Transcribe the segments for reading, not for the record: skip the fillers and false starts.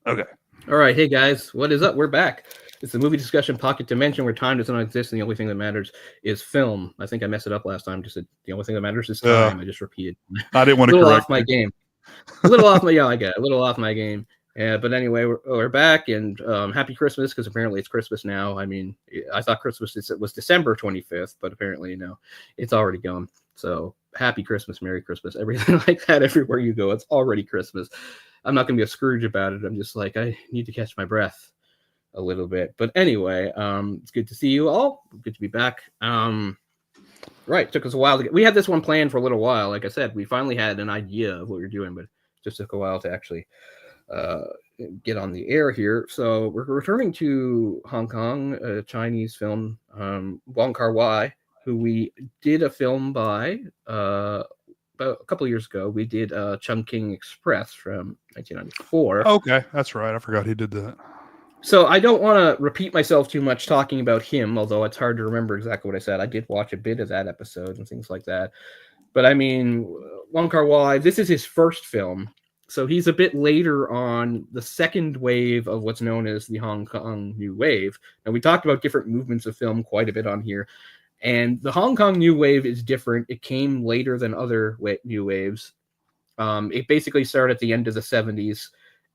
Okay. All right, hey guys, what is up? We're back. It's the movie discussion pocket dimension where time does not exist and the only thing that matters is film. I think I messed it up last time. Just said the only thing that matters is time. I just repeated. I didn't want A to little correct off my you. game. A little off my I get it. A little off my game. Yeah, but anyway, we're back and happy Christmas because apparently it's Christmas now. I mean, I thought Christmas was December 25th, but apparently no, it's already gone. So happy Christmas, Merry Christmas, everything like that. Everywhere you go, it's already Christmas. I'm not gonna be a Scrooge about it. I'm just like I need to catch my breath a little bit. But anyway, it's good to see you all. Good to be back. Right, took us a while to get. We had this one planned for a little while. Like I said, we finally had an idea of what we were doing, but it just took a while to actually uh, get on the air here. So we're returning to Hong Kong, a Chinese film, Wong Kar-wai, who we did a film by about a couple of years ago. We did Chungking Express from 1994. Okay, that's right. I forgot he did that. So I don't want to repeat myself too much talking about him, although it's hard to remember exactly what I said. I did watch a bit of that episode and things like that. But I mean, Wong Kar-wai, this is his first film. So he's a bit later on the second wave of what's known as the Hong Kong New Wave. And we talked about different movements of film quite a bit on here. And the Hong Kong New Wave is different. It came later than other new waves. It basically started at the end of the 70s.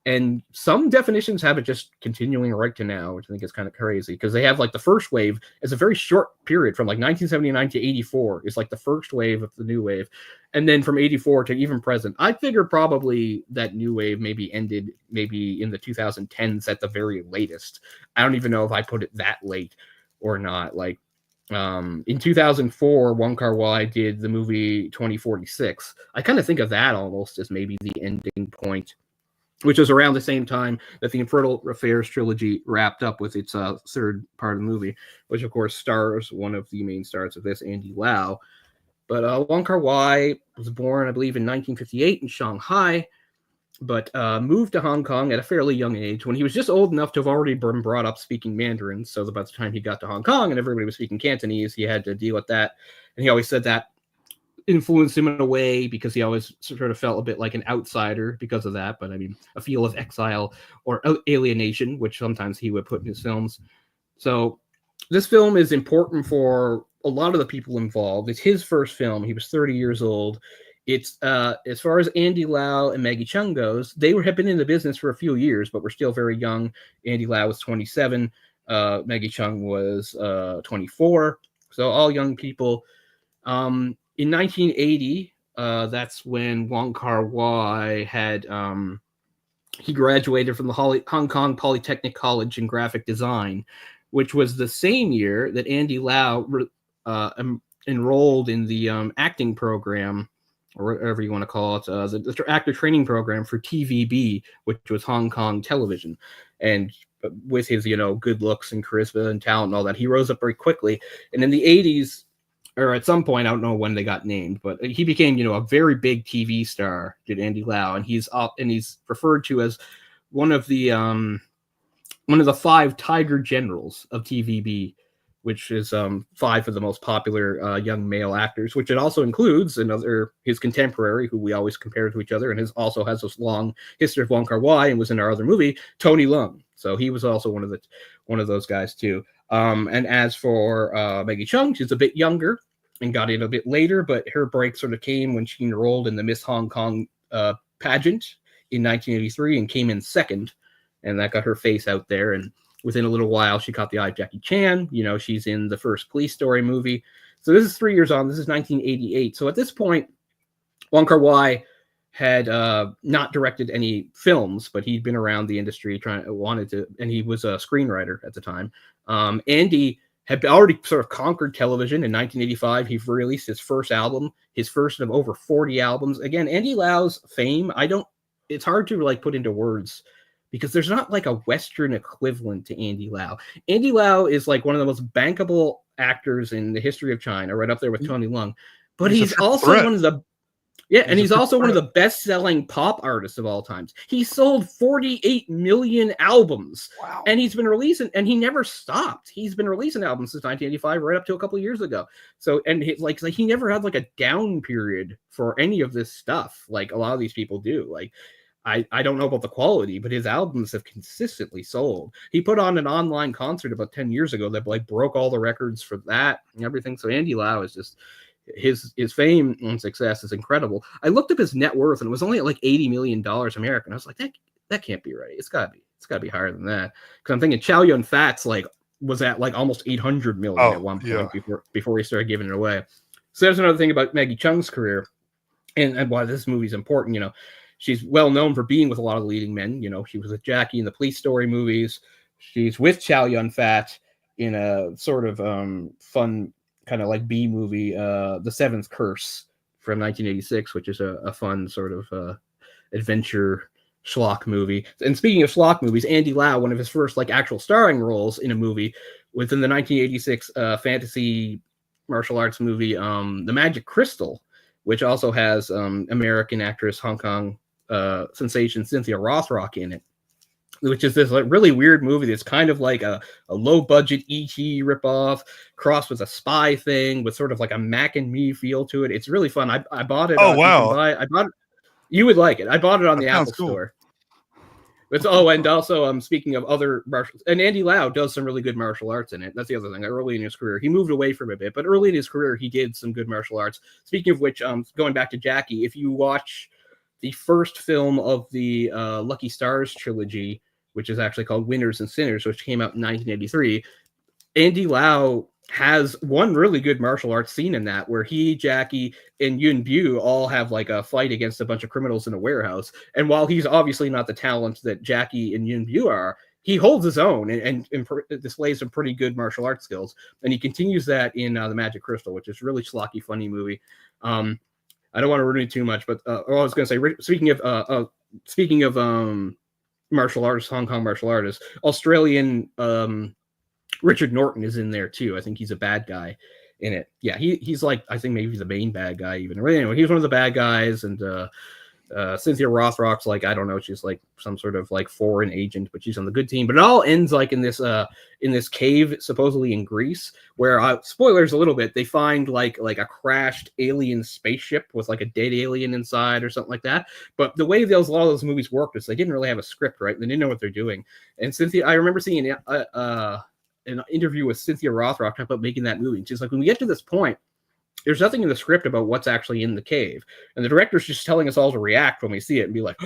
And some definitions have it just continuing right to now, which I think is kind of crazy because they have like the first wave is a very short period from like 1979 to 84 is like the first wave of the new wave. And then from 84 to even present, I figure probably that new wave maybe ended maybe in the 2010s at the very latest. I don't even know if I put it that late or not. Like in 2004, Wong Kar-wai did the movie 2046. I kind of think of that almost as maybe the ending point, which was around the same time that the Infernal Affairs trilogy wrapped up with its third part of the movie, which of course stars one of the main stars of this, Andy Lau. But Wong Kar-wai was born, I believe, in 1958 in Shanghai, but moved to Hong Kong at a fairly young age when he was just old enough to have already been brought up speaking Mandarin. So by the time he got to Hong Kong and everybody was speaking Cantonese, he had to deal with that. And he always said that influenced him in a way because he always sort of felt a bit like an outsider because of that. But I mean, a feel of exile or alienation, which sometimes he would put in his films. So this film is important for a lot of the people involved. It's his first film. He was 30 years old. It's as far as Andy Lau and Maggie Cheung goes, they have been in the business for a few years, but were still very young. Andy Lau was 27. Maggie Cheung was 24. So all young people. In 1980, that's when Wong Kar-wai had he graduated from the Hong Kong Polytechnic College in graphic design, which was the same year that Andy Lau enrolled in the acting program, or whatever you want to call it, the actor training program for TVB, which was Hong Kong television. And with his, good looks and charisma and talent and all that, he rose up very quickly. And in the 80s, or at some point, I don't know when they got named, but he became, a very big TV star, did Andy Lau, and he's referred to as one of the 5 Tiger Generals of TVB, which is 5 of the most popular young male actors, which it also includes his contemporary, who we always compare to each other, and also has this long history of Wong Kar-wai and was in our other movie, Tony Leung. So he was also one of those guys too. And as for Maggie Cheung, she's a bit younger and got in a bit later, but her break sort of came when she enrolled in the Miss Hong Kong pageant in 1983 and came in second, and that got her face out there. And within a little while, she caught the eye of Jackie Chan. She's in the first Police Story movie. So this is 3 years on. This is 1988. So at this point, Wong Kar-wai had not directed any films, but he'd been around the industry and he was a screenwriter at the time. Andy had already sort of conquered television. In 1985, he released his first album, his first of over 40 albums. Again, Andy Lau's fame, it's hard to put into words because there's not like a Western equivalent to Andy Lau. Andy Lau is like one of the most bankable actors in the history of China, right up there with Tony Leung. But he's also one of the he's also one of the best-selling pop artists of all times. He sold 48 million albums. Wow. And he's been releasing, and he never stopped. He's been releasing albums since 1985, right up to a couple of years ago. So, and he never had a down period for any of this stuff, like a lot of these people do. I don't know about the quality, but his albums have consistently sold. He put on an online concert about 10 years ago that like broke all the records for that and everything. So Andy Lau is just his fame and success is incredible. I looked up his net worth and it was only at like $80 million American. I was like, that can't be right. It's gotta be higher than that. Because I'm thinking Chow Yun Fat's like was at like almost 800 million at one point before he started giving it away. So there's another thing about Maggie Cheung's career and why this movie's important. You know, she's well known for being with a lot of leading men. You know, she was with Jackie in the Police Story movies. She's with Chow Yun Fat in a sort of fun kind of like B movie, The Seventh Curse from 1986, which is a fun sort of adventure schlock movie. And speaking of schlock movies, Andy Lau, one of his first like actual starring roles in a movie was in the 1986 fantasy martial arts movie, The Magic Crystal, which also has American actress, Hong Kong sensation Cynthia Rothrock in it, which is this like really weird movie that's kind of like a low budget E.T. ripoff crossed with a spy thing with sort of like a Mac and Me feel to it. It's really fun. I bought it. Oh wow! I bought it. You would like it. I bought it on the Apple Store. It's and also speaking of other martial, and Andy Lau does some really good martial arts in it. That's the other thing. Early in his career, he moved away from it a bit, but early in his career, he did some good martial arts. Speaking of which, going back to Jackie, if you watch the first film of the Lucky Stars trilogy, which is actually called Winners and Sinners, which came out in 1983, Andy Lau has one really good martial arts scene in that where he, Jackie, and Yuen Biao all have like a fight against a bunch of criminals in a warehouse. And while he's obviously not the talent that Jackie and Yuen Biao are, he holds his own and displays some pretty good martial arts skills. And he continues that in The Magic Crystal, which is a really schlocky, funny movie. I don't want to ruin it too much, but I was going to say, speaking of martial artists, Hong Kong martial artists, Australian Richard Norton is in there too. I think he's a bad guy in it. Yeah, he's like, I think maybe he's the main bad guy even. Anyway, he's one of the bad guys, and Cynthia Rothrock's like, I don't know, she's like some sort of like foreign agent, but she's on the good team. But it all ends like in this cave, supposedly in Greece, where spoilers a little bit, they find like a crashed alien spaceship with like a dead alien inside or something like that. But the way a lot of those movies worked is they didn't really have a script, right? They didn't know what they're doing. And Cynthia, I remember seeing an interview with Cynthia Rothrock about making that movie. She's like, when we get to this point, there's nothing in the script about what's actually in the cave. And the director's just telling us all to react when we see it and be like,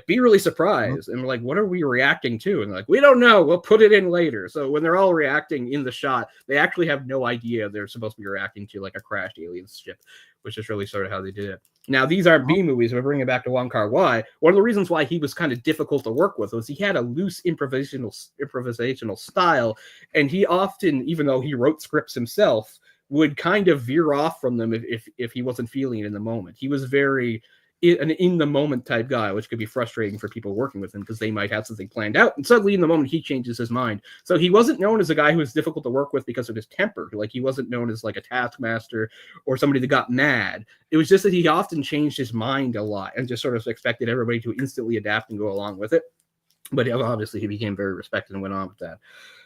be really surprised. And we're like, what are we reacting to? And like, we don't know. We'll put it in later. So when they're all reacting in the shot, they actually have no idea they're supposed to be reacting to like a crashed alien ship, which is really sort of how they did it. Now, these aren't B movies. We're bringing it back to Wong Kar-wai. One of the reasons why he was kind of difficult to work with was he had a loose improvisational style. And he often, even though he wrote scripts himself, would kind of veer off from them if he wasn't feeling it in the moment. He was very an in-the-moment type guy, which could be frustrating for people working with him because they might have something planned out, and suddenly in the moment he changes his mind. So he wasn't known as a guy who was difficult to work with because of his temper. Like, he wasn't known as like a taskmaster or somebody that got mad. It was just that he often changed his mind a lot and just sort of expected everybody to instantly adapt and go along with it. But obviously he became very respected and went on with that.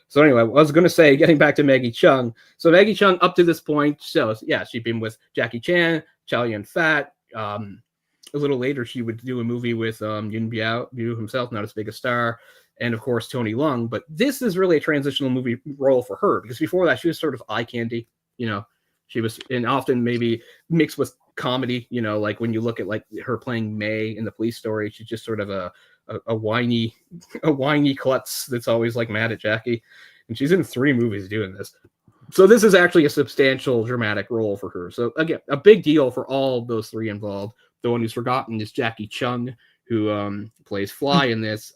So anyway, I was going to say, getting back to Maggie Cheung. So Maggie Cheung, up to this point, so yeah, she'd been with Jackie Chan, Chow Yun Fat. A little later, she would do a movie with Yuen Biao himself, not as big a star, and of course Tony Leung. But this is really a transitional movie role for her, because before that she was sort of eye candy. You know, she was, and often maybe mixed with comedy. You know, like when you look at like her playing May in The Police Story, she's just sort of a whiny klutz that's always like mad at Jackie, and she's in 3 movies doing this. So this is actually a substantial dramatic role for her. So again, a big deal for all those 3 involved. The one who's forgotten is Jackie Cheung, who plays Fly in this,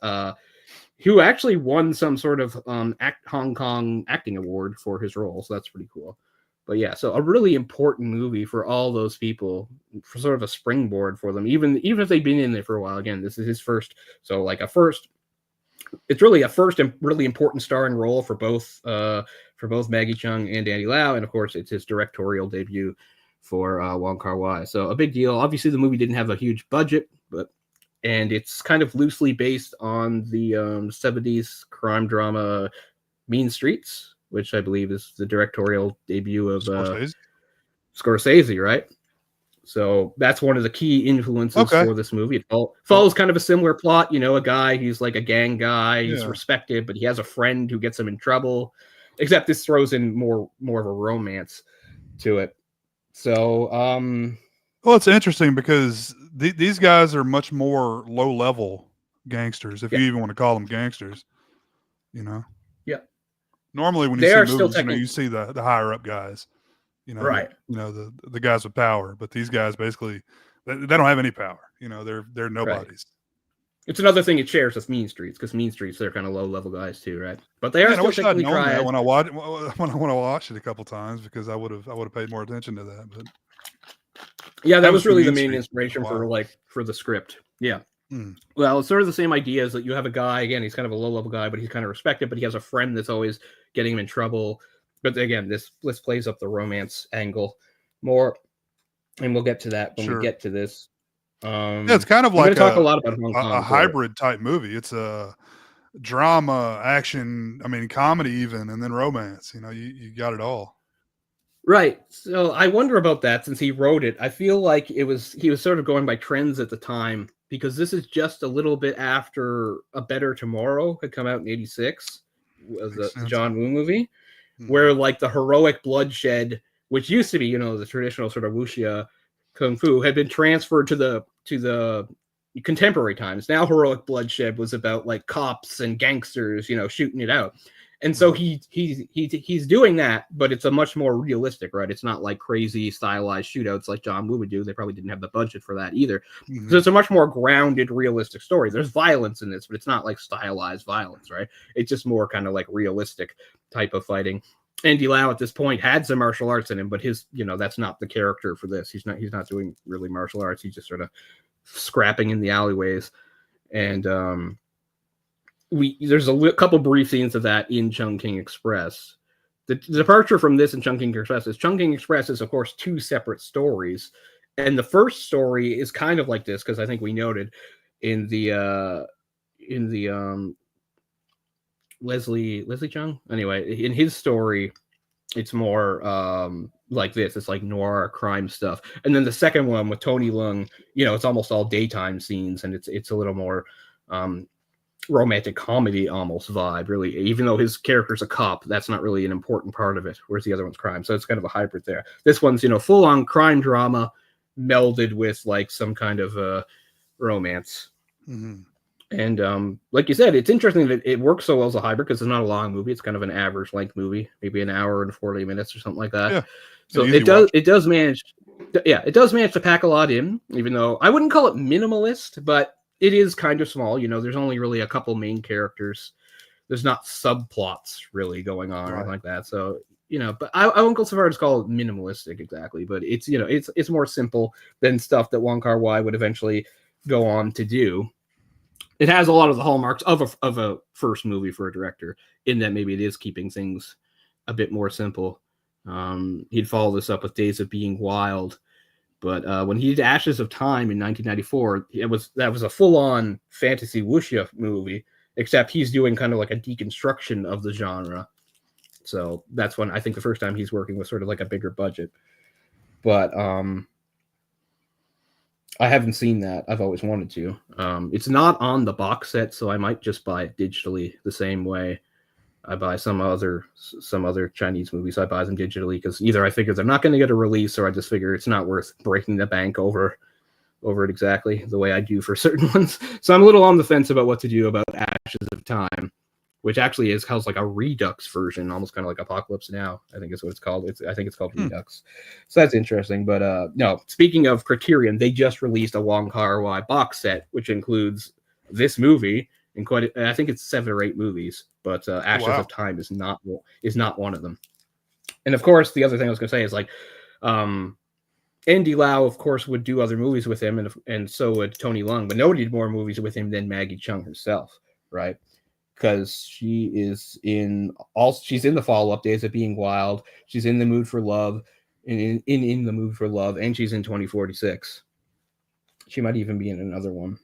who actually won some sort of Hong Kong acting award for his role. So that's pretty cool. But yeah, so a really important movie for all those people, for sort of a springboard for them, even if they've been in there for a while. Again, this is his first. So like it's really a first and really important starring role for both Maggie Cheung and Andy Lau. And of course, it's his directorial debut for Wong Kar-wai. So a big deal. Obviously, the movie didn't have a huge budget, and it's kind of loosely based on the 70s crime drama Mean Streets, which I believe is the directorial debut of Scorsese, right? So that's one of the key influences Okay. for this movie. It follows kind of a similar plot. You know, a guy, he's like a gang guy. He's Yeah. respected, but he has a friend who gets him in trouble. Except this throws in more of a romance to it. So, Well, it's interesting because these guys are much more low level gangsters, if Yeah. you even want to call them gangsters. You know. Yeah. Normally, when you They see are still movies, you see the higher up guys. You know, Right. The guys with power, but these guys basically they don't have any power. You know, they're nobodies. It's another thing it shares with Mean Streets, because Mean Streets, they're kind of low level guys too, right? But they are Man, I still wish I'd technically known that triads. when I watched it a couple times, because I would have paid more attention to that. But Yeah, that haven't was seen really the Mean main Streets in a inspiration while. for the script. Yeah. Hmm. Well, it's sort of the same idea as that you have a guy, again, he's kind of a low level guy, but he's kind of respected, but he has a friend that's always getting him in trouble. But again, this plays up the romance angle more, and we'll get to that when Sure. we get to this. Yeah, it's kind of we're like going to talk a lot about Hong Kong. a hybrid type movie. It's a drama, action, I mean, comedy even, and then romance. You know, you got it all. Right. So I wonder about that, since he wrote it. I feel like he was sort of going by trends at the time, because this is just a little bit after A Better Tomorrow had come out in '86, the John Woo movie, where like the heroic bloodshed, which used to be, you know, the traditional sort of wuxia kung fu, had been transferred to the contemporary times. Now heroic bloodshed was about like cops and gangsters, you know, shooting it out. And so he's doing that, but it's a much more realistic, right? It's not like crazy stylized shootouts like John Woo would do. They probably didn't have the budget for that either. Mm-hmm. So it's a much more grounded, realistic story. There's violence in this, but it's not like stylized violence, right? It's just more kind of like realistic type of fighting. Andy Lau at this point had some martial arts in him, but his, you know, that's not the character for this. He's not doing really martial arts. He's just sort of scrapping in the alleyways. And there's a couple brief scenes of that in Chungking Express. The departure from this in Chungking Express is, of course, two separate stories. And the first story is kind of like this, because I think we noted in the Leslie Chung. Anyway, in his story, it's more like this. It's like noir crime stuff. And then the second one with Tony Leung, you know, it's almost all daytime scenes, and it's a little more romantic comedy almost vibe, really. Even though his character's a cop, that's not really an important part of it, whereas the other one's crime. So it's kind of a hybrid there. This one's, you know, full on crime drama melded with like some kind of romance. Mm-hmm. And like you said, it's interesting that it works so well as a hybrid, because it's not a long movie. It's kind of an average length movie, maybe an hour and 40 minutes or something like that. Yeah. So it does manage to pack a lot in, even though I wouldn't call it minimalist, but it is kind of small. You know, there's only really a couple main characters. There's not subplots really going on or like that. So, you know, but I won't go so far as to call it minimalistic exactly, but it's, you know, it's more simple than stuff that Wong Kar-wai would eventually go on to do. It has a lot of the hallmarks of a first movie for a director, in that maybe it is keeping things a bit more simple. He'd follow this up with Days of Being Wild, but when he did Ashes of Time in 1994, that was a full-on fantasy wuxia movie, except he's doing kind of like a deconstruction of the genre. So that's when I think the first time he's working with sort of like a bigger budget. But I haven't seen that. I've always wanted to. It's not on the box set, so I might just buy it digitally the same way I buy some other Chinese movies. I buy them digitally because either I figure they're not going to get a release, or I just figure it's not worth breaking the bank over it exactly the way I do for certain ones. So I'm a little on the fence about what to do about Ashes of Time, which actually has like a Redux version, almost kind of like Apocalypse Now, I think is what it's called. I think it's called Redux. So that's interesting. But no, speaking of Criterion, they just released a Wong Kar-wai box set, which includes this movie and I think it's 7 or 8 movies, but Ashes of Time is not one of them. And of course, the other thing I was going to say is like Andy Lau, of course, would do other movies with him, and so would Tony Leung, but nobody did more movies with him than Maggie Cheung herself, right? Because she's in the follow-up, Days of Being Wild. She's in The Mood for Love, in The Mood for Love, and she's in 2046. She might even be in another one.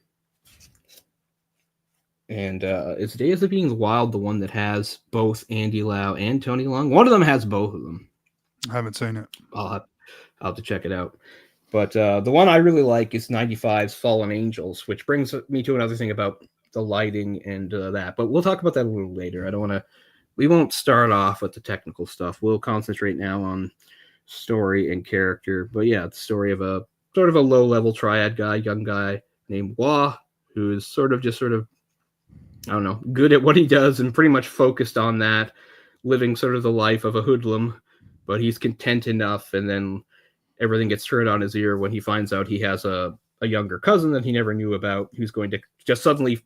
And is Days of Being Wild the one that has both Andy Lau and Tony Leung? One of them has both of them. I haven't seen it. I'll have to check it out. But the one I really like is 95's Fallen Angels, which brings me to another thing about the lighting and that. But we'll talk about that a little later. I don't want to. We won't start off with the technical stuff. We'll concentrate now on story and character. But yeah, it's the story of a sort of a low-level triad guy, young guy named Wah, who is sort of I don't know, good at what he does and pretty much focused on that, living sort of the life of a hoodlum, but he's content enough, and then everything gets turned on his ear when he finds out he has a younger cousin that he never knew about, who's going to just suddenly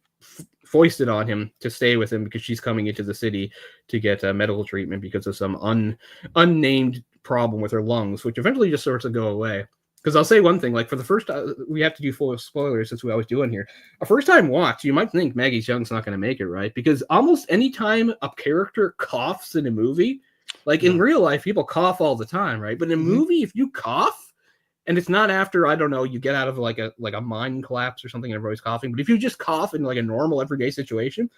foist it on him to stay with him because she's coming into the city to get medical treatment because of some unnamed problem with her lungs, which eventually just starts to go away. Because I'll say one thing, like for the first time, we have to do full spoilers since we always do in here. A first time watch, you might think Maggie Cheung's not going to make it, right? Because almost any time a character coughs in a movie, like in real life, people cough all the time, right? But in a movie, if you cough, and it's not after, I don't know, you get out of like a mine collapse or something and everybody's coughing, but if you just cough in like a normal everyday situation,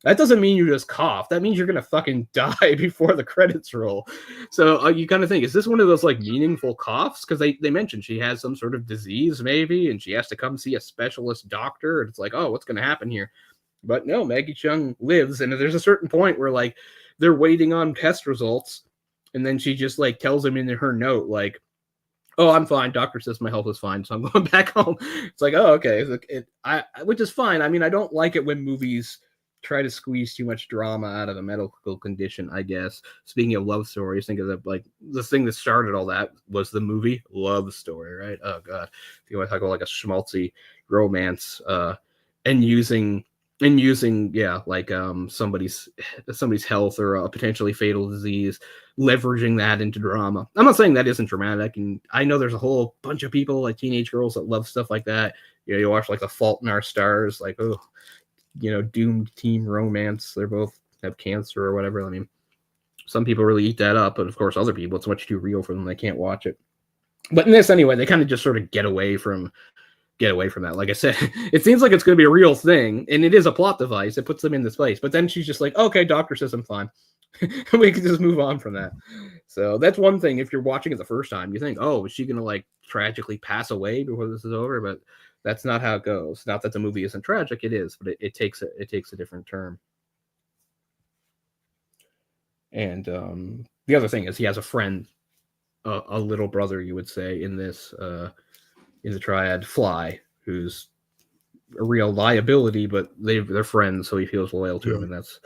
that doesn't mean you just cough. That means you're going to fucking die before the credits roll. So you kind of think, is this one of those like meaningful coughs? Because they mentioned she has some sort of disease maybe, and she has to come see a specialist doctor. And it's like, oh, what's going to happen here? But no, Maggie Cheung lives. And there's a certain point where like they're waiting on test results. And then she just like tells him in her note, like, oh, I'm fine. Doctor says my health is fine. So I'm going back home. It's like, oh, okay. Which is fine. I mean, I don't like it when movies try to squeeze too much drama out of a medical condition, I guess. Speaking of love stories, think of the like the thing that started all that was the movie Love Story, right? Oh god, if you want to talk about like a schmaltzy romance, and using like somebody's health or a potentially fatal disease, leveraging that into drama. I'm not saying that isn't dramatic, and I know there's a whole bunch of people like teenage girls that love stuff like that. You know, you watch like The Fault in Our Stars, like oh. You know, doomed teen romance. They both have cancer or whatever. I mean, some people really eat that up, but of course, other people, it's much too real for them. They can't watch it. But in this, anyway, they kind of just sort of get away from that. Like I said, it seems like it's going to be a real thing, and it is a plot device. It puts them in this place. But then she's just like, okay, doctor says I'm fine. We can just move on from that. So that's one thing. If you're watching it the first time, you think, oh, is she going to like tragically pass away before this is over? But that's not how it goes. Not that the movie isn't tragic, it is, but it takes a different turn. And the other thing is he has a friend, a little brother, you would say, in this in the triad, Fly, who's a real liability, but they're friends, so he feels loyal to him, and that's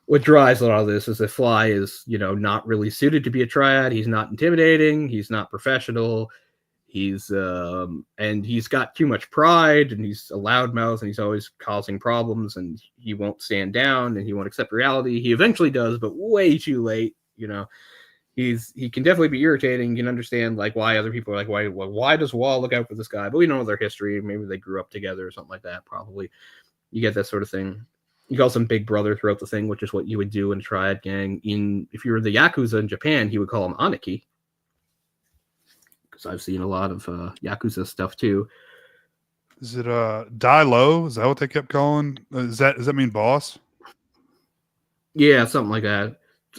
what drives a lot of this. Is that Fly is, you know, not really suited to be a triad. He's not intimidating. He's not professional. He's and he's got too much pride, and he's a loudmouth, and he's always causing problems, and he won't stand down, and he won't accept reality. He eventually does, but way too late. You know, he can definitely be irritating. You can understand like why other people are like, why does Wall look out for this guy? But we know their history. Maybe they grew up together or something like that. Probably you get that sort of thing. You call him Big Brother throughout the thing, which is what you would do in a triad gang. If you were the Yakuza in Japan, he would call him Aniki. I've seen a lot of Yakuza stuff too. Is it Die Low? Is that what they kept calling? Does that mean boss? Yeah, something like that.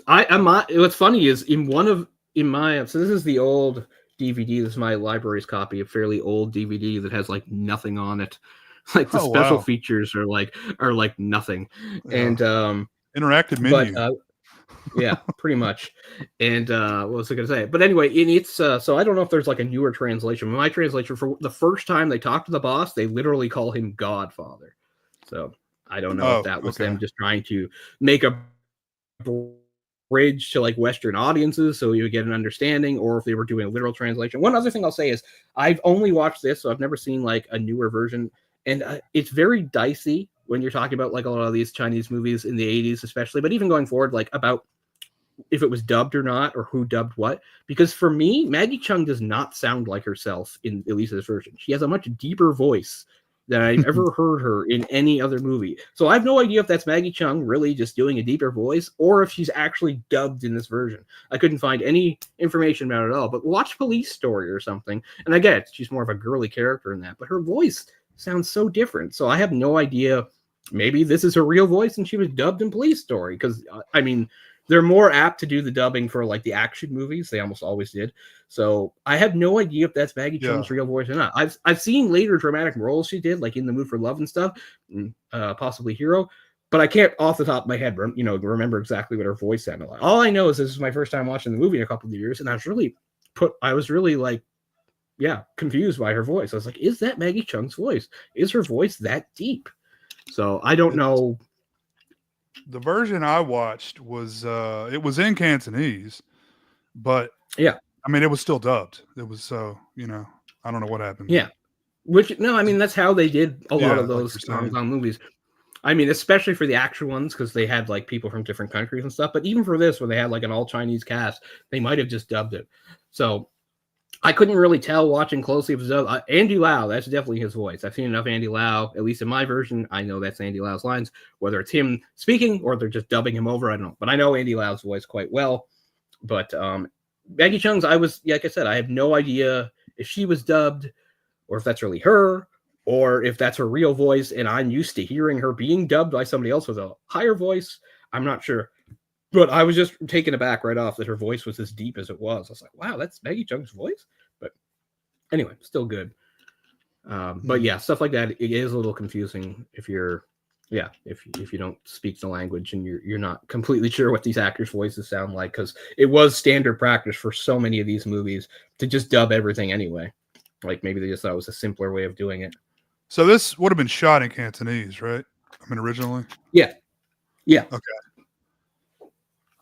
What's funny is so this is the old DVD. This is my library's copy, a fairly old DVD that has like nothing on it. Like the special features are like nothing. Yeah. And interactive menu. But, yeah, pretty much. And what was I going to say? But anyway, it's so I don't know if there's like a newer translation. My translation, for the first time they talk to the boss, they literally call him Godfather. So I don't know if that was them just trying to make a bridge to like Western audiences so you would get an understanding, or if they were doing a literal translation. One other thing I'll say is I've only watched this, so I've never seen like a newer version, and it's very dicey when you're talking about like a lot of these Chinese movies in the 80s especially, but even going forward, like about if it was dubbed or not, or who dubbed what. Because for me, Maggie Cheung does not sound like herself in at least this version. She has a much deeper voice than I've ever heard her in any other movie. So I have no idea if that's Maggie Cheung really just doing a deeper voice, or if she's actually dubbed in this version. I couldn't find any information about it at all, but watch Police Story or something. And I get it, she's more of a girly character in that, but her voice sounds so different. So I have no idea. Maybe this is her real voice and she was dubbed in Police Story. Because, I mean, they're more apt to do the dubbing for like the action movies. They almost always did. So I have no idea if that's Maggie Cheung's real voice or not. I've seen later dramatic roles she did, like in The Mood for Love and stuff, possibly Hero, but I can't off the top of my head, remember exactly what her voice sounded like. All I know is this is my first time watching the movie in a couple of years, and I was really like, yeah, confused by her voice. I was like, is that Maggie Cheung's voice? Is her voice that deep? So I don't know. The version I watched was it was in Cantonese, but yeah, I mean it was still dubbed. It was I don't know what happened. Yeah, that's how they did a lot of those Hong Kong movies. I mean, especially for the actual ones, because they had like people from different countries and stuff. But even for this, where they had like an all Chinese cast, they might have just dubbed it. So I couldn't really tell watching closely if it was Andy Lau. That's definitely his voice. I've seen enough Andy Lau, at least in my version. I know that's Andy Lau's lines. Whether it's him speaking or they're just dubbing him over, I don't know. But I know Andy Lau's voice quite well. But Maggie Cheung's, like I said, I have no idea if she was dubbed or if that's really her or if that's her real voice. And I'm used to hearing her being dubbed by somebody else with a higher voice. I'm not sure. But I was just taken aback right off that her voice was as deep as it was. I was like, wow, that's Maggie Cheung's voice? But anyway, still good. But yeah, stuff like that, it is a little confusing if you're, if you don't speak the language and you're not completely sure what these actors' voices sound like, because it was standard practice for so many of these movies to just dub everything anyway. Like maybe they just thought it was a simpler way of doing it. So this would have been shot in Cantonese, right? I mean, originally? Yeah.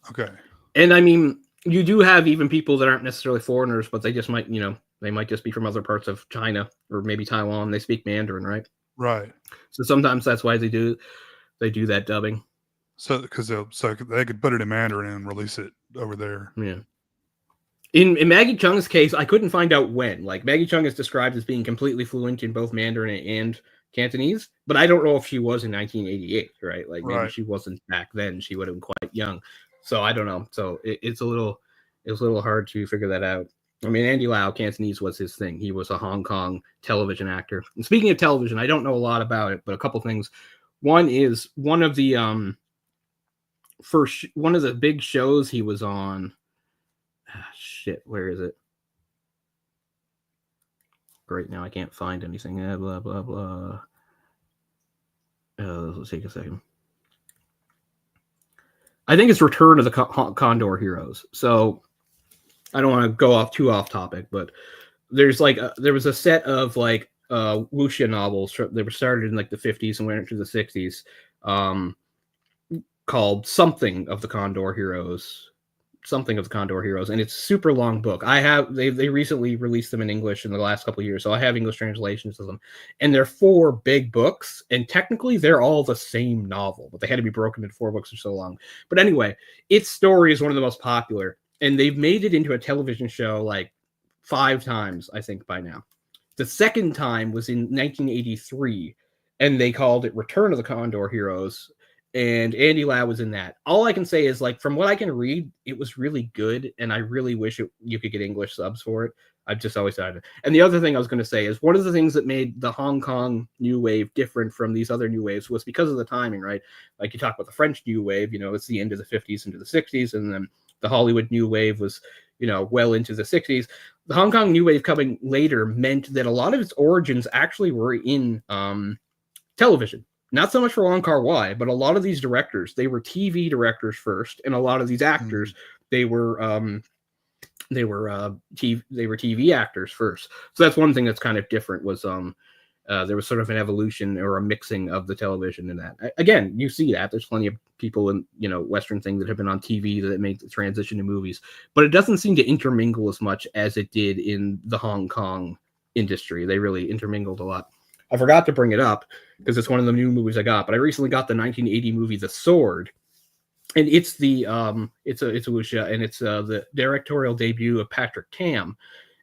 Okay. And I mean, you do have even people that aren't necessarily foreigners, but they just might, they might just be from other parts of China or maybe Taiwan. They speak Mandarin, right? Right. So sometimes that's why they do that dubbing. So because they could put it in Mandarin and release it over there. Yeah. In Maggie Cheung's case, I couldn't find out when. Like Maggie Cheung is described as being completely fluent in both Mandarin and Cantonese, but I don't know if she was in 1988, right? Like maybe she wasn't back then. She would have been quite young. So I don't know. So it's a little hard to figure that out. I mean, Andy Lau, Cantonese was his thing. He was a Hong Kong television actor. And speaking of television, I don't know a lot about it, but a couple things. One is one of the big shows he was on. Where is it? Great, now I can't find anything. Blah blah blah. Let's take a second. I think it's Return of the Condor Heroes. So I don't want to go too off topic, but there's there was a set of like wuxia novels that were started in like the 50s and went into the 60s, called Something of the Condor Heroes, and it's a super long book. They recently released them in English in the last couple of years, so I have English translations of them, and they're 4 big books, and technically they're all the same novel, but they had to be broken into 4 books for so long. But anyway, its story is one of the most popular, and they've made it into a television show like 5 times, I think, by now. The second time was in 1983, and they called it Return of the Condor Heroes, and Andy Lau was in that. All I can say is, like, from what I can read, it was really good, and I really wish you could get English subs for it. I've just always thought it. And the other thing I was going to say is one of the things that made the Hong Kong New Wave different from these other New Waves was because of the timing, right? Like you talk about the French New Wave, it's the end of the 50s into the 60s, and then the Hollywood New Wave was, well into the 60s. The Hong Kong New Wave coming later meant that a lot of its origins actually were in television. Not so much for Wong Kar-wai, but a lot of these directors, they were TV directors first, and a lot of these actors, they were TV actors first. So that's one thing that's kind of different was there was sort of an evolution or a mixing of the television in that. Again, you see that there's plenty of people in Western things that have been on TV that make the transition to movies, but it doesn't seem to intermingle as much as it did in the Hong Kong industry. They really intermingled a lot. I forgot to bring it up because it's one of the new movies I got, but I recently got the 1980 movie The Sword, and it's the it's a wuxia, and it's the directorial debut of Patrick Tam,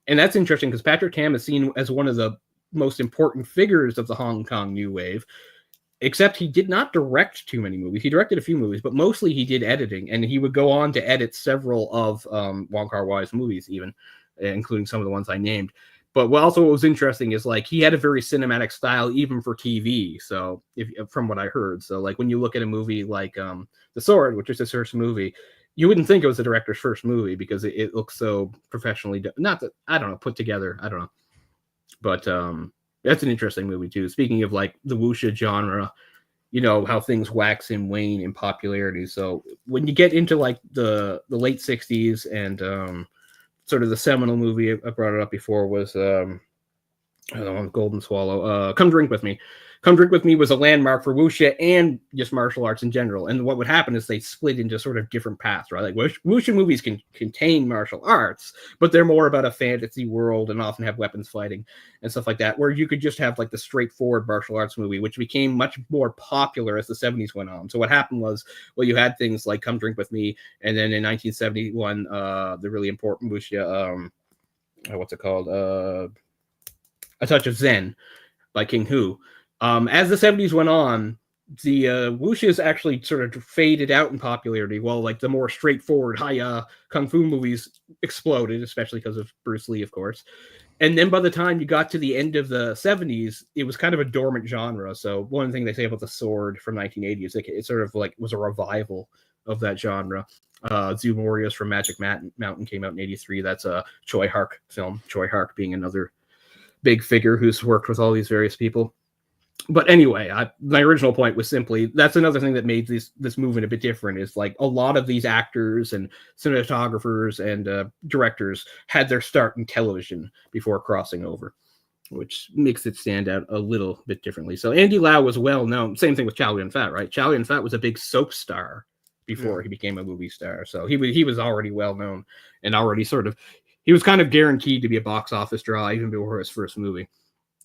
and that's interesting because Patrick Tam is seen as one of the most important figures of the Hong Kong New Wave, except he did not direct too many movies. He directed a few movies, but mostly he did editing, and he would go on to edit several of Wong Kar-wai's movies, even including some of the ones I named. But what was interesting is like he had a very cinematic style even for TV. So from what I heard, so like when you look at a movie like The Sword, which is his first movie, you wouldn't think it was the director's first movie because it looks so professionally not that I don't know, put together. I don't know. But that's an interesting movie too. Speaking of like the wuxia genre, you know how things wax and wane in popularity. So when you get into like the late 60s and sort of the seminal movie, I brought it up before, was I don't know, Golden Swallow. Come Drink With Me. Come Drink With Me was a landmark for wuxia and just martial arts in general. And what would happen is they split into sort of different paths, right? Like wuxia movies can contain martial arts, but they're more about a fantasy world and often have weapons fighting and stuff like that, where you could just have like the straightforward martial arts movie, which became much more popular as the 70s went on. So what happened was, well, you had things like Come Drink With Me, and then in 1971, the really important wuxia, what's it called? A Touch of Zen by King Hu. As the 70s went on, the wuxias actually sort of faded out in popularity, while like the more straightforward high kung fu movies exploded, especially because of Bruce Lee, of course. And then by the time you got to the end of the 70s, it was kind of a dormant genre. So one thing they say about The Sword from 1980 is it sort of like was a revival of that genre. Zoo Warriors from Magic Mountain came out in 83. That's a Choi Hark film. Choi Hark being another big figure who's worked with all these various people. But anyway, my original point was simply that's another thing that made this movement a bit different, is like a lot of these actors and cinematographers and directors had their start in television before crossing over, which makes it stand out a little bit differently. So Andy Lau was well known. Same thing with Chow Yun-fat, right? Chow Yun-fat was a big soap star before he became a movie star. So he was already well known and already he was kind of guaranteed to be a box office draw even before his first movie.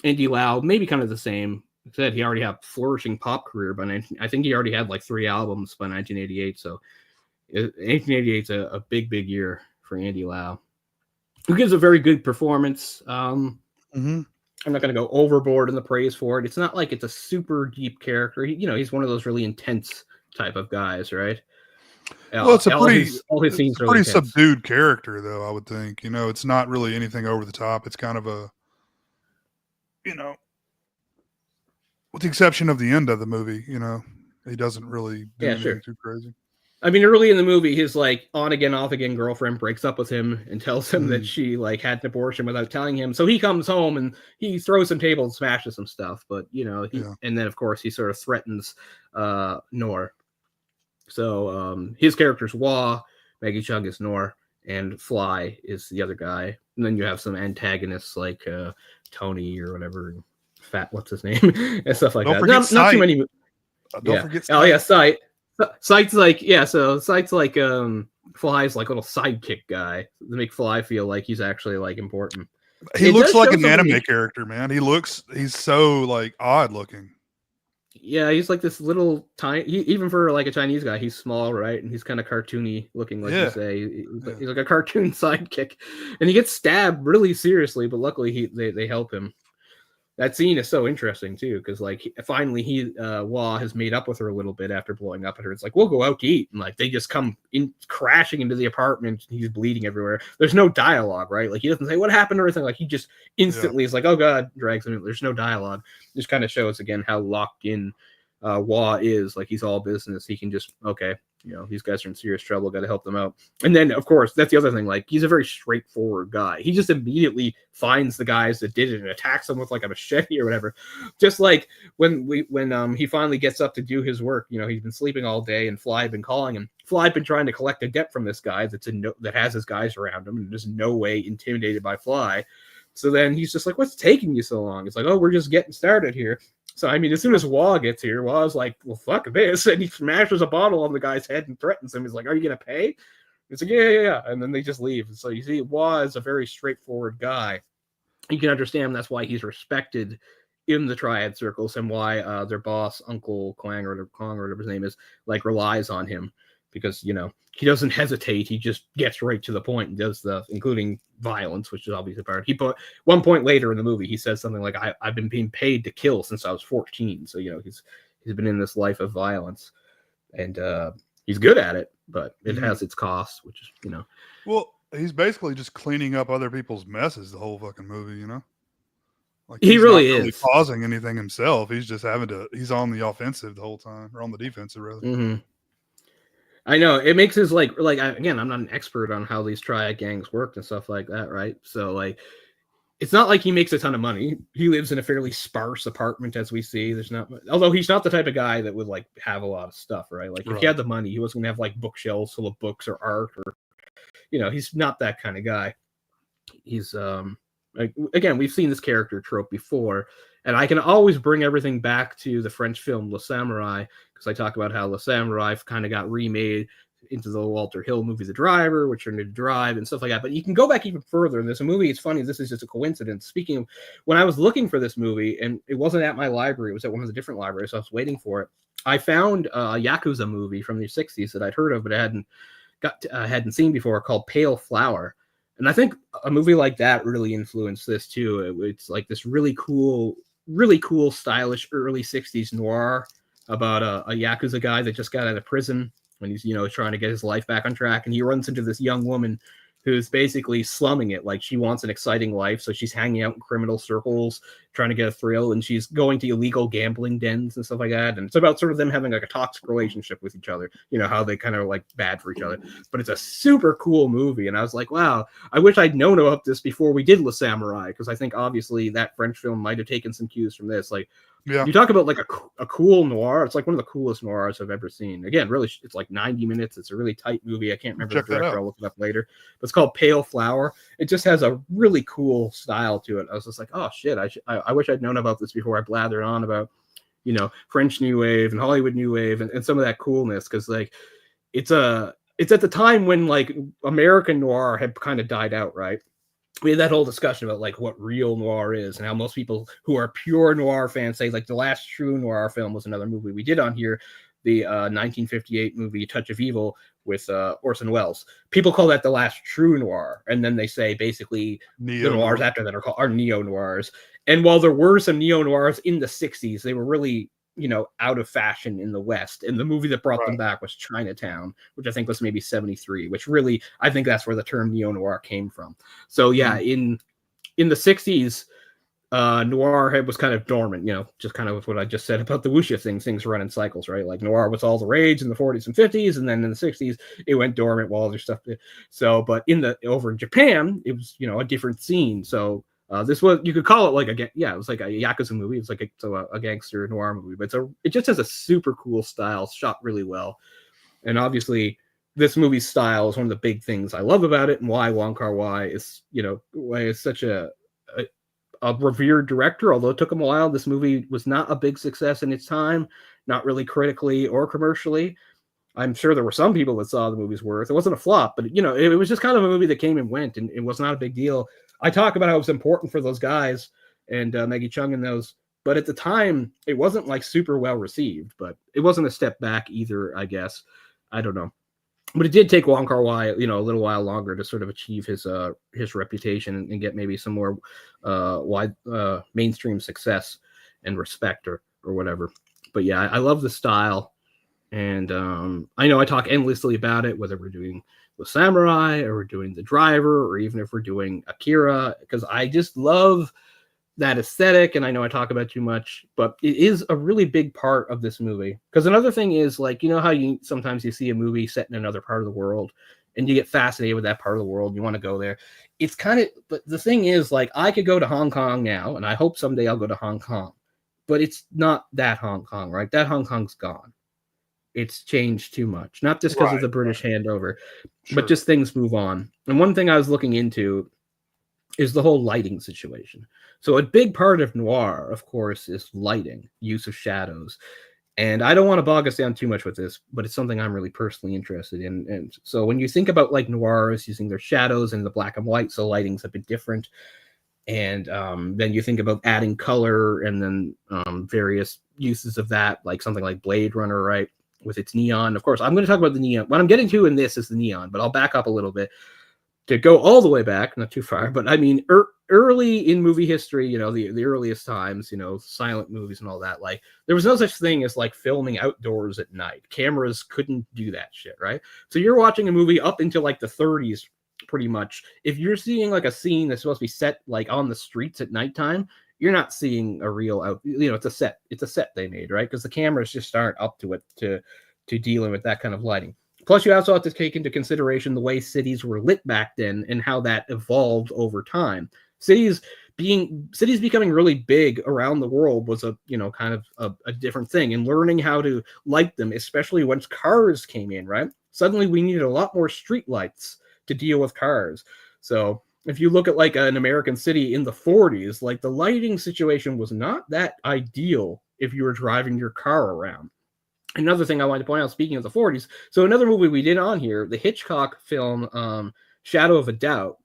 Andy Lau, maybe kind of the same. Said he already had a flourishing pop career, but I think he already had like 3 albums by 1988. So 1988 is a big year for Andy Lau, who gives a very good performance. I'm not going to go overboard in the praise for it. It's not like it's a super deep character. He's one of those really intense type of guys, right? Well, it's all his scenes are pretty subdued character, though. I would think. It's not really anything over the top. It's kind of a, with the exception of the end of the movie, he doesn't really do anything too crazy. I mean, early in the movie, his like on again, off again girlfriend breaks up with him and tells him that she like had an abortion without telling him. So he comes home and he throws some tables and smashes some stuff. But and then of course he sort of threatens Noor. So his character's Wah, Maggie Chung is Noor, and Fly is the other guy. And then you have some antagonists like Tony or whatever. What's his name and stuff like that. Not too many. Don't forget. Oh yeah, Sight. Sight's like so Sight's like Fly's like little sidekick guy to make Fly feel like he's actually like important. He looks like an anime character, man. He's so like odd looking. Yeah, he's like this little tiny. Even for like a Chinese guy, he's small, right? And he's kind of cartoony looking, like you say. He's like a cartoon sidekick, and he gets stabbed really seriously. But luckily, they help him. That scene is so interesting too, because like finally Wah has made up with her a little bit after blowing up at her. It's like, we'll go out to eat, and like they just come in crashing into the apartment. And he's bleeding everywhere. There's no dialogue, right? Like he doesn't say what happened or anything. Like he just instantly is like, oh god, drags him in. There's no dialogue. Just kind of shows again how locked in Wah is. Like he's all business. He can just these guys are in serious trouble. Got to help them out. And then, of course, that's the other thing. Like, he's a very straightforward guy. He just immediately finds the guys that did it and attacks them with like a machete or whatever. Just like when he finally gets up to do his work. He's been sleeping all day, and Fly had been calling him. Fly had been trying to collect a debt from this guy that has his guys around him, and there's no way intimidated by Fly. So then he's just like, "What's taking you so long?" It's like, "Oh, we're just getting started here." So, I mean, as soon as Wah gets here, Wah's like, well, fuck this. And he smashes a bottle on the guy's head and threatens him. He's like, are you going to pay? It's like, yeah. And then they just leave. So you see, Wah is a very straightforward guy. You can understand that's why he's respected in the Triad circles and why their boss, Uncle Kwang or whatever his name is, like relies on him. Because, he doesn't hesitate. He just gets right to the point and does stuff, including violence, which is obviously part. He put one point later in the movie, he says something like, I've been being paid to kill since I was 14. So, he's been in this life of violence, and he's good at it, but it has its costs, which is, Well, he's basically just cleaning up other people's messes the whole fucking movie, Like he really is causing anything himself. He's just he's on the offensive the whole time, or on the defensive rather. Mm-hmm. I know it makes his again, I'm not an expert on how these triad gangs work and stuff like that, right? So like, it's not like he makes a ton of money. He lives in a fairly sparse apartment, as we see. There's not, although he's not the type of guy that would like have a lot of stuff, right? Like if he had the money, he wasn't gonna have like bookshelves full of books or art, or he's not that kind of guy. He's like, again, we've seen this character trope before, and I can always bring everything back to the French film Le Samurai, because I talk about how Le Samurai kind of got remade into the Walter Hill movie The Driver, which turned into Drive and stuff like that. But you can go back even further. And there's a movie, it's funny, this is just a coincidence. Speaking of, when I was looking for this movie, and it wasn't at my library, it was at one of the different libraries, so I was waiting for it. I found a Yakuza movie from the 60s that I'd heard of, but I hadn't seen before, called Pale Flower. And I think a movie like that really influenced this too. It's like this really cool, stylish early 60s noir about a Yakuza guy that just got out of prison, when he's trying to get his life back on track, and he runs into this young woman who's basically slumming it. Like, she wants an exciting life, so she's hanging out in criminal circles trying to get a thrill, and she's going to illegal gambling dens and stuff like that. And it's about sort of them having like a toxic relationship with each other, how they kind of like bad for each other. But it's a super cool movie, and I was like, wow, I wish I'd known about this before we did Le Samurai, because I think obviously that French film might have taken some cues from this. Like, Yeah. you talk about like a cool noir. It's like one of the coolest noirs I've ever seen. Again, really, it's like 90 minutes. It's a really tight movie. I can't remember the director. I'll look it up later. But it's called Pale Flower. It just has a really cool style to it. I was just like, oh shit, I wish I'd known about this before I blathered on about, French New Wave and Hollywood New Wave and some of that coolness, because like it's at the time when like American noir had kind of died out, right? We had that whole discussion about like what real noir is, and how most people who are pure noir fans say like the last true noir film was another movie we did on here, the 1958 movie Touch of Evil with Orson Welles. People call that the last true noir, and then they say basically the noirs after that are neo noirs. And while there were some neo noirs in the 60s, they were really out of fashion in the West. And the movie that brought them back was Chinatown, which I think was maybe 73, which really, I think that's where the term neo-noir came from. So yeah, in the 60s, noir was kind of dormant, just kind of what I just said about the wuxia things run in cycles, right? Like noir was all the rage in the 40s and 50s, and then in the 60s, it went dormant while other stuff did. So, but over in Japan, it was, a different scene. So, this was, you could call it like it was like a Yakuza movie. It's like a gangster noir movie, but it just has a super cool style, shot really well. And obviously this movie's style is one of the big things I love about it, and why Wong Kar-wai is, why is such a revered director. Although it took him a while, this movie was not a big success in its time, not really critically or commercially. I'm sure there were some people that saw the movie's worth. It wasn't a flop, but it was just kind of a movie that came and went, and it was not a big deal. I talk about how it was important for those guys and Maggie Chung and those, but at the time it wasn't like super well received. But it wasn't a step back either, I guess. I don't know, but it did take Wong Kar-wai, a little while longer to sort of achieve his reputation and get maybe some more wide mainstream success and respect or whatever. But yeah, I love the style. And I know I talk endlessly about it, whether we're doing The Samurai or we're doing The Driver, or even if we're doing Akira, because I just love that aesthetic. And I know I talk about too much, but it is a really big part of this movie. Because another thing is, like, how sometimes you see a movie set in another part of the world and you get fascinated with that part of the world. You want to go there. It's kind of, but the thing is, like, I could go to Hong Kong now, and I hope someday I'll go to Hong Kong, but it's not that Hong Kong, right? That Hong Kong's gone. It's changed too much, not just because of the British handover, but just things move on. And one thing I was looking into is the whole lighting situation. So a big part of noir, of course, is lighting, use of shadows. And I don't want to bog us down too much with this, but it's something I'm really personally interested in. And so when you think about like noirs using their shadows and the black and white, so lighting's a bit different. And then you think about adding color and then various uses of that, like something like Blade Runner, right? With its neon. Of course, I'm going to talk about the neon. What I'm getting to in this is the neon, but I'll back up a little bit to go all the way back, not too far, but I mean, early in movie history, the earliest times, silent movies and all that, like there was no such thing as like filming outdoors at night. Cameras couldn't do that shit, right? So you're watching a movie up into like the 30s, pretty much. If you're seeing like a scene that's supposed to be set like on the streets at nighttime, you're not seeing a real it's a set they made, right? Because the cameras just aren't up to it to dealing with that kind of lighting. Plus, you also have to take into consideration the way cities were lit back then and how that evolved over time. Cities becoming really big around the world was a kind of a different thing, and learning how to light them, especially once cars came in, right? Suddenly we needed a lot more street lights to deal with cars. So if you look at like an American city in the 40s, like the lighting situation was not that ideal if you were driving your car around. Another thing I wanted to point out, speaking of the 40s, so another movie we did on here, the Hitchcock film Shadow of a Doubt.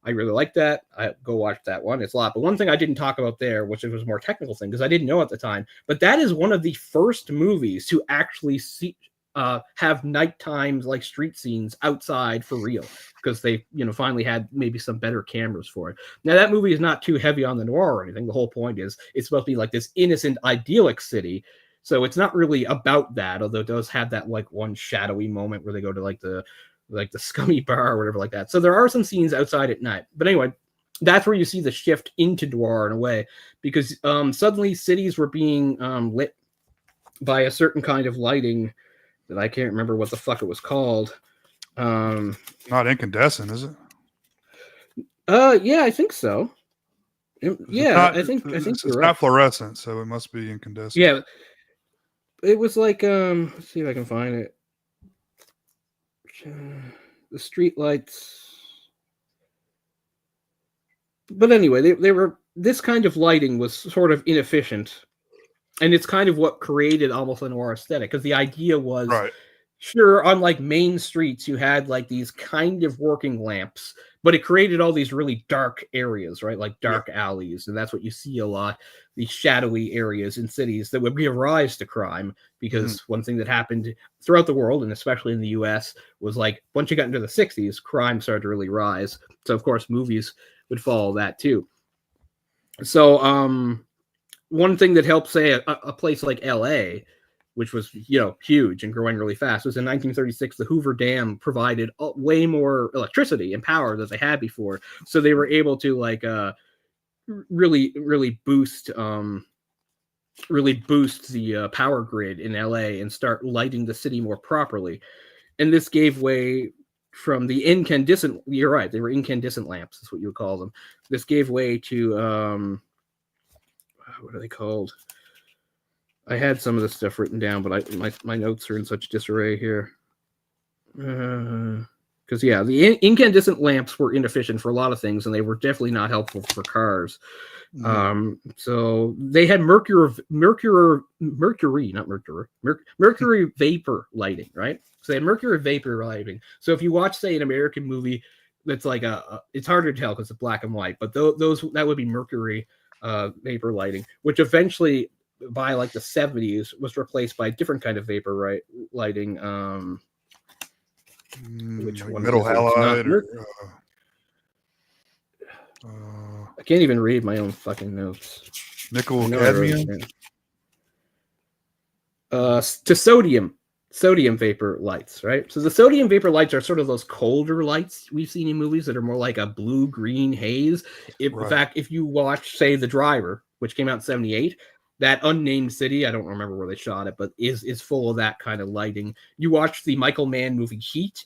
I really like that. I go watch that one. It's a lot. But one thing I didn't talk about there, which was a more technical thing, because I didn't know at the time, but that is one of the first movies to actually have nighttime like street scenes outside for real, because they finally had maybe some better cameras for it. Now that movie is not too heavy on the noir or anything. The whole point is it's supposed to be like this innocent, idyllic city. So it's not really about that, although it does have that like one shadowy moment where they go to like the scummy bar or whatever like that. So there are some scenes outside at night. But anyway, that's where you see the shift into noir in a way, because suddenly cities were being lit by a certain kind of lighting that I can't remember what the fuck it was called. Not incandescent, is it? Yeah, I think so. I think it's you're not right. fluorescent, so it must be incandescent. Yeah, it was like let's see if I can find it. The street lights. But anyway, they were, this kind of lighting was sort of inefficient, and it's kind of what created almost a noir aesthetic, because the idea was, Right. sure, on like main streets you had like these kind of working lamps, but it created all these really dark areas, right? Like dark alleys, and that's what you see a lot, these shadowy areas in cities that would give rise to crime. Because one thing that happened throughout the world, and especially in the US, was like once you got into the 60s, crime started to really rise. So of course movies would follow that too. So one thing that helped, say, a place like LA, which was huge and growing really fast, was in 1936 the Hoover Dam provided way more electricity and power than they had before, so they were able to like really boost the power grid in LA and start lighting the city more properly. And this gave way from the incandescent, you're right, they were incandescent lamps, is what you would call them. This gave way to what are they called? I had some of this stuff written down, but my notes are in such disarray here. Because the incandescent lamps were inefficient for a lot of things, and they were definitely not helpful for cars. So they had mercury vapor lighting, right? So they had mercury vapor lighting. So if you watch, say, an American movie that's like it's harder to tell because it's black and white, but that would be mercury vapor lighting, which eventually by like the 70s was replaced by a different kind of vapor lighting. Which like one? metal halide? I can't even read my own fucking notes. Nickel cadmium. To sodium vapor lights, right? So the sodium vapor lights are sort of those colder lights we've seen in movies that are more like a blue-green haze. In fact, if you watch, say, The Driver, which came out in 1978, that unnamed city, I don't remember where they shot it, but is full of that kind of lighting. You watch the Michael Mann movie Thief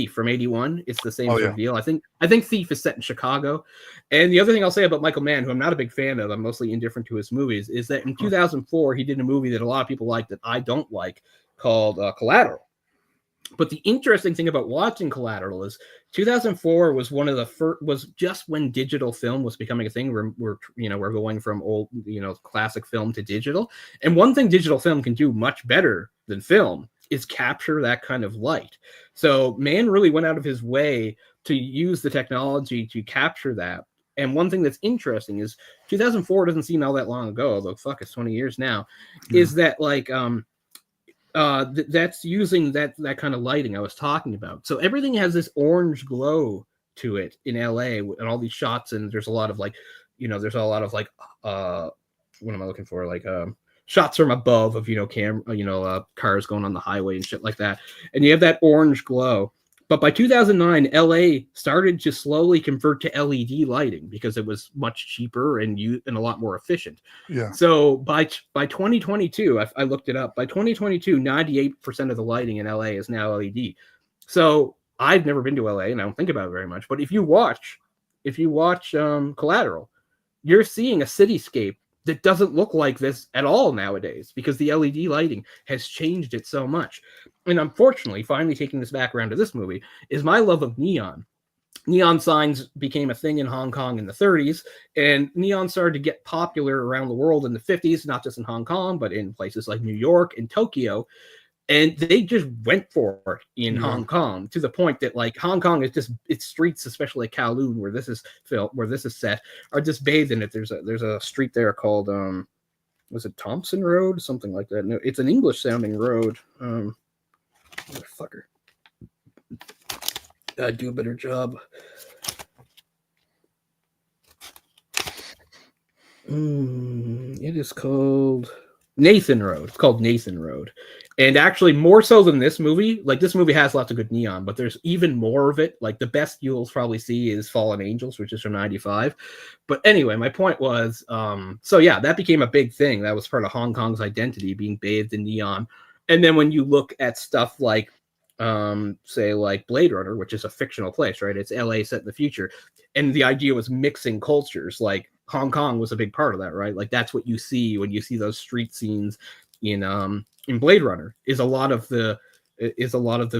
from 1981. It's the same sort of deal. I think Thief is set in Chicago. And the other thing I'll say about Michael Mann, who I'm not a big fan of, I'm mostly indifferent to his movies, is that in 2004 he did a movie that a lot of people like that I don't like, called Collateral. But the interesting thing about watching Collateral is 2004 was one of the first, was just when digital film was becoming a thing. We're going from old, classic film to digital. And one thing digital film can do much better than film is capture that kind of light. So Mann really went out of his way to use the technology to capture that. And one thing that's interesting is 2004 doesn't seem all that long ago, although fuck, it's 20 years now, is that like that's using that kind of lighting I was talking about. So everything has this orange glow to it in LA and all these shots, and there's a lot of like, there's a lot of like what am I looking for? Like shots from above of cars going on the highway and shit like that. And you have that orange glow. But by 2009, LA started to slowly convert to LED lighting because it was much cheaper and a lot more efficient. Yeah. So by 2022, I looked it up. By 2022, 98% of the lighting in LA is now LED. So I've never been to LA and I don't think about it very much. But if you watch Collateral, you're seeing a cityscape that doesn't look like this at all nowadays because the LED lighting has changed it so much. And unfortunately, finally taking this back around to this movie, is my love of neon. Neon signs became a thing in Hong Kong in the 30s, and neon started to get popular around the world in the 50s, not just in Hong Kong, but in places like New York and Tokyo. And they just went for it in Hong Kong to the point that like Hong Kong is just its streets, especially Kowloon, where this is set, are just bathed in it. There's a street there called was it Thompson Road, something like that. No, it's an English sounding road. Motherfucker, gotta do a better job. It is called Nathan Road. It's called Nathan Road. And actually, more so than this movie, like this movie has lots of good neon, but there's even more of it. Like the best you'll probably see is Fallen Angels, which is from '95. But anyway, my point was, so yeah, that became a big thing. That was part of Hong Kong's identity, being bathed in neon. And then when you look at stuff like, say, like Blade Runner, which is a fictional place, right? It's LA set in the future. And the idea was mixing cultures. Like Hong Kong was a big part of that, right? Like that's what you see when you see those street scenes in Blade Runner. Is a lot of the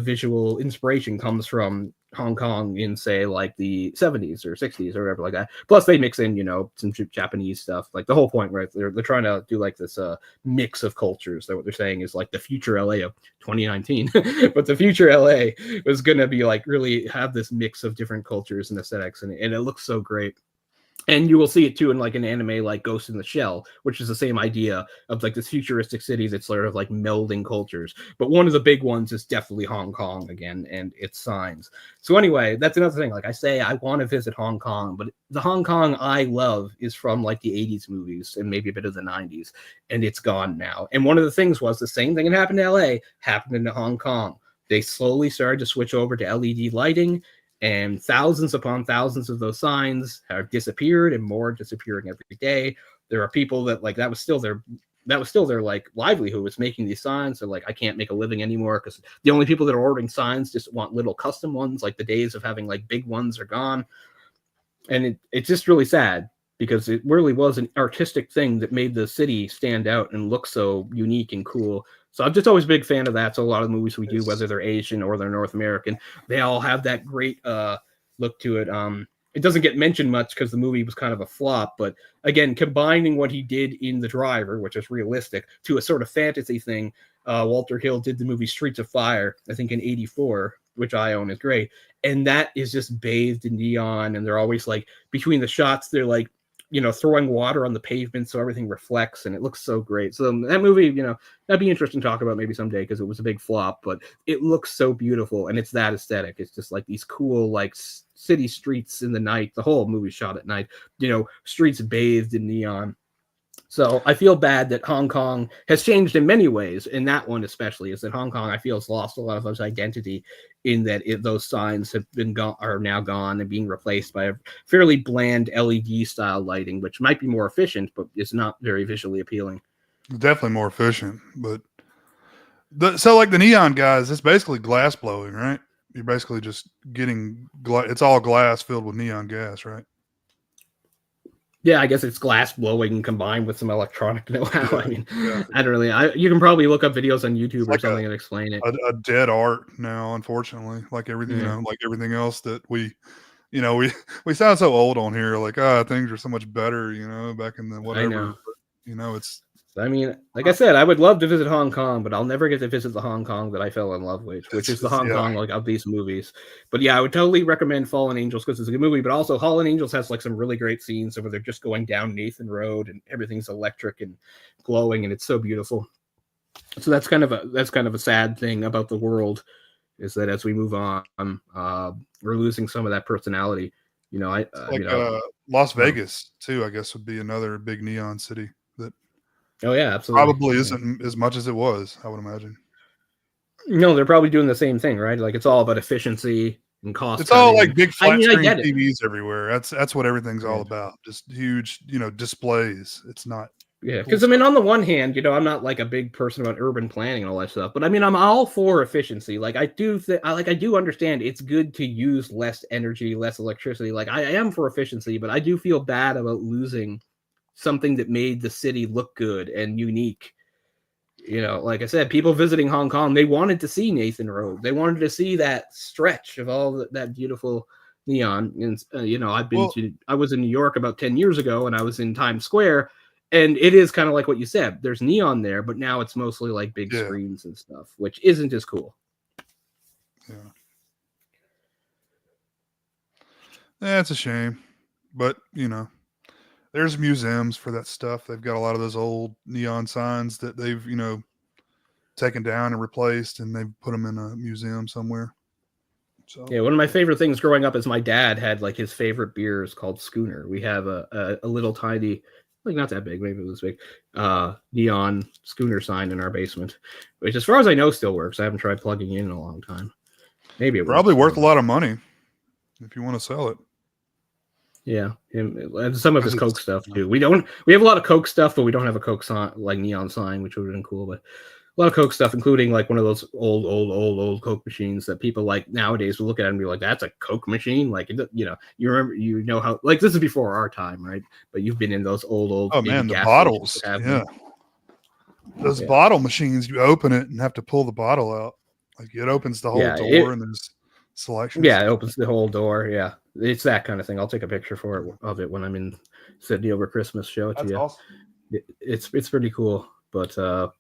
visual inspiration comes from Hong Kong in, say, like the 70s or 60s or whatever like that. Plus they mix in, some Japanese stuff. Like the whole point, right? They're trying to do like this mix of cultures. That what they're saying is like the future LA of 2019. But the future LA was going to be like really have this mix of different cultures and aesthetics, and it looks so great. And you will see it too in like an anime like Ghost in the Shell, which is the same idea of like this futuristic city that's sort of like melding cultures. But one of the big ones is definitely Hong Kong again, and its signs. So anyway, that's another thing. Like I say, I want to visit Hong Kong, but the Hong Kong I love is from like the 80s movies and maybe a bit of the 90s, and it's gone now. And one of the things was the same thing that happened in LA happened in Hong Kong. They slowly started to switch over to LED lighting, and thousands upon thousands of those signs have disappeared, and more disappearing every day. There are people that like that was still their like livelihood, was making these signs. So like, I can't make a living anymore because the only people that are ordering signs just want little custom ones. Like the days of having like big ones are gone. And it's just really sad because it really was an artistic thing that made the city stand out and look so unique and cool. So I'm just always a big fan of that. So a lot of the movies we do, whether they're Asian or they're North American, they all have that great look to it. It doesn't get mentioned much because the movie was kind of a flop. But again, combining what he did in The Driver, which is realistic, to a sort of fantasy thing, Walter Hill did the movie Streets of Fire, I think in '84, which I own, is great. And that is just bathed in neon. And they're always like, between the shots, they're like, throwing water on the pavement so everything reflects, and it looks so great. So that movie, that'd be interesting to talk about maybe someday because it was a big flop, but it looks so beautiful and it's that aesthetic. It's just like these cool, like city streets in the night. The whole movie shot at night, streets bathed in neon. So I feel bad that Hong Kong has changed in many ways. In that one especially, is that Hong Kong, I feel, has lost a lot of its identity in that those signs have are now gone and being replaced by a fairly bland LED style lighting, which might be more efficient, but it's not very visually appealing. Definitely more efficient, but so like the neon guys, it's basically glass blowing, right? You're basically just getting it's all glass filled with neon gas, right? Yeah, I guess it's glass blowing combined with some electronic know-how. Yeah, I mean, yeah. I don't really. You can probably look up videos on YouTube or something and explain it. A dead art now, unfortunately. Like everything, like everything else that we sound so old on here. Like, things are so much better, back in the whatever. I know. But, it's. I mean, like I said, I would love to visit Hong Kong, but I'll never get to visit the Hong Kong that I fell in love with, which is the Hong Kong like of these movies. But yeah, I would totally recommend Fallen Angels because it's a good movie. But also, Fallen Angels has like some really great scenes where they're just going down Nathan Road and everything's electric and glowing, and it's so beautiful. So that's kind of a sad thing about the world, is that as we move on, we're losing some of that personality. Las Vegas too, I guess, would be another big neon city. Oh yeah, absolutely. Probably isn't as much as it was, I would imagine. No, they're probably doing the same thing, right? Like it's all about efficiency and cost. It's all cutting. like big I flat mean, I screen get it. TVs everywhere. That's what everything's all Yeah. about. Just huge, displays. It's not. Yeah, cool because I mean, stuff. on the one hand, I'm not like a big person about urban planning and all that stuff, but I mean, I'm all for efficiency. Like, I do I do understand it's good to use less energy, less electricity. Like, I am for efficiency, but I do feel bad about losing something that made the city look good and unique. Like I said, people visiting Hong Kong, they wanted to see Nathan Road. They wanted to see that stretch of all that beautiful neon. And I was in New York about 10 years ago, and I was in Times Square. And it is kind of like what you said. There's neon there, but now it's mostly like big screens and stuff, which isn't as cool. Yeah. That's a shame. But, there's museums for that stuff. They've got a lot of those old neon signs that they've, taken down and replaced, and they've put them in a museum somewhere. So yeah, one of my favorite things growing up is my dad had like his favorite beer is called Schooner. We have a little tiny, like not that big, maybe it was big, neon Schooner sign in our basement, which as far as I know still works. I haven't tried plugging in a long time. Maybe it probably works. worth a lot of money if you want to sell it. Yeah, and some of his Coke stuff too. We have a lot of Coke stuff, but we don't have a Coke sign, like neon sign, which would have been cool. But a lot of Coke stuff, including like one of those old Coke machines that people like nowadays will look at and be like, "That's a Coke machine." Like, you remember, how like this is before our time, right? But you've been in those old. Oh man, the bottles, yeah. Those bottle machines, you open it and have to pull the bottle out. Like it opens the whole door, and there's selection. Yeah, it opens the whole door. Yeah, it's that kind of thing. I'll take a picture of it when I'm in Sydney over Christmas. Show it to you. Awesome. It's pretty cool. But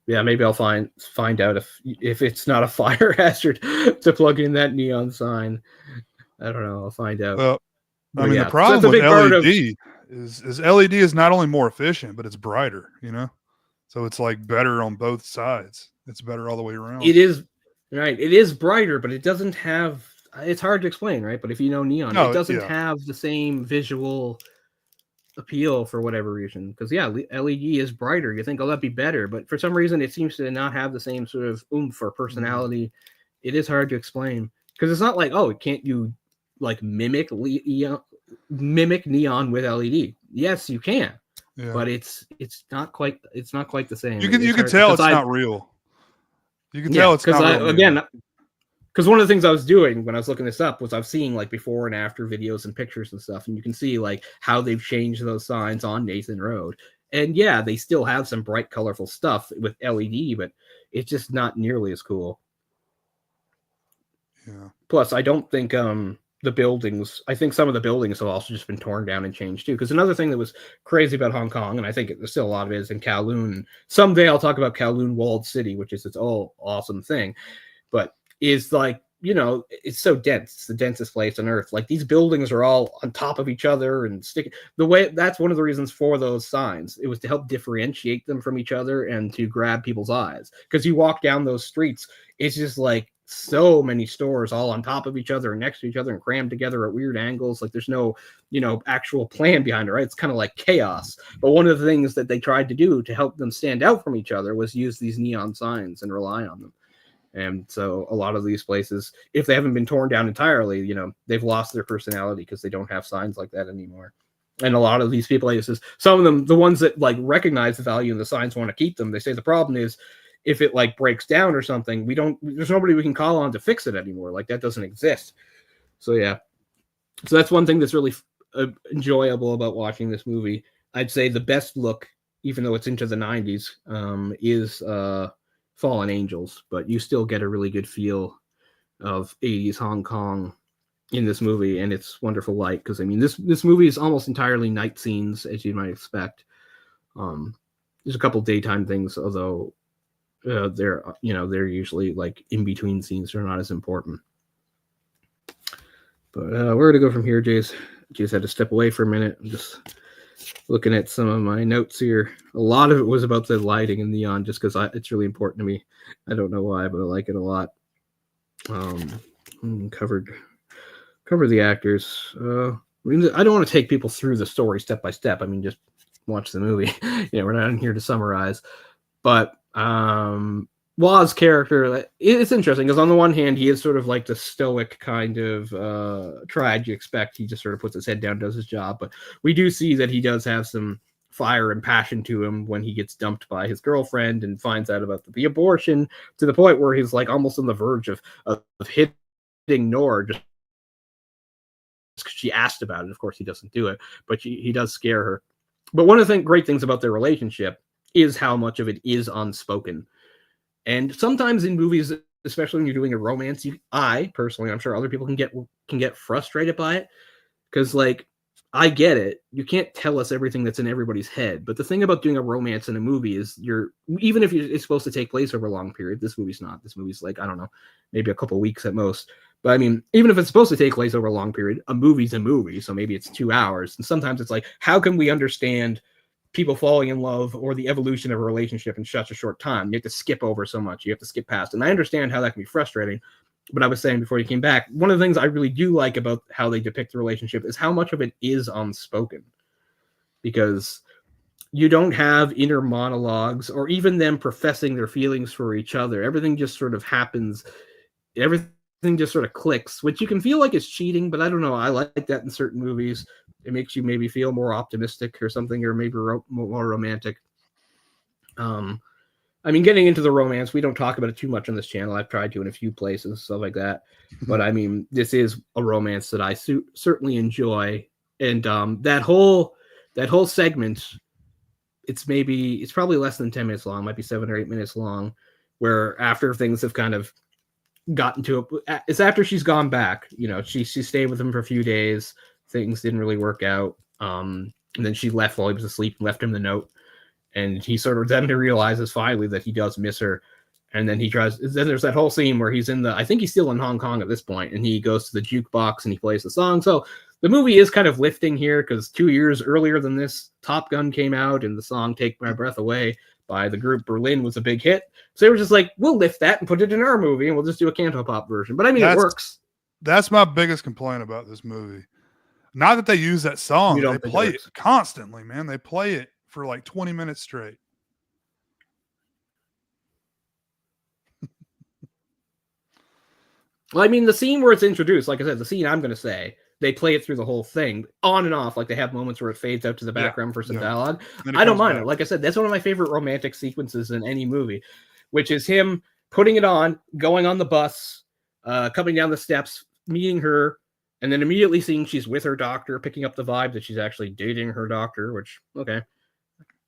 yeah, maybe I'll find out if it's not a fire hazard to plug in that neon sign. I don't know. I'll find out. Well, I mean, the problem with LED is LED is not only more efficient, but it's brighter. So it's like better on both sides. It's better all the way around. It is right. It is brighter, but it doesn't have. It's hard to explain, right? But if you know neon, it doesn't have the same visual appeal for whatever reason. Because LED is brighter. You think, oh, that'd be better, but for some reason, it seems to not have the same sort of oomph or personality. It is hard to explain because it's not like, oh, can't you like mimic neon with LED? Yes, you can. Yeah. But it's not quite the same. You can tell it's not real. You can tell it's not real. Again, because one of the things I was doing when I was looking this up was I was seeing like before and after videos and pictures and stuff, and you can see like how they've changed those signs on Nathan Road. And yeah, they still have some bright, colorful stuff with LED, but it's just not nearly as cool. Yeah. Plus, I don't think the buildings, I think some of the buildings have also just been torn down and changed too. Because another thing that was crazy about Hong Kong, and I think there's still a lot of it, is in Kowloon. Someday I'll talk about Kowloon Walled City, which is its all awesome thing. But is like, it's so dense. It's the densest place on earth. Like these buildings are all on top of each other and stick the way. That's one of the reasons for those signs. It was to help differentiate them from each other and to grab people's eyes. Because you walk down those streets, it's just like so many stores all on top of each other and next to each other and crammed together at weird angles. Like there's no, actual plan behind it, right? It's kind of like chaos. But one of the things that they tried to do to help them stand out from each other was use these neon signs and rely on them. And so a lot of these places, if they haven't been torn down entirely, they've lost their personality because they don't have signs like that anymore. And a lot of these places, some of them, the ones that like recognize the value and the signs want to keep them, they say the problem is if it like breaks down or something, there's nobody we can call on to fix it anymore. Like that doesn't exist. So yeah. So that's one thing that's really enjoyable about watching this movie. I'd say the best look, even though it's into the 90s, is Fallen Angels, but you still get a really good feel of 80s Hong Kong in this movie, and it's wonderful light because I mean this movie is almost entirely night scenes, as you might expect. There's a couple daytime things, although they're usually like in between scenes, they're not as important. But where to go from here, Jace? Jace had to step away for a minute. I'm just looking at some of my notes here. A lot of it was about the lighting and neon, just because it's really important to me. I don't know why, but I like it a lot. Cover the actors. I don't want to take people through the story step by step. I mean, just watch the movie. We're not in here to summarize. But Waugh's character, it's interesting because on the one hand, he is sort of like the stoic kind of triad you expect. He just sort of puts his head down, does his job. But we do see that he does have some fire and passion to him when he gets dumped by his girlfriend and finds out about the abortion, to the point where he's like almost on the verge of hitting Nora just because she asked about it. Of course, he doesn't do it, but he does scare her. But one of the great things about their relationship is how much of it is unspoken. And sometimes in movies, especially when you're doing a romance, I personally, I'm sure other people can get frustrated by it, because like, I get it. You can't tell us everything that's in everybody's head. But the thing about doing a romance in a movie is even if it's supposed to take place over a long period, this movie's not. This movie's like, I don't know, maybe a couple weeks at most. But I mean, even if it's supposed to take place over a long period, a movie's a movie. So maybe it's 2 hours. And sometimes it's like, how can we understand people falling in love or the evolution of a relationship in such a short time? You have to skip over so much. You have to skip past. And I understand how that can be frustrating. But I was saying before you came back, one of the things I really do like about how they depict the relationship is how much of it is unspoken. Because you don't have inner monologues or even them professing their feelings for each other. Everything just sort of happens. Everything just sort of clicks, which you can feel like is cheating, but I don't know. I like that in certain movies. It makes you maybe feel more optimistic or something, or maybe more romantic. I mean, getting into the romance, we don't talk about it too much on this channel. I've tried to in a few places, stuff like that. But I mean, this is a romance that I certainly enjoy. And that whole segment, it's probably less than 10 minutes long, might be 7 or 8 minutes long, where after things have kind of gotten to it, it's after she's gone back. You know, she stayed with him for a few days. Things didn't really work out. And then she left while he was asleep and left him the note. And he sort of then realizes finally that he does miss her. And then then there's that whole scene where he's I think he's still in Hong Kong at this point, and he goes to the jukebox and he plays the song. So the movie is kind of lifting here, because 2 years earlier than this, Top Gun came out, and the song Take My Breath Away by the group Berlin was a big hit. So they were just like, we'll lift that and put it in our movie, and we'll just do a Cantopop version. But I mean, it works. That's my biggest complaint about this movie. Not that they use that song. They play it constantly, man. They play it for like 20 minutes straight. Well, I mean, the scene where it's introduced, like I said, the scene I'm going to say, they play it through the whole thing, on and off. Like they have moments where it fades out to the background for some dialogue. I don't mind it. Like I said, that's one of my favorite romantic sequences in any movie, which is him putting it on, going on the bus, coming down the steps, meeting her, and then immediately seeing she's with her doctor, picking up the vibe that she's actually dating her doctor, which, okay.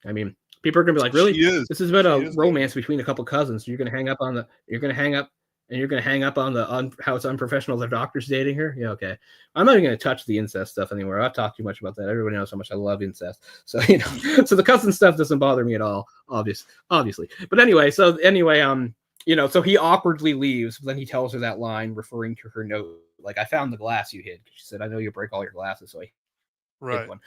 I mean, people are going to be like, really? This is about a romance between a couple cousins. You're going to hang up on how it's unprofessional the doctor's dating her? Yeah, okay. I'm not even going to touch the incest stuff anymore. I've talked too much about that. Everybody knows how much I love incest. So, you know, so the cousin stuff doesn't bother me at all, obviously. But anyway, so he awkwardly leaves, but then he tells her that line referring to her note. Like, I found the glass you hid. She said, I know you break all your glasses, so I hid one.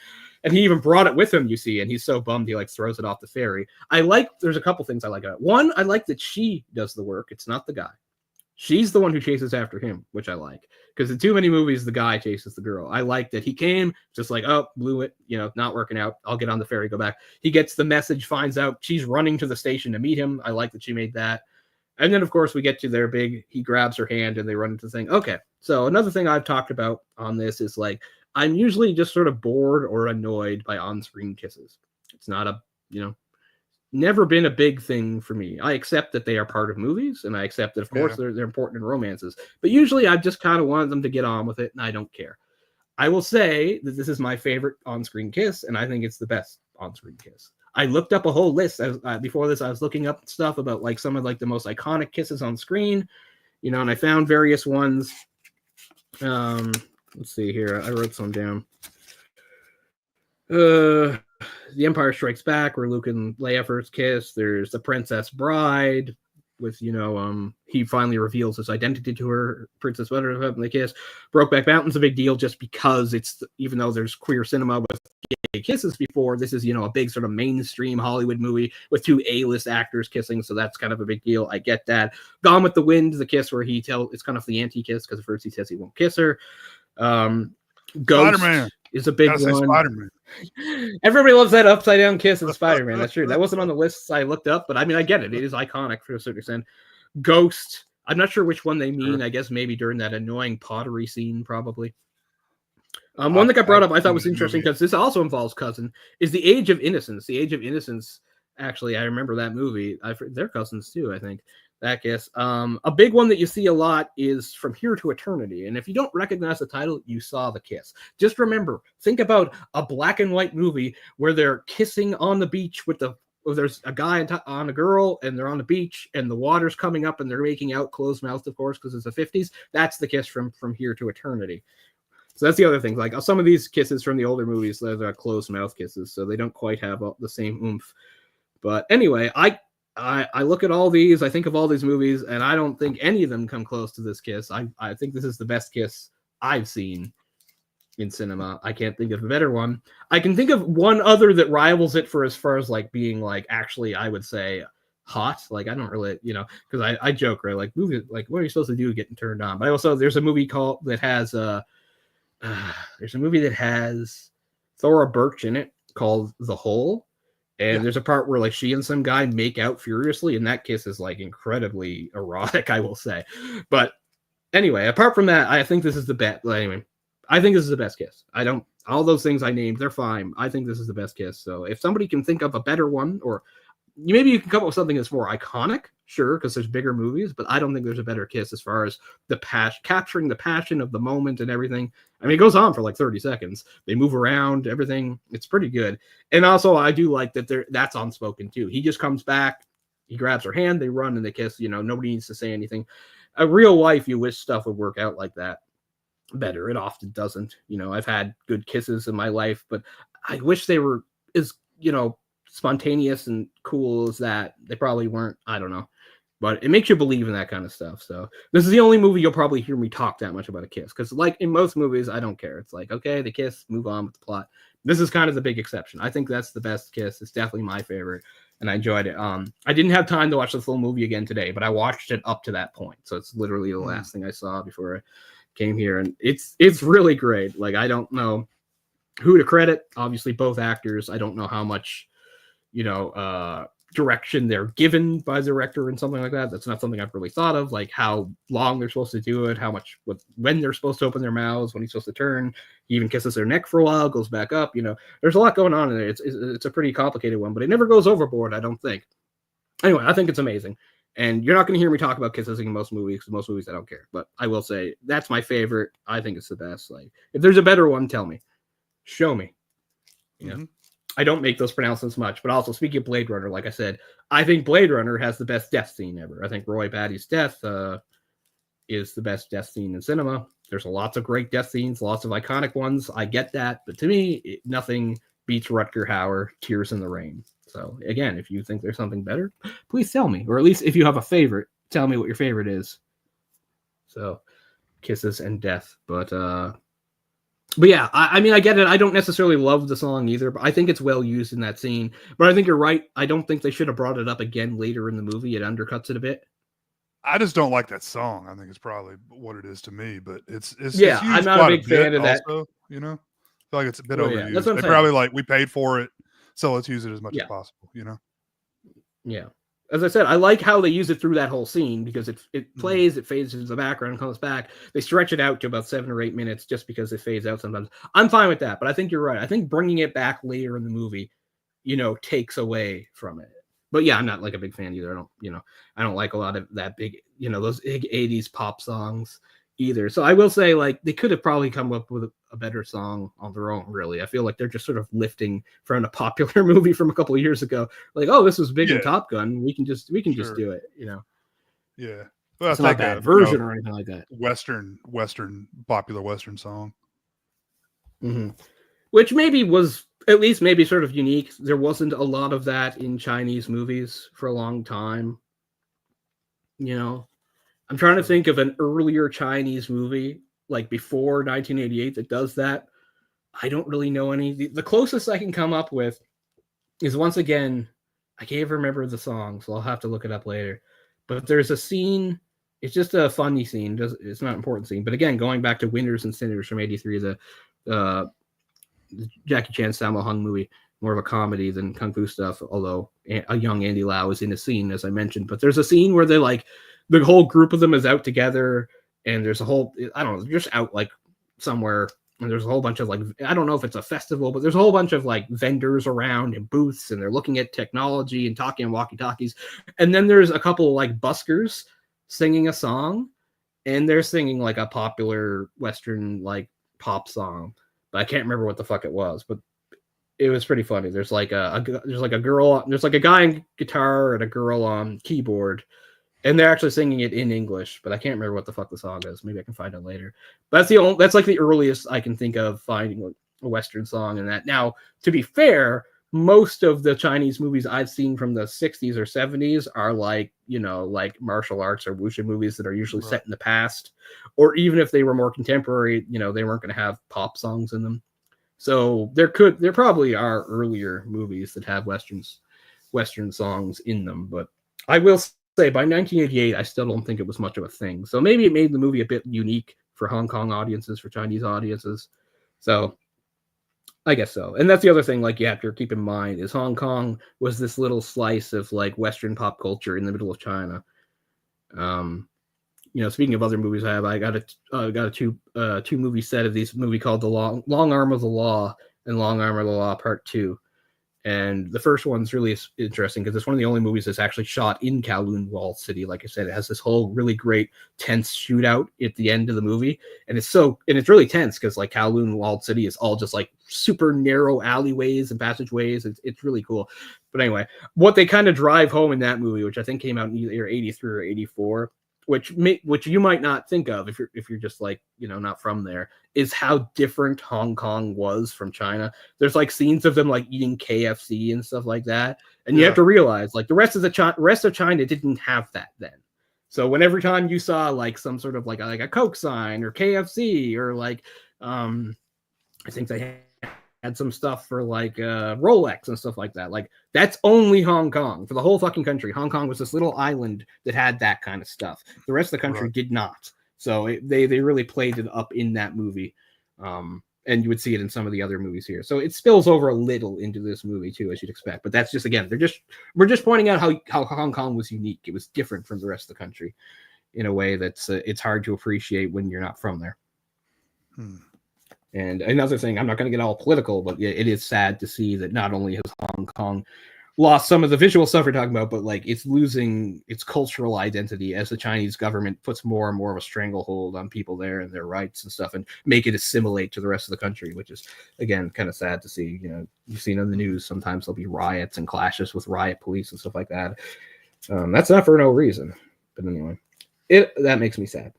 And he even brought it with him, you see, and he's so bummed he like throws it off the ferry. There's a couple things I like about it. One, I like that she does the work. It's not the guy. She's the one who chases after him, which I like. Because in too many movies, the guy chases the girl. I like that he came, just like, oh, blew it, not working out. I'll get on the ferry, go back. He gets the message, finds out she's running to the station to meet him. I like that she made that. And then, of course, we get to their he grabs her hand and they run into the thing. Okay, so another thing I've talked about on this is like, I'm usually just sort of bored or annoyed by on-screen kisses. It's not never been a big thing for me. I accept that they are part of movies, and I accept that, of course, they're important in romances. But usually I've just kind of wanted them to get on with it, and I don't care. I will say that this is my favorite on-screen kiss, and I think it's the best on-screen kiss. I looked up a whole list. Before this, I was looking up stuff about like some of like the most iconic kisses on screen, and I found various ones. Let's see here. I wrote some down. The Empire Strikes Back, where Luke and Leia first kiss. There's The Princess Bride, with he finally reveals his identity to her, Princess Buttercup, and they kiss. Brokeback Mountain's a big deal just because even though there's queer cinema with gay kisses before, this is a big sort of mainstream Hollywood movie with two A-list actors kissing, so that's kind of a big deal. I get that. Gone with the Wind, the kiss where it's kind of the anti-kiss, because at first he says he won't kiss her. Ghost, is a big Gotta say one. Spider-Man. Everybody loves that upside down kiss in Spider-Man. That's true. That wasn't on the lists I looked up, but I mean, I get it. It is iconic for a certain extent. Ghost. I'm not sure which one they mean. Sure. I guess maybe during that annoying pottery scene, probably. One that got brought up I thought was interesting because this also involves Cousin is The Age of Innocence. The Age of Innocence. Actually, I remember that movie. They're cousins too, I think. That kiss. A big one that you see a lot is From Here to Eternity. And if you don't recognize the title, you saw the kiss. Just remember, think about a black and white movie where they're kissing on the beach with there's a guy on a girl and they're on the beach and the water's coming up and they're making out closed mouthed, of course, because it's the 50s. That's the kiss from Here to Eternity. So that's the other thing. Like some of these kisses from the older movies, they're closed mouth kisses, so they don't quite have the same oomph. But anyway, I look at all these, I think of all these movies, and I don't think any of them come close to this kiss. I think this is the best kiss I've seen in cinema. I can't think of a better one. I can think of one other that rivals it for as far as like being like actually, I would say hot. Like I don't really, because I joke, right? Like movie, like what are you supposed to do getting turned on? But also there's a movie that has Thora Birch in it called The Hole. And there's a part where like she and some guy make out furiously, and that kiss is like incredibly erotic, I will say. But anyway, apart from that, I think this is the best. Anyway, I think this is the best kiss. All those things I named, they're fine. I think this is the best kiss. So if somebody can think of a better one, or maybe you can come up with something that's more iconic, sure, because there's bigger movies, but I don't think there's a better kiss as far as the capturing the passion of the moment and everything. I mean, it goes on for like 30 seconds. They move around, everything. It's pretty good. And also, I do like that that's unspoken too. He just comes back, he grabs her hand, they run and they kiss. Nobody needs to say anything. A real life, you wish stuff would work out like that better. It often doesn't. I've had good kisses in my life, but I wish they were as, spontaneous and cool as that. They probably weren't. I don't know. But it makes you believe in that kind of stuff. So this is the only movie you'll probably hear me talk that much about a kiss. Because like in most movies, I don't care. It's like, okay, the kiss, move on with the plot. This is kind of the big exception. I think that's the best kiss. It's definitely my favorite. And I enjoyed it. I didn't have time to watch the full movie again today, but I watched it up to that point. So it's literally the last thing I saw before I came here. And it's really great. Like, I don't know who to credit. Obviously, both actors. I don't know how much direction they're given by the director and something like that. That's not something I've really thought of, like how long they're supposed to do it, when they're supposed to open their mouths, when he's supposed to turn. He even kisses their neck for a while, goes back up. There's a lot going on in there. It's a pretty complicated one, but it never goes overboard, I don't think. Anyway, I think it's amazing. And you're not going to hear me talk about kissing in most movies, because most movies I don't care. But I will say that's my favorite. I think it's the best. Like, if there's a better one, tell me. Show me. I don't make those pronouncements much, but also speaking of Blade Runner, like I said, I think Blade Runner has the best death scene ever. I think Roy Batty's death is the best death scene in cinema. There's lots of great death scenes, lots of iconic ones. I get that, but to me, nothing beats Rutger Hauer, Tears in the Rain. So again, if you think there's something better, please tell me, or at least if you have a favorite, tell me what your favorite is. So, kisses and death, but yeah, I mean, I get it. I don't necessarily love the song either, but I think it's well used in that scene. But I think you're right. I don't think they should have brought it up again later in the movie. It undercuts it a bit. I just don't like that song. I think it's probably what it is to me, but it's yeah, I'm not a big fan of that. Also, I feel like it's a bit overused. Yeah, that's what I'm they saying. probably we paid for it, so let's use it as much as possible. Yeah. As I said, I like how they use it through that whole scene, because it plays, it fades into the background, comes back. They stretch it out to about 7 or 8 minutes just because it fades out sometimes. I'm fine with that, but I think you're right. I think bringing it back later in the movie, takes away from it. But yeah, I'm not like a big fan either. I don't like a lot of that big, those big 80s pop songs either. So I will say, like, they could have probably come up with a better song on their own, really. I feel like they're just sort of lifting from a popular movie from a couple of years ago. Like, oh, this was big in Top Gun. We can just do it, Yeah. Well, it's not a bad version or anything like that. Popular Western song. Mm-hmm. Which was at least sort of unique. There wasn't a lot of that in Chinese movies for a long time. I'm trying to think of an earlier Chinese movie, like before 1988, that does that. I don't really know any. The closest I can come up with is, once again, I can't remember the song, so I'll have to look it up later. But there's a scene. It's just a funny scene. It's not an important scene. But again, going back to Winners and Sinners from '83, Jackie Chan Sammo Hung movie, more of a comedy than kung fu stuff. Although a young Andy Lau is in a scene, as I mentioned, but there's a scene where they like the whole group of them is out together, and there's a whole I don't know, they're just out like somewhere. And there's a whole bunch of like, I don't know if it's a festival, but there's a whole bunch of like vendors around and booths, and they're looking at technology and talking on walkie-talkies. And then there's a couple of like buskers singing a song, and they're singing like a popular Western like pop song, but I can't remember what the fuck it was, but it was pretty funny. There's like there's like a girl, there's like a guy on guitar and a girl on keyboard, and they're actually singing it in English, but I can't remember what the fuck the song is. Maybe I can find it later. But that's like the earliest I can think of finding a Western song in that. Now, to be fair, most of the Chinese movies I've seen from the 60s or 70s are like, like martial arts or wuxia movies that are usually set in the past, or even if they were more contemporary, they weren't going to have pop songs in them. So there probably are earlier movies that have Western songs in them, but I will say by 1988, I still don't think it was much of a thing. So maybe it made the movie a bit unique for Hong Kong audiences, for Chinese audiences. So I guess so. And that's the other thing, like, you have to keep in mind is Hong Kong was this little slice of like Western pop culture in the middle of China. Speaking of other movies, I got a two movie set of these movie called The Long Arm of the Law and Long Arm of the Law Part 2. And the first one's really interesting because it's one of the only movies that's actually shot in Kowloon Walled City. Like I said, it has this whole really great tense shootout at the end of the movie. And it's really tense because like Kowloon Walled City is all just like super narrow alleyways and passageways. It's really cool. But anyway, what they kind of drive home in that movie, which I think came out in either 83 or 84, which you might not think of if you're just like, not from there, is how different Hong Kong was from China. There's like scenes of them like eating KFC and stuff like that. And you have to realize like the rest of China didn't have that then. So whenever time you saw like some sort of like a Coke sign or KFC or like, I think they had some stuff for like Rolex and stuff like that. Like that's only Hong Kong for the whole fucking country. Hong Kong was this little island that had that kind of stuff. The rest of the country did not. So they really played it up in that movie. And you would see it in some of the other movies here. So it spills over a little into this movie too, as you'd expect. But that's just, again, we're just pointing out how Hong Kong was unique. It was different from the rest of the country in a way that's it's hard to appreciate when you're not from there. And another thing, I'm not going to get all political, but it is sad to see that not only has Hong Kong lost some of the visual stuff we're talking about, but like it's losing its cultural identity as the Chinese government puts more and more of a stranglehold on people there and their rights and stuff and make it assimilate to the rest of the country, which is, again, kind of sad to see. You've seen on the news, sometimes there'll be riots and clashes with riot police and stuff like that. That's not for no reason. But anyway, that makes me sad.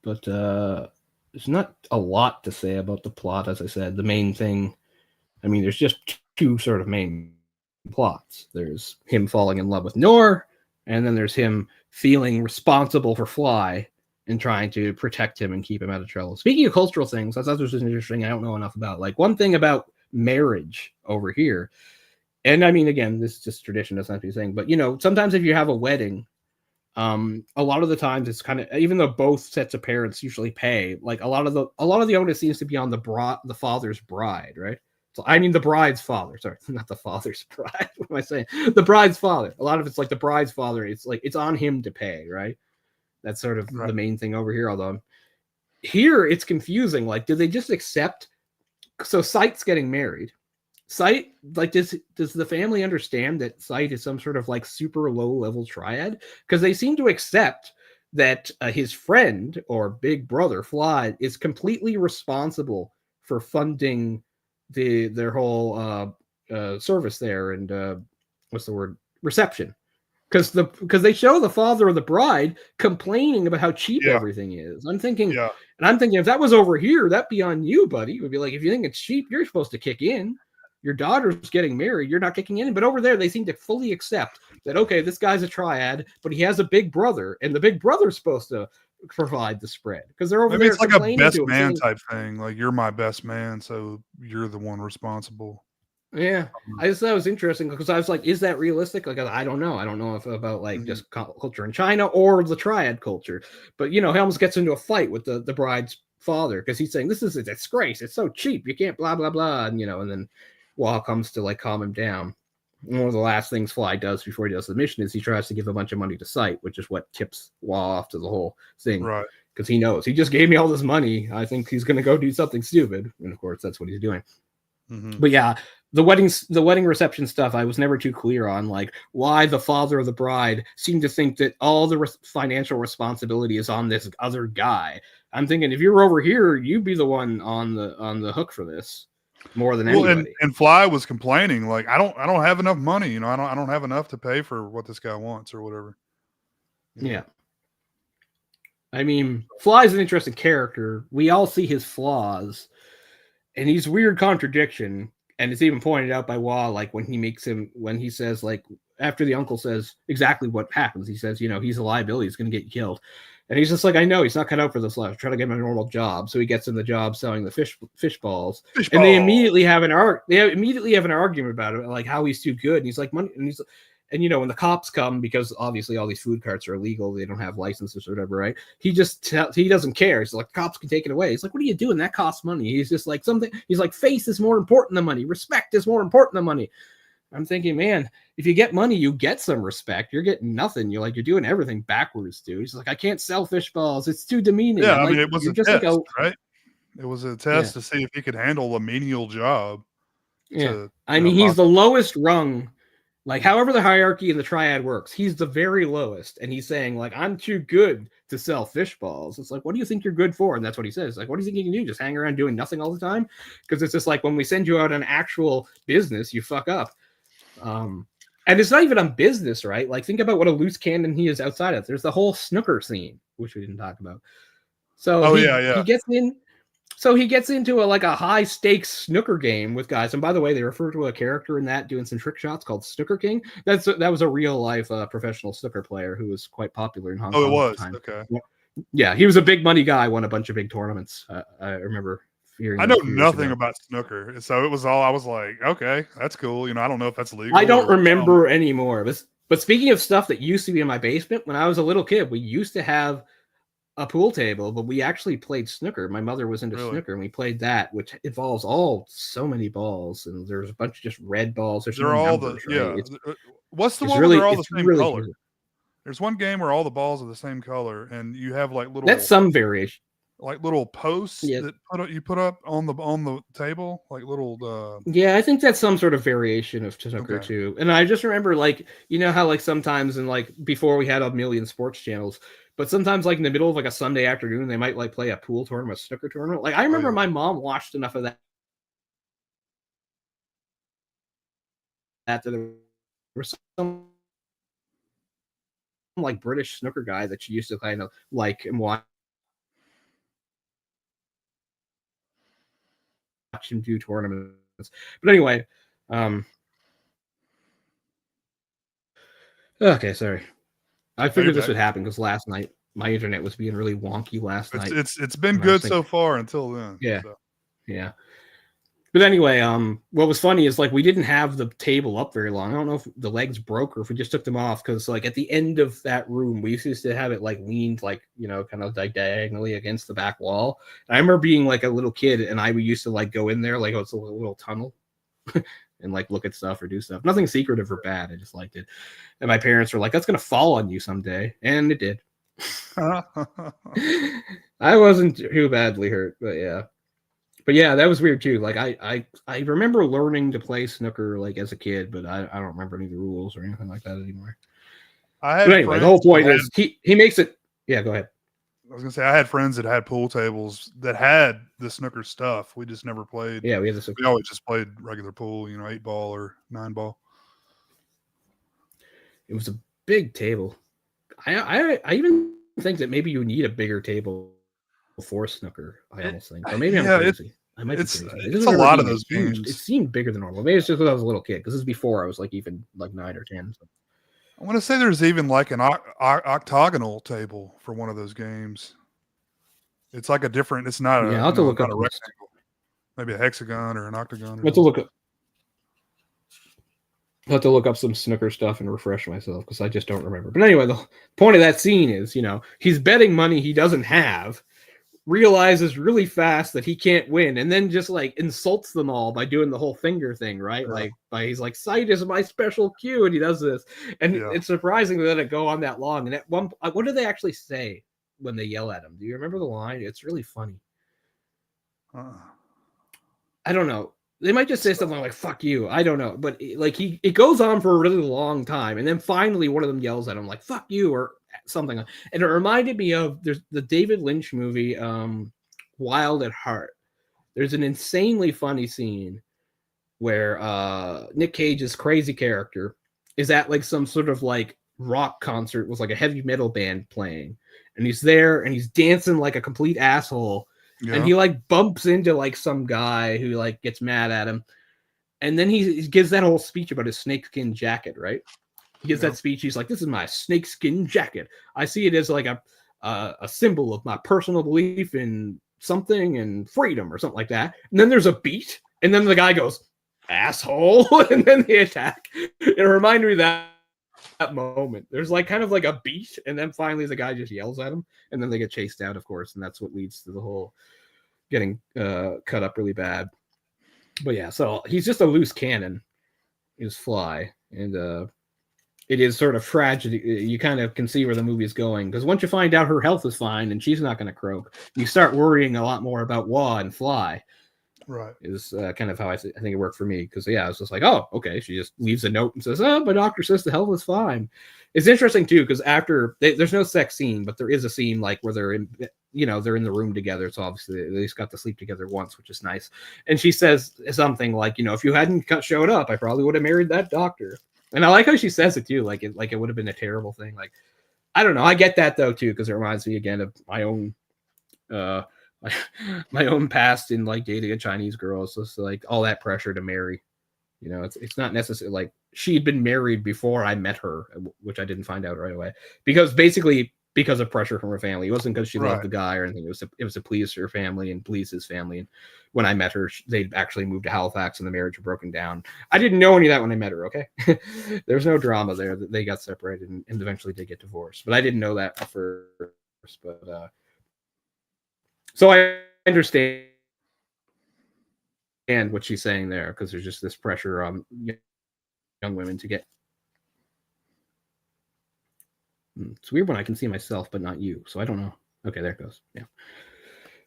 But there's not a lot to say about the plot, as I said. The main thing, there's just two sort of main plots. There's him falling in love with Noor, and then there's him feeling responsible for Fly and trying to protect him and keep him out of trouble. Speaking of cultural things, I thought this was interesting. I don't know enough about. Like, one thing about marriage over here, and again, this is just tradition, that's not what you're saying, but sometimes if you have a wedding, a lot of the times it's kind of, even though both sets of parents usually pay, like a lot of the onus seems to be on the father's bride, right? So the bride's father, sorry, not the father's bride. What am I saying? The bride's father. A lot of it's like the bride's father. It's like it's on him to pay, right? That's sort of the main thing over here. Although here it's confusing. Like, do they just accept? So Sight's getting married. Sight, like, does the family understand that Sight is some sort of like super low level triad? Because they seem to accept that his friend or big brother Fly is completely responsible for funding their whole service there and what's the word, reception. Because they show the father of the bride complaining about how cheap everything is. I'm thinking if that was over here, that'd be on you, buddy. It would be like, if you think it's cheap, you're supposed to kick in. Your daughter's getting married, you're not kicking in. But over there, they seem to fully accept that, okay, this guy's a triad, but he has a big brother, and the big brother's supposed to provide the spread. Because they're over there. It's like a best man type thing. Like, you're my best man, so you're the one responsible. Yeah, I just thought it was interesting because I was like, is that realistic? Like, I don't know. I don't know if about like Mhm. just culture in China or the triad culture. But Helms gets into a fight with the bride's father because he's saying this is a disgrace. It's so cheap. You can't blah blah blah. And then Wall comes to like calm him down. And one of the last things Fly does before he does the mission is he tries to give a bunch of money to Sight, which is what tips Wall off to the whole thing. Right. Because he knows he just gave me all this money. I think he's going to go do something stupid. And of course, that's what he's doing. Mhm. But yeah, the wedding reception stuff, I was never too clear on, like why the father of the bride seemed to think that all the financial responsibility is on this other guy. I'm thinking if you're over here, you'd be the one on the hook for this more than Well, anybody. and Fly was complaining like, I don't have enough money. I don't have enough to pay for what this guy wants or whatever. Yeah. I mean, Fly's an interesting character. We all see his flaws, and he's weird contradiction. And it's even pointed out by Wall, like when he says, like, after the uncle says exactly what happens, he says, he's a liability, he's going to get killed. And he's just like, I know he's not cut out for this life. Try to get him a normal job. So he gets him the job selling the fish balls. And they immediately have an argument about it, like how he's too good. And he's like, money. And when the cops come, because obviously all these food carts are illegal, they don't have licenses or whatever, right? He doesn't care. He's like, cops can take it away. He's like, what are you doing? That costs money. He's just like he's like, face is more important than money. Respect is more important than money. I'm thinking, man, if you get money, you get some respect. You're getting nothing. You're doing everything backwards, dude. He's like, I can't sell fish balls. It's too demeaning. Yeah, I mean, it was a just test, right? It was a test to see if he could handle a menial job. Yeah, I mean, he's the lowest rung. Like, however the hierarchy in the triad works, he's the very lowest. And he's saying, like, I'm too good to sell fish balls. It's like, what do you think you're good for? And that's what he says. Like, what do you think you can do? Just hang around doing nothing all the time? Because it's just like when we send you out on actual business, you fuck up. And it's not even on business, right? Like, think about what a loose cannon he is outside of. There's the whole snooker scene, which we didn't talk about. So he gets in. So he gets into a high stakes snooker game with guys. And by the way, they refer to a character in that doing some trick shots called Snooker King. That was a real life professional snooker player who was quite popular in Hong Kong. Oh, it was? At the time. Okay. Yeah, he was a big money guy, won a bunch of big tournaments. I remember hearing. I know nothing about snooker. So it was all, I was like, okay, that's cool. I don't know if that's legal. I don't remember anymore. But speaking of stuff that used to be in my basement, when I was a little kid, we used to have a pool table, but we actually played snooker. My mother was into snooker, and we played that, which involves so many balls, and there's a bunch of just red balls. They're all numbers, right? What's the one where they're all the same color? Easy. There's one game where all the balls are the same color, and you have like little. That's some variation. Like little posts that you put up on the table, like little. Yeah, I think that's some sort of variation of snooker too. And I just remember, like, how like sometimes before we had a million sports channels. But sometimes, like in the middle of like a Sunday afternoon, they might like play a pool tournament, a snooker tournament. Like I remember my mom watched enough of that. There was some like British snooker guy that she used to kind of like and watch him do tournaments. But anyway, okay, sorry. I figured this would happen because last night my internet was being really wonky night. It's been good so far until then. Yeah. So. Yeah. But anyway, what was funny is like we didn't have the table up very long. I don't know if the legs broke or if we just took them off because like at the end of that room, we used to have it like leaned like, kind of like diagonally against the back wall. And I remember being like a little kid and we used to like go in there like it's a little tunnel and like look at stuff or do stuff. Nothing secretive or bad. I just liked it. And my parents were like, that's going to fall on you someday. And it did. I wasn't too badly hurt, but yeah. But yeah, that was weird too. Like I remember learning to play snooker like as a kid, but I don't remember any of the rules or anything like that anymore. But anyway, the whole point is he makes it. Yeah, go ahead. I was gonna say I had friends that had pool tables that had the snooker stuff. We just never played. Yeah, we always just played regular pool, 8 ball or 9 ball. It was a big table. I even think that maybe you need a bigger table for snooker. I almost think, or maybe I'm crazy. I might be crazy. It's a lot of those games. It seemed bigger than normal. Maybe it's just because I was a little kid. Because this is before I was like even like 9 or 10. So. I want to say there's even like an octagonal table for one of those games. It's like a different. It's not a. Yeah, I'll have to look up a rectangle. Maybe a hexagon or an octagon. Let's look up. I'll have to look up some snooker stuff and refresh myself because I just don't remember. But anyway, the point of that scene is, he's betting money he doesn't have, realizes really fast that he can't win, and then just like insults them all by doing the whole finger thing, right? Yeah. He's like, sight is my special cue, and he does this. And it's surprising to let it go on that long. And at one, what do they actually say when they yell at him? Do you remember the line? It's really funny. I don't know. They might just say something like "fuck you." I don't know, but it goes on for a really long time, and then finally one of them yells at him like "fuck you" or something. And it reminded me of there's the David Lynch movie Wild at Heart. There's an insanely funny scene where Nick Cage's crazy character is at like some sort of like rock concert with like a heavy metal band playing, and he's there and he's dancing like a complete asshole. Yeah. And he like bumps into like some guy who like gets mad at him. And then he gives that whole speech about his snakeskin jacket, right? He gives that speech. He's like, this is my snakeskin jacket. I see it as like a symbol of my personal belief in something and freedom or something like that. And then there's a beat. And then the guy goes, asshole. And then they attack. It reminded me of that moment. There's like kind of like a beat, and then finally the guy just yells at him, and then they get chased out, of course, and that's what leads to the whole getting cut up really bad. But yeah, so he's just a loose cannon, is Fly, and it is sort of tragedy. You kind of can see where the movie is going, because once you find out her health is fine and she's not going to croak, you start worrying a lot more about Wah and Fly. Right. Is kind of how I think it worked for me, because I was just like, oh, okay. She just leaves a note and says, oh, my doctor says the health is fine. It's interesting too, because after there's no sex scene, but there is a scene like where they're in, they're in the room together. So obviously they at least got to sleep together once, which is nice. And she says something like, if you hadn't showed up, I probably would have married that doctor. And I like how she says it too, like it would have been a terrible thing. Like, I don't know. I get that though too, because it reminds me again of my own my own past in like dating a Chinese girl. So it's like all that pressure to marry, it's not necessary. Like she'd been married before I met her, which I didn't find out right away, because of pressure from her family. It wasn't because she loved the guy or anything. It was to please her family and please his family. And when I met her, they'd actually moved to Halifax and the marriage had broken down. I didn't know any of that when I met her. Okay. There's no drama there. That they got separated and eventually did get divorced, but I didn't know that at first. But so I understand what she's saying there, because there's just this pressure on young women to get. It's weird when I can see myself, but not you. So I don't know. Okay, there it goes. Yeah.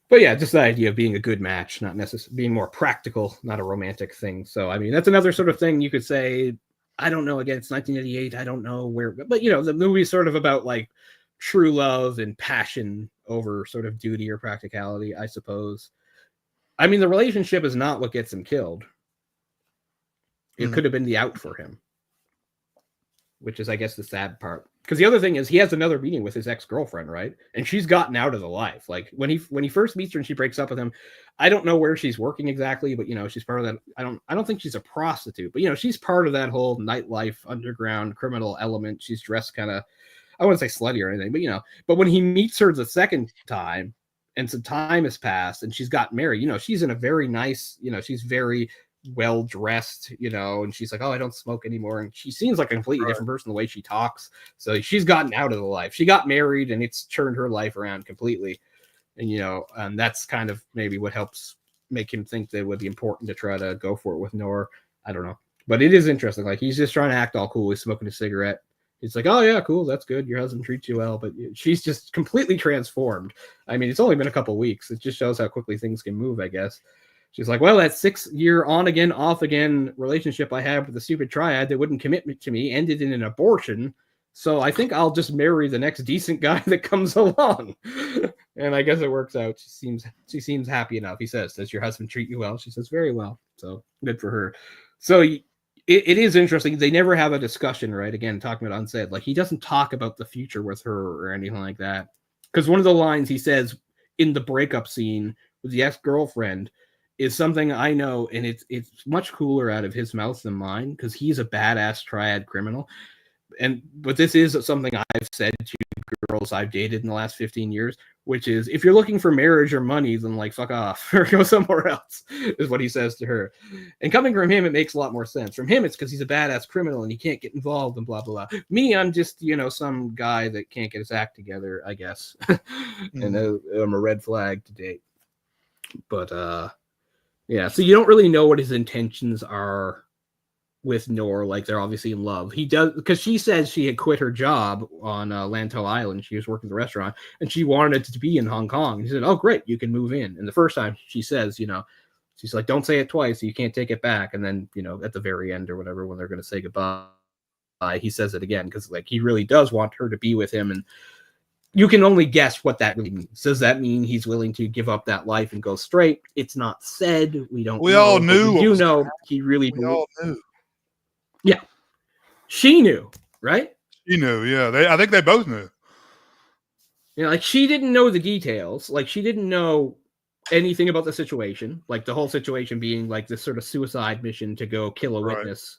But yeah, just the idea of being a good match, not necessarily being more practical, not a romantic thing. So, I mean, that's another sort of thing you could say. I don't know. Again, it's 1988. I don't know where, but the movie's sort of about like true love and passion over sort of duty or practicality, I suppose. I mean, the relationship is not what gets him killed. It could have been the out for him, which is, I guess, the sad part. Because the other thing is he has another meeting with his ex-girlfriend, right? And she's gotten out of the life. Like when he first meets her and she breaks up with him, I don't know where she's working exactly, but she's part of that. I don't think she's a prostitute, but she's part of that whole nightlife underground criminal element. She's dressed kind of, I wouldn't say slutty or anything, but but when he meets her the second time and some time has passed and she's got married, she's in a very nice, she's very well dressed, and she's like, oh, I don't smoke anymore. And she seems like a completely different person the way she talks. So she's gotten out of the life. She got married and it's turned her life around completely. And, and that's kind of maybe what helps make him think that it would be important to try to go for it with Noor. I don't know. But it is interesting. Like he's just trying to act all cool. He's smoking a cigarette. It's like, oh, yeah, cool. That's good. Your husband treats you well. But she's just completely transformed. I mean, it's only been a couple of weeks. It just shows how quickly things can move, I guess. She's like, well, that 6-year on again, off again relationship I had with the stupid triad that wouldn't commit to me ended in an abortion. So I think I'll just marry the next decent guy that comes along. And I guess it works out. She seems happy enough. He says, does your husband treat you well? She says, very well. So good for her. So it is interesting. They never have a discussion, right? Again, talking about unsaid. Like he doesn't talk about the future with her or anything like that. Because one of the lines he says in the breakup scene with the ex-girlfriend is something I know, and it's much cooler out of his mouth than mine, because he's a badass triad criminal. But this is something I've said to girls I've dated in the last 15 years, which is, if you're looking for marriage or money, then like fuck off or go somewhere else, is what he says to her. And coming from him, it makes a lot more sense. From him, it's because he's a badass criminal and he can't get involved and blah blah blah. Me, I'm just, you know, some guy that can't get his act together, I guess. And I'm a red flag to date. But yeah, so you don't really know what his intentions are with Noor. Like, they're obviously in love. He does, because she says she had quit her job on Lantau Island. She was working at the restaurant and she wanted to be in Hong Kong. He said, oh great, you can move in. And the first time she says, you know, she's like, don't say it twice, you can't take it back. And then, you know, at the very end or whatever, when they're going to say goodbye, he says it again, because like he really does want her to be with him. And you can only guess what that really means. Does that mean he's willing to give up that life and go straight? It's not said. We don't. We know, all knew. We do know he really. We all knew. Yeah, she knew, right? She knew. Yeah, I think they both knew. You know, like she didn't know the details. Like she didn't know anything about the situation. Like the whole situation being like this sort of suicide mission to go kill a witness,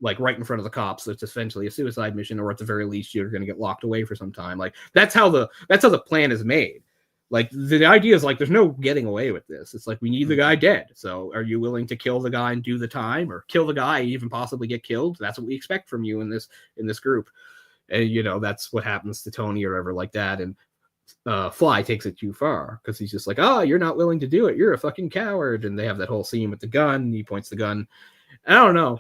like right in front of the cops. It's essentially a suicide mission, or at the very least, you're going to get locked away for some time. Like that's how the plan is made. Like the idea is like there's no getting away with this. It's like we need the guy dead. So are you willing to kill the guy and do the time, or kill the guy and even possibly get killed? That's what we expect from you in this group. And you know that's what happens to Tony or whatever like that. And Fly takes it too far because he's just like, oh, you're not willing to do it. You're a fucking coward. And they have that whole scene with the gun. He points the gun. I don't know.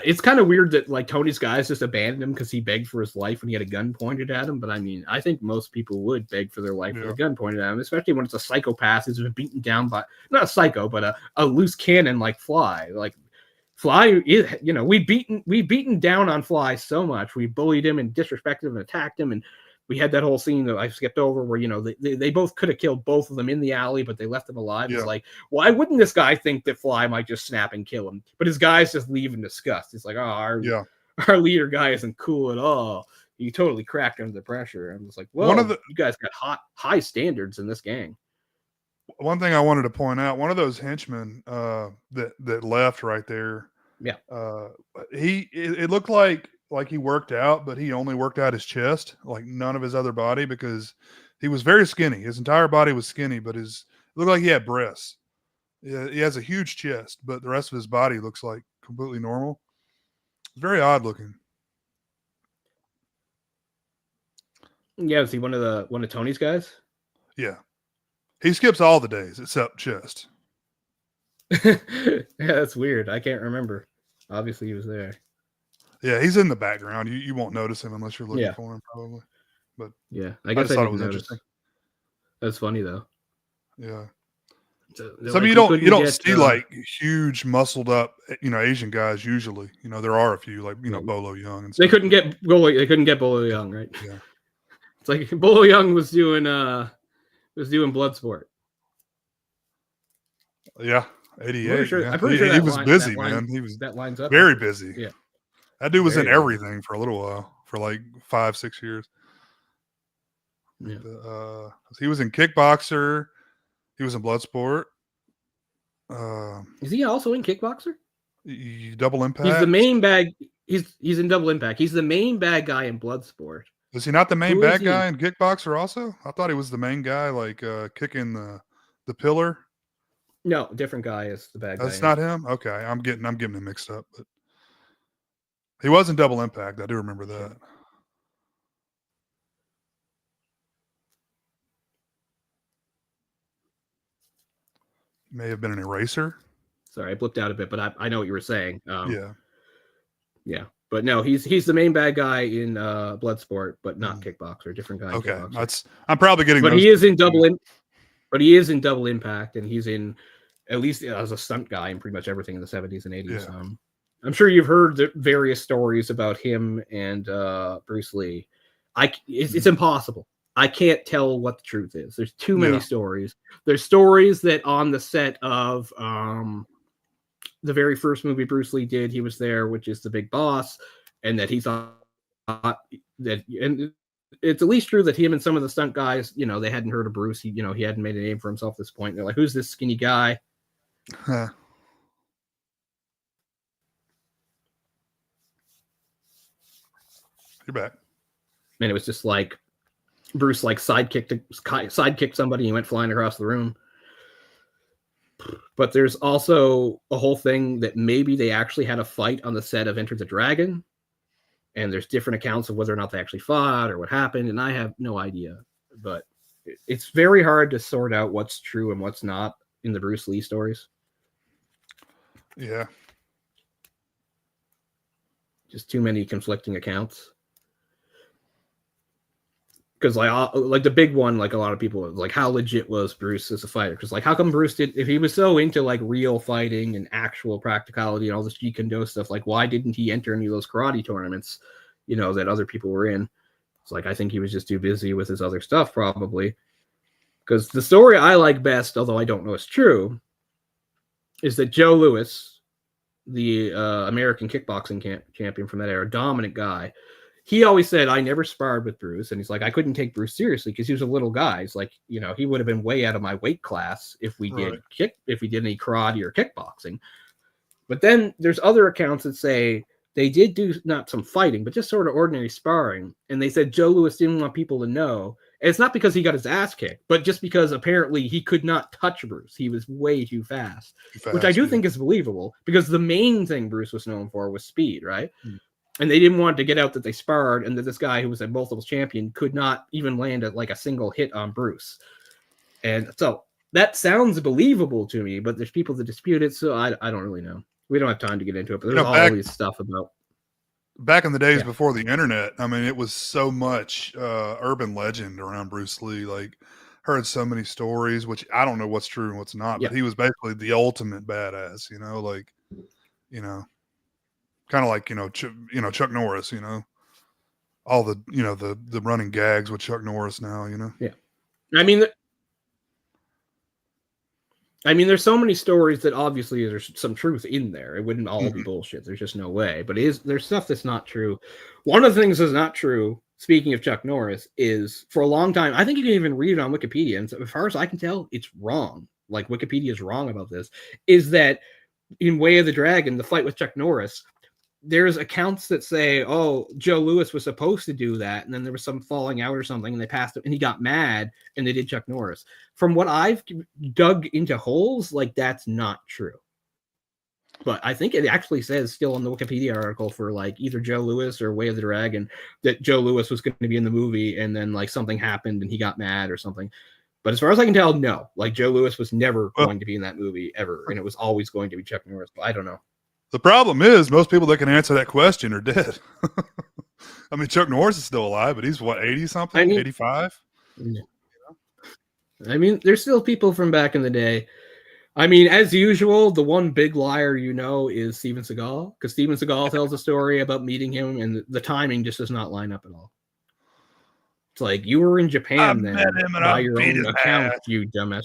It's kind of weird that like Tony's guys just abandoned him because he begged for his life when he had a gun pointed at him. But I mean, I think most people would beg for their life with a gun pointed at him, especially when it's a psychopath who's been beaten down by, not a psycho, but a loose cannon like Fly. Like Fly is, you know, we've beaten down on Fly so much. We bullied him and disrespected him and attacked him, and we had that whole scene that I skipped over where, you know, they both could have killed both of them in the alley, but they left them alive. Yeah. It's like, why wouldn't this guy think that Fly might just snap and kill him? But his guys just leave in disgust. It's like, oh, our leader guy isn't cool at all. He totally cracked under the pressure. I'm just like, well, you guys got high standards in this gang. One thing I wanted to point out, one of those henchmen that left right there. Yeah. It looked like he worked out, but he only worked out his chest, like none of his other body, because he was very skinny. His entire body was skinny, but it looked like he had breasts. Yeah, he has a huge chest, but the rest of his body looks like completely normal. It's very odd looking. Yeah, is he one of Tony's guys? Yeah. He skips all the days except chest. Yeah, that's weird. I can't remember. Obviously he was there. Yeah, he's in the background. You won't notice him unless you're looking for him, probably. But yeah, I guess I thought it was interesting. That's funny though. Yeah. So like, you don't see like huge muscled up, you know, Asian guys usually. You know, there are a few like, you know, Bolo Young and stuff. They couldn't get Bolo Young, right? Yeah. It's like Bolo Young was doing Bloodsport. Yeah. 88. I'm pretty sure he was busy, man. He was that lines up very busy. Yeah. That dude was in everything for a little while, for like 5-6 years. Yeah. He was in Kickboxer. He was in Bloodsport. Is he also in Kickboxer? Double Impact. He's the main bad. He's in Double Impact. He's the main bad guy in Bloodsport. Is he not the main bad guy in Kickboxer also? I thought he was the main guy, like kicking the pillar. No, different guy is the bad guy. That's not him? Okay. I'm getting him mixed up, but he was in Double Impact. I do remember that. May have been an Eraser. Sorry, I blipped out a bit, but I know what you were saying. Yeah. But no, he's the main bad guy in Bloodsport, but not Kickboxer. Different guy. Okay, I'm probably getting. But he is in Double Impact, and he's in, at least as a stunt guy, in pretty much everything in the 70s and 80s. Yeah. I'm sure you've heard the various stories about him and Bruce Lee. It's impossible. I can't tell what the truth is. There's too many stories. There's stories that on the set of the very first movie Bruce Lee did, he was there, which is The Big Boss, and that he thought that, and it's at least true that him and some of the stunt guys, you know, they hadn't heard of Bruce. He hadn't made a name for himself at this point. They're like, who's this skinny guy? Huh. You're back. And it was just like, Bruce like sidekicked somebody and he went flying across the room. But there's also a whole thing that maybe they actually had a fight on the set of Enter the Dragon, and there's different accounts of whether or not they actually fought or what happened, and I have no idea. But it's very hard to sort out what's true and what's not in the Bruce Lee stories. Yeah. Just too many conflicting accounts. Because like the big one, like a lot of people like, how legit was Bruce as a fighter? Because like, how come Bruce did, if he was so into like real fighting and actual practicality and all this Jeet Kune Do stuff, like why didn't he enter any of those karate tournaments, you know, that other people were in? It's like, I think he was just too busy with his other stuff probably. Because the story I like best, although I don't know it's true, is that Joe Louis, the American kickboxing champion from that era, dominant guy, he always said, I never sparred with Bruce. And he's like, I couldn't take Bruce seriously because he was a little guy. He's like, you know, he would have been way out of my weight class if we did if we did any karate or kickboxing. But then there's other accounts that say they did do not some fighting, but just sort of ordinary sparring. And they said Joe Louis didn't want people to know. And it's not because he got his ass kicked, but just because apparently he could not touch Bruce. He was way too fast, which I do think is believable because the main thing Bruce was known for was speed, right? And they didn't want to get out that they sparred and that this guy who was a multiple champion could not even land like a single hit on Bruce. And so that sounds believable to me, but there's people that dispute it. So I don't really know. We don't have time to get into it, but there's all these stuff about. Back in the days before the internet, I mean, it was so much urban legend around Bruce Lee. Like, heard so many stories, which I don't know what's true and what's not, but he was basically the ultimate badass, you know, like, you know, kind of like, you know, Chuck Norris, you know, all the, you know, the running gags with Chuck Norris now, you know? Yeah. I mean, there's so many stories that obviously there's some truth in there. It wouldn't all be bullshit. There's just no way. But there's stuff that's not true. One of the things that's not true, speaking of Chuck Norris, is for a long time, I think you can even read it on Wikipedia. And so as far as I can tell, it's wrong. Like Wikipedia is wrong about this, is that in Way of the Dragon, the fight with Chuck Norris, there's accounts that say, oh, Joe Louis was supposed to do that, and then there was some falling out or something, and they passed it, and he got mad, and they did Chuck Norris. From what I've dug into holes, like, that's not true. But I think it actually says still on the Wikipedia article for, like, either Joe Louis or Way of the Dragon that Joe Louis was going to be in the movie, and then, like, something happened, and he got mad or something. But as far as I can tell, no. Like, Joe Louis was never going to be in that movie, ever, and it was always going to be Chuck Norris. But I don't know. The problem is most people that can answer that question are dead. I mean, Chuck Norris is still alive, but he's what, 80 something, 85? I mean, there's still people from back in the day. I mean, as usual, the one big liar you know is Steven Seagal, because Steven Seagal tells a story about meeting him, and the timing just does not line up at all. It's like, you were in Japan then by your own account, you dumbass.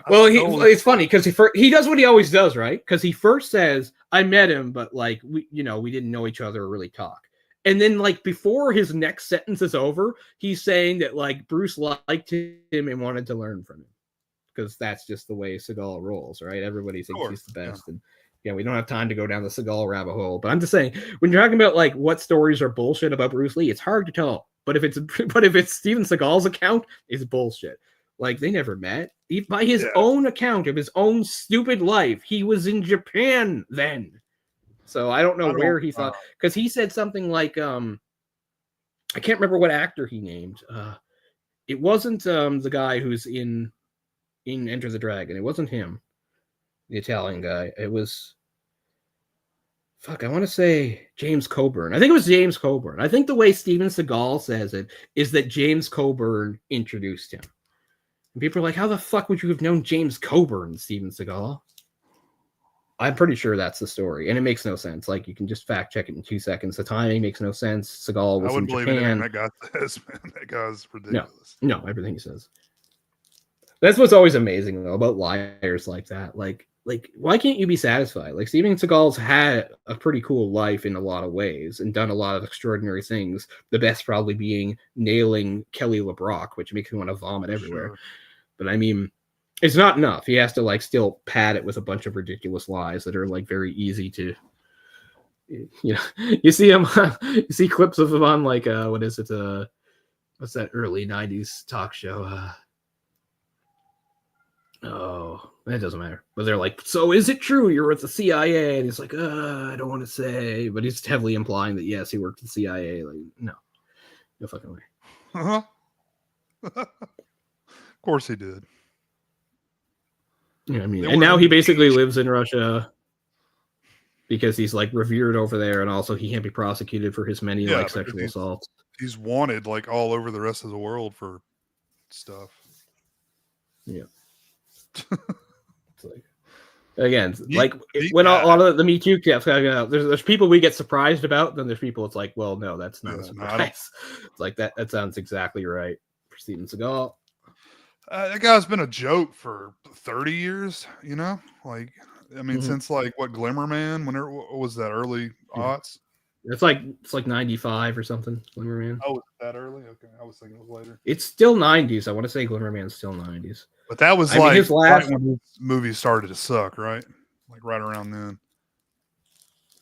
Well, it's funny because he does what he always does, right? Because he first says, I met him, but like we didn't know each other or really talk. And then like before his next sentence is over, he's saying that like Bruce liked him and wanted to learn from him. Because that's just the way Seagal rolls, right? Everybody thinks he's the best. And we don't have time to go down the Seagal rabbit hole. But I'm just saying, when you're talking about like what stories are bullshit about Bruce Lee, it's hard to tell. But if it's Steven Seagal's account, it's bullshit. Like, they never met. By his own account of his own stupid life, he was in Japan then. So I don't know where he thought, because he said something like, I can't remember what actor he named. It wasn't the guy who's in Enter the Dragon. It wasn't him, the Italian guy. It was, I want to say James Coburn. I think it was James Coburn. I think the way Steven Seagal says it is that James Coburn introduced him. And people are like, how the fuck would you have known James Coburn, Steven Seagal? I'm pretty sure that's the story. And it makes no sense. Like, you can just fact check it in 2 seconds. The timing makes no sense. Seagal was in Japan. I wouldn't believe anything that guy says, man. That guy's ridiculous. No, everything he says. That's what's always amazing, though, about liars like that. Like, why can't you be satisfied? Like, Steven Seagal's had a pretty cool life in a lot of ways and done a lot of extraordinary things. The best probably being nailing Kelly LeBrock, which makes me want to vomit everywhere. Sure. But I mean, it's not enough. He has to like still pad it with a bunch of ridiculous lies that are like very easy to, you see him, you see clips of him on like, what is it? what's that early 90s talk show? It doesn't matter. But they're like, so is it true you're with the CIA? And he's like, I don't want to say. But he's heavily implying that, yes, he worked at the CIA. Like, no fucking way. Uh-huh. Of course he did. Yeah, I mean, and now he basically lives in Russia because he's like revered over there, and also he can't be prosecuted for his many like sexual assaults. He's wanted like all over the rest of the world for stuff. Yeah. It's like, again, like when a lot of the Me Too stuff coming out, there's people we get surprised about, then there's people it's like, well, no, that's not a surprise. It's like that sounds exactly right for Steven Seagal. That guy's been a joke for 30 years, you know? Like, I mean, since like what, Glimmer Man? Whenever, what was that, early aughts? It's like 95 or something, Glimmer Man. Oh, was it that early? Okay, I was thinking it was later. It's still 90s. I want to say Glimmer Man's still 90s. But that was his last right when his movie started to suck, right? Like right around then.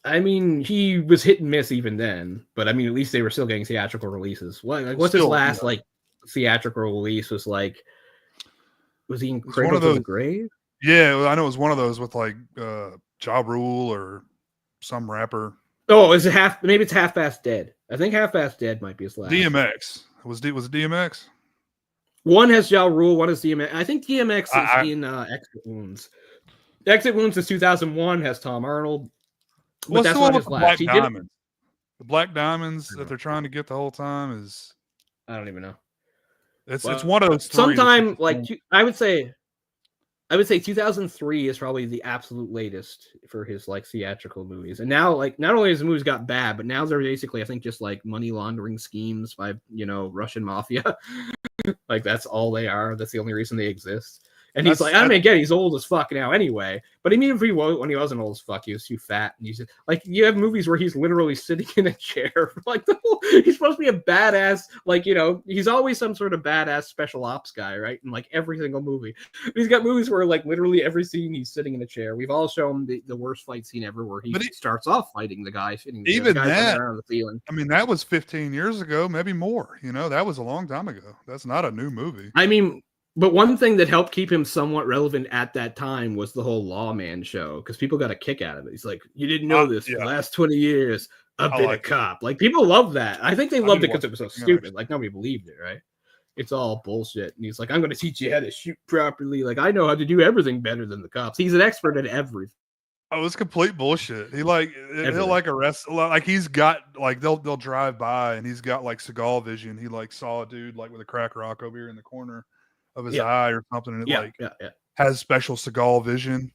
I mean, he was hit and miss even then, but I mean, at least they were still getting theatrical releases. What's his last like theatrical release? Was like, was he in Cradle to the Grave? Yeah, I know it was one of those with like Ja Rule or some rapper. Oh, is it maybe it's Half Past Dead. I think Half Past Dead might be his last. DMX. Was it DMX? One has Ja Rule, one is DMX. I think DMX is in Exit Wounds. Exit Wounds is 2001, has Tom Arnold. But that's not his last. The Black Diamonds that they're trying to get the whole time is... I don't even know. It's one of those three. Sometime, like, I would say 2003 is probably the absolute latest for his like theatrical movies. And now, like, not only has the movies got bad, but now they're basically, I think, just like money laundering schemes by Russian mafia. Like that's all they are. That's the only reason they exist. And he's like, I mean, again, he's old as fuck now anyway. But I mean, when he wasn't old as fuck, he was too fat. And he's like, you have movies where he's literally sitting in a chair. Like, he's supposed to be a badass. Like, he's always some sort of badass special ops guy, right? In like every single movie. But he's got movies where like literally every scene he's sitting in a chair. We've all shown the worst fight scene ever where he starts off fighting the guy sitting even the that around the ceiling. I mean, that was 15 years ago, maybe more. That was a long time ago. That's not a new movie. I mean, but one thing that helped keep him somewhat relevant at that time was the whole Lawman show, because people got a kick out of it. He's like, you didn't know this for the last 20 years. I've been a cop. Like, people love that. I think they loved it because it was so stupid. Like, nobody believed it, right? It's all bullshit. And he's like, I'm going to teach you how to shoot properly. Like, I know how to do everything better than the cops. He's an expert at everything. Oh, it's complete bullshit. He'll like arrest, like he's got like they'll drive by and he's got like Seagal vision. He like saw a dude like with a crack rock over here in the corner of his eye or something, and it has special Seagal vision.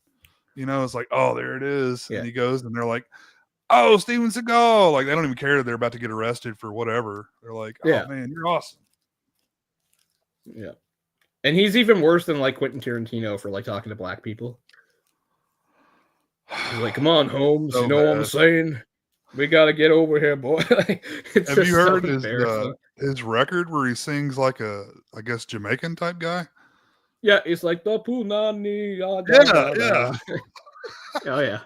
It's like, oh, there it is. And he goes and they're like, oh, Steven Seagal. Like, they don't even care that they're about to get arrested for whatever. They're like, oh man, you're awesome. Yeah. And he's even worse than like Quentin Tarantino for like talking to black people. He's like, come on, Holmes, so you know what I'm saying? We got to get over here, boy. Have you heard his record where he sings like a, I guess, Jamaican type guy? Yeah, it's like the Punani. Yeah. Oh yeah.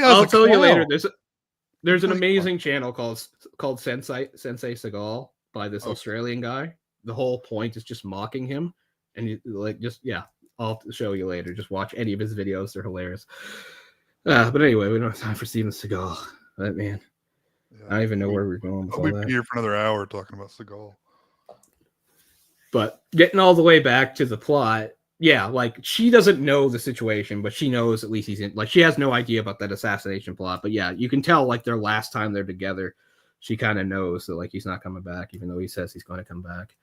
I'll tell you later. There's an amazing channel called Sensei Seagal by this Australian guy. The whole point is just mocking him, and I'll show you later. Just watch any of his videos; they're hilarious. But anyway, we don't have time for Steven Seagal. But man, I don't even know where we're going. We'll be here for another hour talking about Seagal. But getting all the way back to the plot, like she doesn't know the situation, but she knows at least he's in. Like she has no idea about that assassination plot. But yeah, you can tell like their last time they're together, she kind of knows that like he's not coming back, even though he says he's going to come back.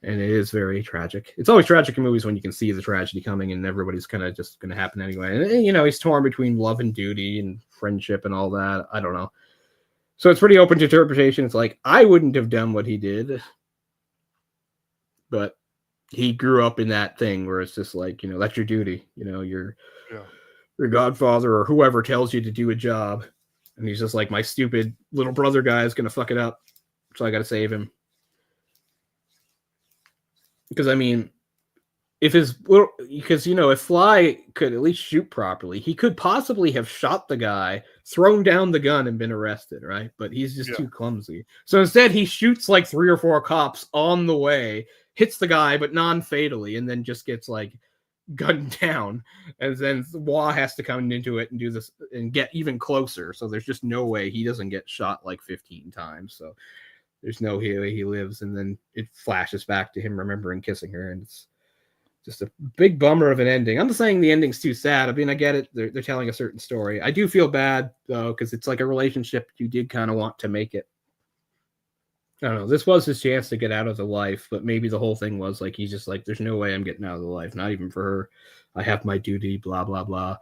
And it is very tragic. It's always tragic in movies when you can see the tragedy coming and everybody's kind of just going to happen anyway. And, he's torn between love and duty and friendship and all that. I don't know. So it's pretty open to interpretation. It's like, I wouldn't have done what he did. But he grew up in that thing where it's just like, that's your duty. Your godfather or whoever tells you to do a job. And he's just like, my stupid little brother guy is going to fuck it up. So I got to save him. Because, I mean, if his little, because if Fly could at least shoot properly, he could possibly have shot the guy, thrown down the gun, and been arrested, right? But he's just too clumsy. So instead, he shoots like 3 or 4 cops on the way, hits the guy, but non-fatally, and then just gets like gunned down. And then Wah has to come into it and do this and get even closer. So there's just no way he doesn't get shot like 15 times. So there's no way he lives. And then it flashes back to him remembering kissing her, and it's just a big bummer of an ending. I'm not saying the ending's too sad. I mean, I get it. They're telling a certain story. I do feel bad, though, because it's like a relationship you did kind of want to make it. I don't know. This was his chance to get out of the life, but maybe the whole thing was like, he's just like, there's no way I'm getting out of the life. Not even for her. I have my duty, blah, blah, blah.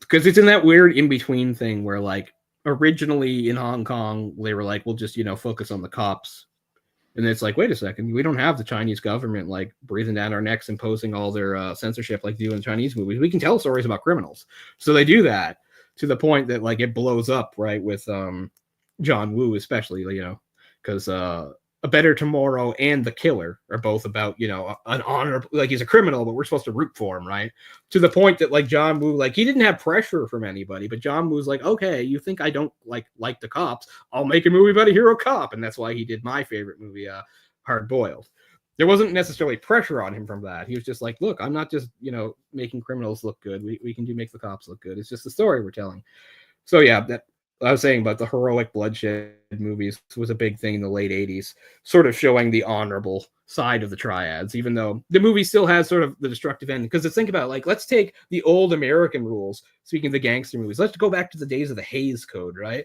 Because it's in that weird in-between thing where, like, originally in Hong Kong, they were like, we'll just, focus on the cops. And it's like, wait a second, we don't have the Chinese government like breathing down our necks, imposing all their censorship like they do in Chinese movies. We can tell stories about criminals. So they do that to the point that like it blows up, right? With John Woo, especially, because A Better Tomorrow and The Killer are both about, an honor, like he's a criminal, but we're supposed to root for him, right? To the point that like John Woo, like he didn't have pressure from anybody, but John Woo's like, okay, you think I don't like the cops? I'll make a movie about a hero cop. And that's why he did my favorite movie, Hard Boiled. There wasn't necessarily pressure on him from that. He was just like, look, I'm not just, making criminals look good. We can make the cops look good. It's just the story we're telling. So yeah, that I was saying about the heroic bloodshed movies was a big thing in the late 80s, sort of showing the honorable side of the triads, even though the movie still has sort of the destructive end. Because think about, like, let's take the old American rules, speaking of the gangster movies. Let's go back to the days of the Hays Code, right?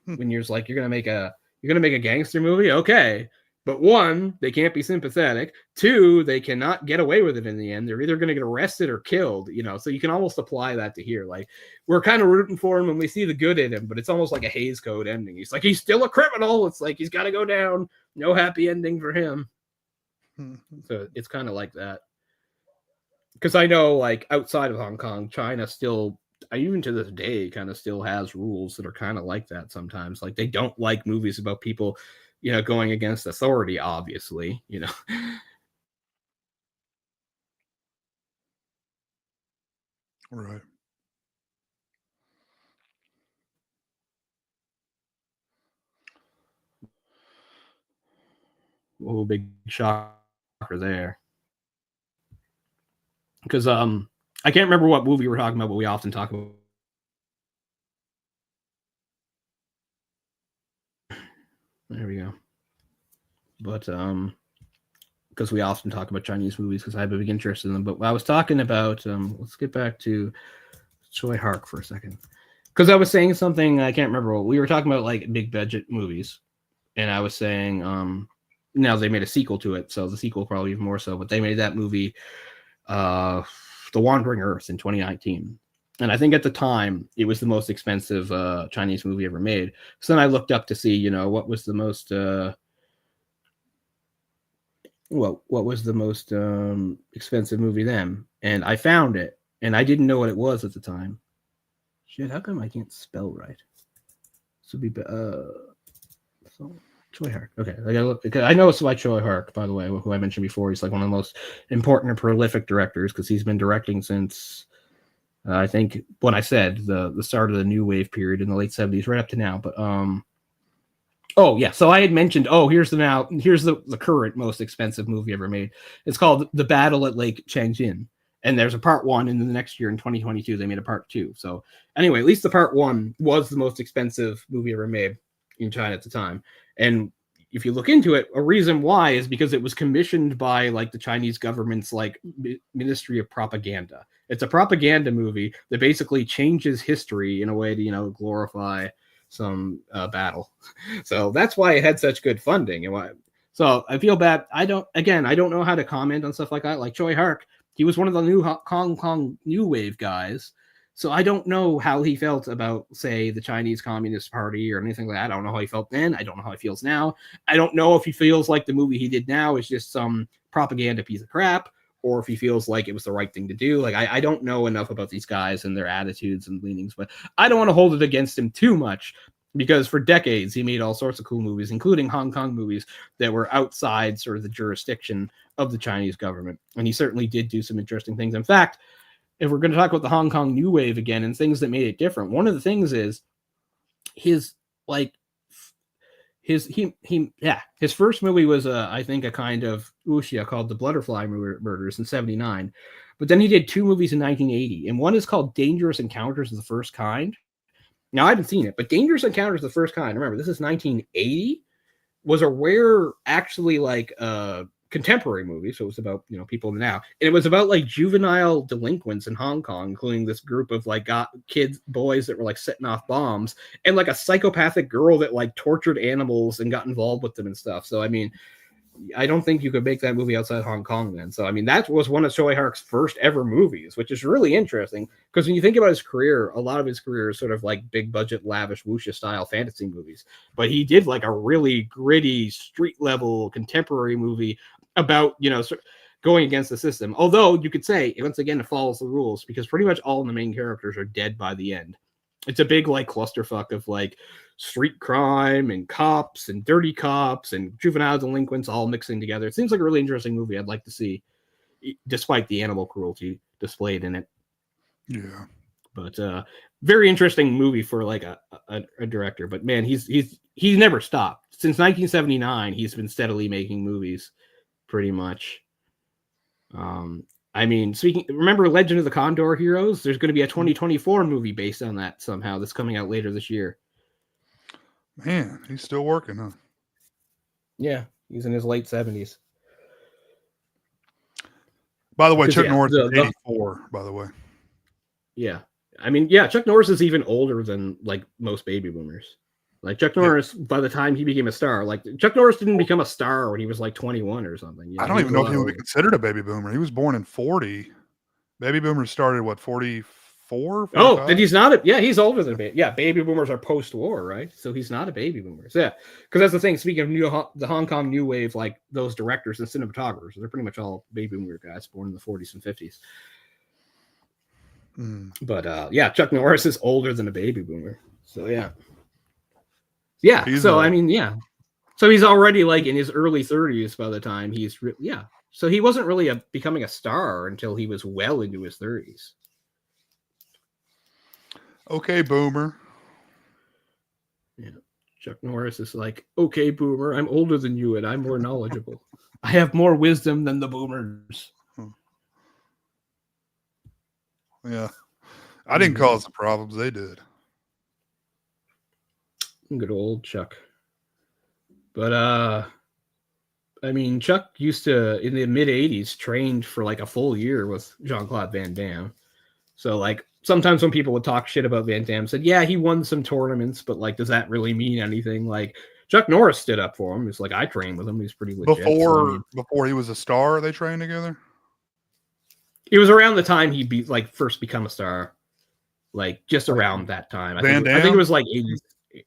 When you're like, you're gonna make a gangster movie, okay. But 1, they can't be sympathetic. 2, they cannot get away with it in the end. They're either going to get arrested or killed, So you can almost apply that to here. Like, we're kind of rooting for him when we see the good in him, but it's almost like a Hays Code ending. He's like, he's still a criminal. It's like, he's got to go down. No happy ending for him. So it's kind of like that. Because I know, like, outside of Hong Kong, China still, even to this day, kind of still has rules that are kind of like that sometimes. Like, they don't like movies about people going against authority, obviously, Right. Oh, big shocker there. Because I can't remember what movie we're talking about, but we often talk about. There we go. But because we often talk about Chinese movies because I have a big interest in them. But I was talking about let's get back to Choi Hark for a second. Because I was saying something, I can't remember what we were talking about, like big budget movies. And I was saying now they made a sequel to it, so the sequel probably even more so, but they made that movie The Wandering Earth in 2019. And I think at the time it was the most expensive Chinese movie ever made. So then I looked up to see, what was the most expensive movie then, and I found it, and I didn't know what it was at the time. Shit, how come I can't spell right? This would be Choi Hark. Okay, I gotta look. I know it's by Choi Hark, by the way, who I mentioned before. He's like one of the most important and prolific directors because he's been directing since I think what I said, the start of the new wave period in the late 70s, right up to now. But oh yeah, so I had mentioned, here's the current most expensive movie ever made. It's called The Battle at Lake Changjin. And there's a part 1, and then the next year in 2022, they made a part 2. So anyway, at least the part 1 was the most expensive movie ever made in China at the time. And if you look into it, a reason why is because it was commissioned by like the Chinese government's like Ministry of Propaganda. It's a propaganda movie that basically changes history in a way to, glorify some battle. So that's why it had such good funding. So I feel bad. I don't know how to comment on stuff like that. Like Choi Hark, he was one of the new Hong Kong new wave guys. So I don't know how he felt about, say, the Chinese Communist Party or anything like that. I don't know how he felt then. I don't know how he feels now. I don't know if he feels like the movie he did now is just some propaganda piece of crap, or if he feels like it was the right thing to do. Like, I don't know enough about these guys and their attitudes and leanings, but I don't want to hold it against him too much. because for decades he made all sorts of cool movies, including Hong Kong movies that were outside sort of the jurisdiction of the Chinese government. And he certainly did do some interesting things. In fact, if we're going to talk about the Hong Kong New Wave again and things that made it different, one of the things is his first movie was I think a kind of wuxia called The Butterfly Murders in 79. But then he did two movies in 1980, and one is called Dangerous Encounters of the First Kind. Now, I haven't seen it, but Dangerous Encounters of the First Kind, remember, this is 1980, was a rare, actually, like, contemporary movie. So it was about, people now. And it was about, like, juvenile delinquents in Hong Kong, including this group of, like, boys that were, like, setting off bombs, and, like, a psychopathic girl that, like, tortured animals and got involved with them and stuff. So, I mean, I don't think you could make that movie outside Hong Kong then. So, I mean, that was one of Choi Hark's first ever movies, which is really interesting because when you think about his career, a lot of his career is sort of like big budget, lavish, wuxia style fantasy movies. But he did like a really gritty, street level, contemporary movie about, going against the system. Although you could say, once again, it follows the rules because pretty much all the main characters are dead by the end. It's a big like clusterfuck of like street crime and cops and dirty cops and juvenile delinquents all mixing together. It seems like a really interesting movie I'd like to see, despite the animal cruelty displayed in it. Yeah. But very interesting movie for like a director. But man, he's never stopped. Since 1979, he's been steadily making movies pretty much. I mean, remember Legend of the Condor Heroes? There's going to be a 2024 movie based on that somehow that's coming out later this year. Man, he's still working, huh? Yeah, he's in his late 70s. By the way, Chuck Norris is 84, by the way. Yeah. I mean, yeah, Chuck Norris is even older than like most baby boomers. Like Chuck Norris, by the time he became a star, like Chuck Norris didn't become a star when he was like 21 or something. I don't even know if he would be considered a baby boomer. He was born in 40. Baby boomers started, what, 44? 45? Oh, then he's not. He's older than a baby. Yeah, baby boomers are post-war, right? So he's not a baby boomer. So, yeah, because that's the thing. Speaking of the Hong Kong New Wave, like those directors and cinematographers, they're pretty much all baby boomer guys born in the 40s and 50s. But yeah, Chuck Norris is older than a baby boomer. So yeah. Yeah. I mean, yeah. So he's already like in his early 30s by the time he's So he wasn't really becoming a star until he was well into his 30s. Okay, boomer. Yeah. Chuck Norris is like, okay, boomer, I'm older than you and I'm more knowledgeable. I have more wisdom than the boomers. Yeah. I didn't cause the problems. They did. Good old Chuck. But I mean, Chuck used to in the mid 80s trained for like a full year with Jean-Claude Van Damme. So like sometimes when people would talk shit about Van Damme, said, yeah, he won some tournaments, but like, does that really mean anything? Like Chuck Norris stood up for him. He's like, I trained with him. He's pretty legit. Before he was a star, they trained together. It was around the time he first become a star, like just around that time. I think it was like 80.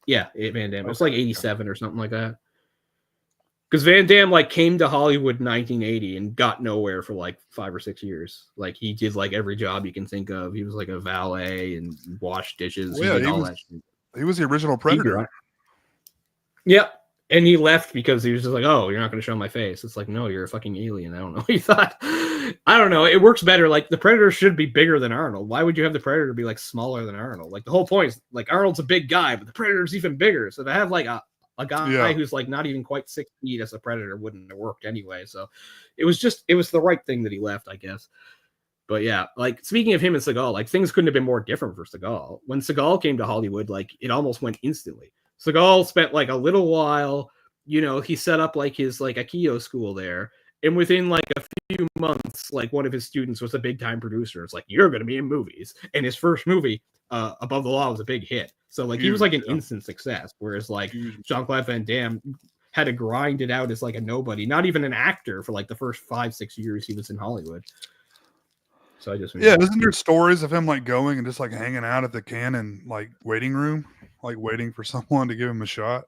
Yeah, Van Damme. It was like 87 or something like that. Because Van Damme like came to Hollywood in 1980 and got nowhere for like 5 or 6 years. Like he did like every job you can think of. He was like a valet and washed dishes. Well, yeah, he was the original Predator. Yep. And he left because he was just like, oh, you're not going to show my face. It's like, no, you're a fucking alien. I don't know what you thought. I don't know. It works better. Like the Predator should be bigger than Arnold. Why would you have the Predator be like smaller than Arnold? Like the whole point is like Arnold's a big guy, but the Predator's even bigger. So to have like a guy who's like not even quite 6 feet as a Predator wouldn't have worked anyway. So it was the right thing that he left, I guess. But yeah, like speaking of him and Seagal, like things couldn't have been more different for Seagal. When Seagal came to Hollywood, like it almost went instantly. Seagal spent like a little while, he set up like his like Aikido school there. And within like a few months, like one of his students was a big time producer. It's like, you're going to be in movies. And his first movie, Above the Law, was a big hit. So like he was like an instant success. Whereas like Jean-Claude Van Damme had to grind it out as like a nobody, not even an actor for like the first 5-6 years he was in Hollywood. So isn't there stories of him like going and just like hanging out at the Canon like waiting room, like waiting for someone to give him a shot?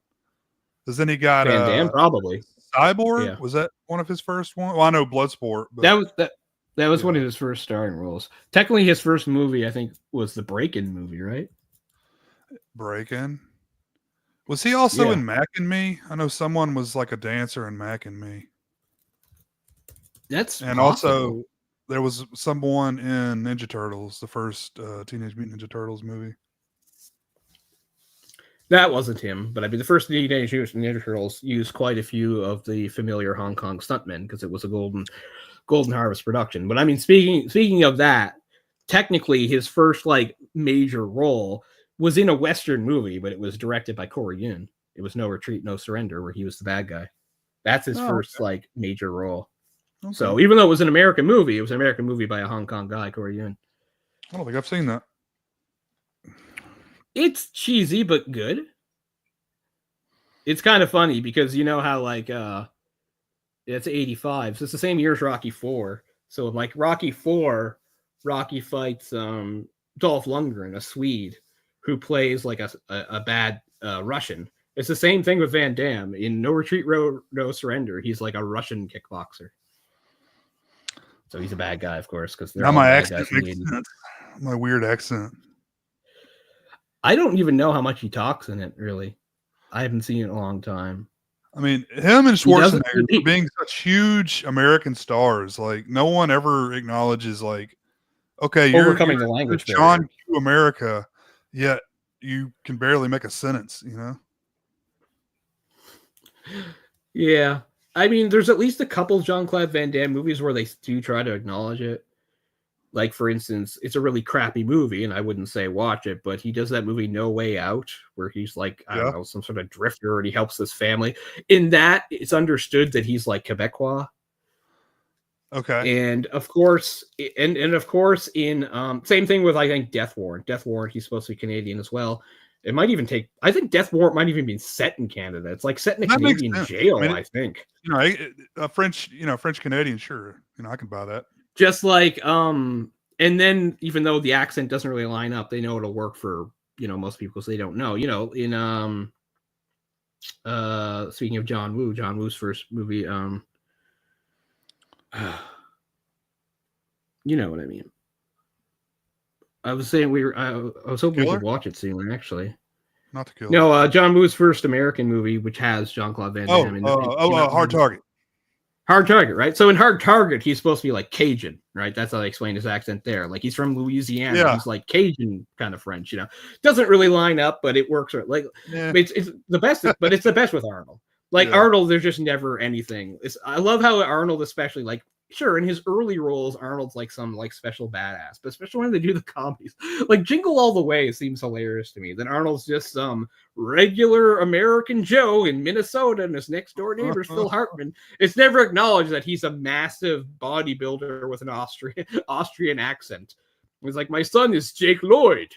Because then he got Van Damme probably. Cyborg? Yeah. Was that one of his first ones? Well, I know Bloodsport. But... That was one of his first starring roles. Technically, his first movie, I think, was the Break-In movie, right? Break-In? Was he also Yeah. in Mac and Me? I know someone was like a dancer in Mac and Me. That's And possible. also, there was someone in Ninja Turtles, the first Teenage Mutant Ninja Turtles movie. That wasn't him, but I mean, the first Teenage Mutant Ninja Turtles used quite a few of the familiar Hong Kong stuntmen because it was a Golden Harvest production. But I mean, speaking of that, technically his first like major role was in a Western movie, but it was directed by Corey Yuen. It was No Retreat, No Surrender, where he was the bad guy. That's his first like major role. Okay. So even though it was an American movie, it was an American movie by a Hong Kong guy, Corey Yuen. I don't think I've seen that. It's cheesy but good. It's kind of funny because you know how like it's 85, so it's the same year as Rocky 4. So like Rocky 4, Rocky fights Dolph Lundgren, a Swede, who plays like a bad Russian. It's the same thing with Van Damme. In No Retreat, No Surrender, he's like a Russian kickboxer. So he's a bad guy, of course, because they're now all my bad accent guys. makes sense. My weird accent. I don't even know how much he talks in it, really. I haven't seen it in a long time. I mean, him and Schwarzenegger being such huge American stars, like no one ever acknowledges, like, okay, you're the language John Q. America, yet you can barely make a sentence, you know? Yeah. I mean, there's at least a couple Jean-Claude Van Damme movies where they do try to acknowledge it. Like, for instance, it's a really crappy movie, and I wouldn't say watch it, but he does that movie No Way Out, where he's like, I don't know, some sort of drifter, and he helps his family. In that, it's understood that he's like Quebecois. Okay. And of course, in same thing with, I think, Death Warrant. Death Warrant, he's supposed to be Canadian as well. It might even take, I think Death Warrant might even be set in Canada. It's like set in a Canadian jail, I think. You know, a French Canadian, sure. You know, I can buy that. Just like, and then even though the accent doesn't really line up, they know it'll work for, you know, most people, so they don't know. You know, in speaking of John Woo's first movie, you know what I mean. I was saying I was hoping we could watch it soon, actually. Not the Killer. No, John Woo's first American movie, which has Jean-Claude Van Damme. Hard Target. Hard Target, right? So in Hard Target, he's supposed to be like Cajun, right? That's how they explain his accent there. Like he's from Louisiana. Yeah. He's like Cajun kind of French, you know. Doesn't really line up, but it works. Like it's the best, but it's the best with Arnold. Like Arnold, there's just never anything. I love how Arnold, especially like, sure, in his early roles, Arnold's like some like special badass, but especially when they do the comedies, like Jingle All the Way seems hilarious to me. Then Arnold's just some regular American Joe in Minnesota, and his next door neighbor's Phil Hartman. It's never acknowledged that he's a massive bodybuilder with an Austrian accent. He's like, my son is Jake Lloyd.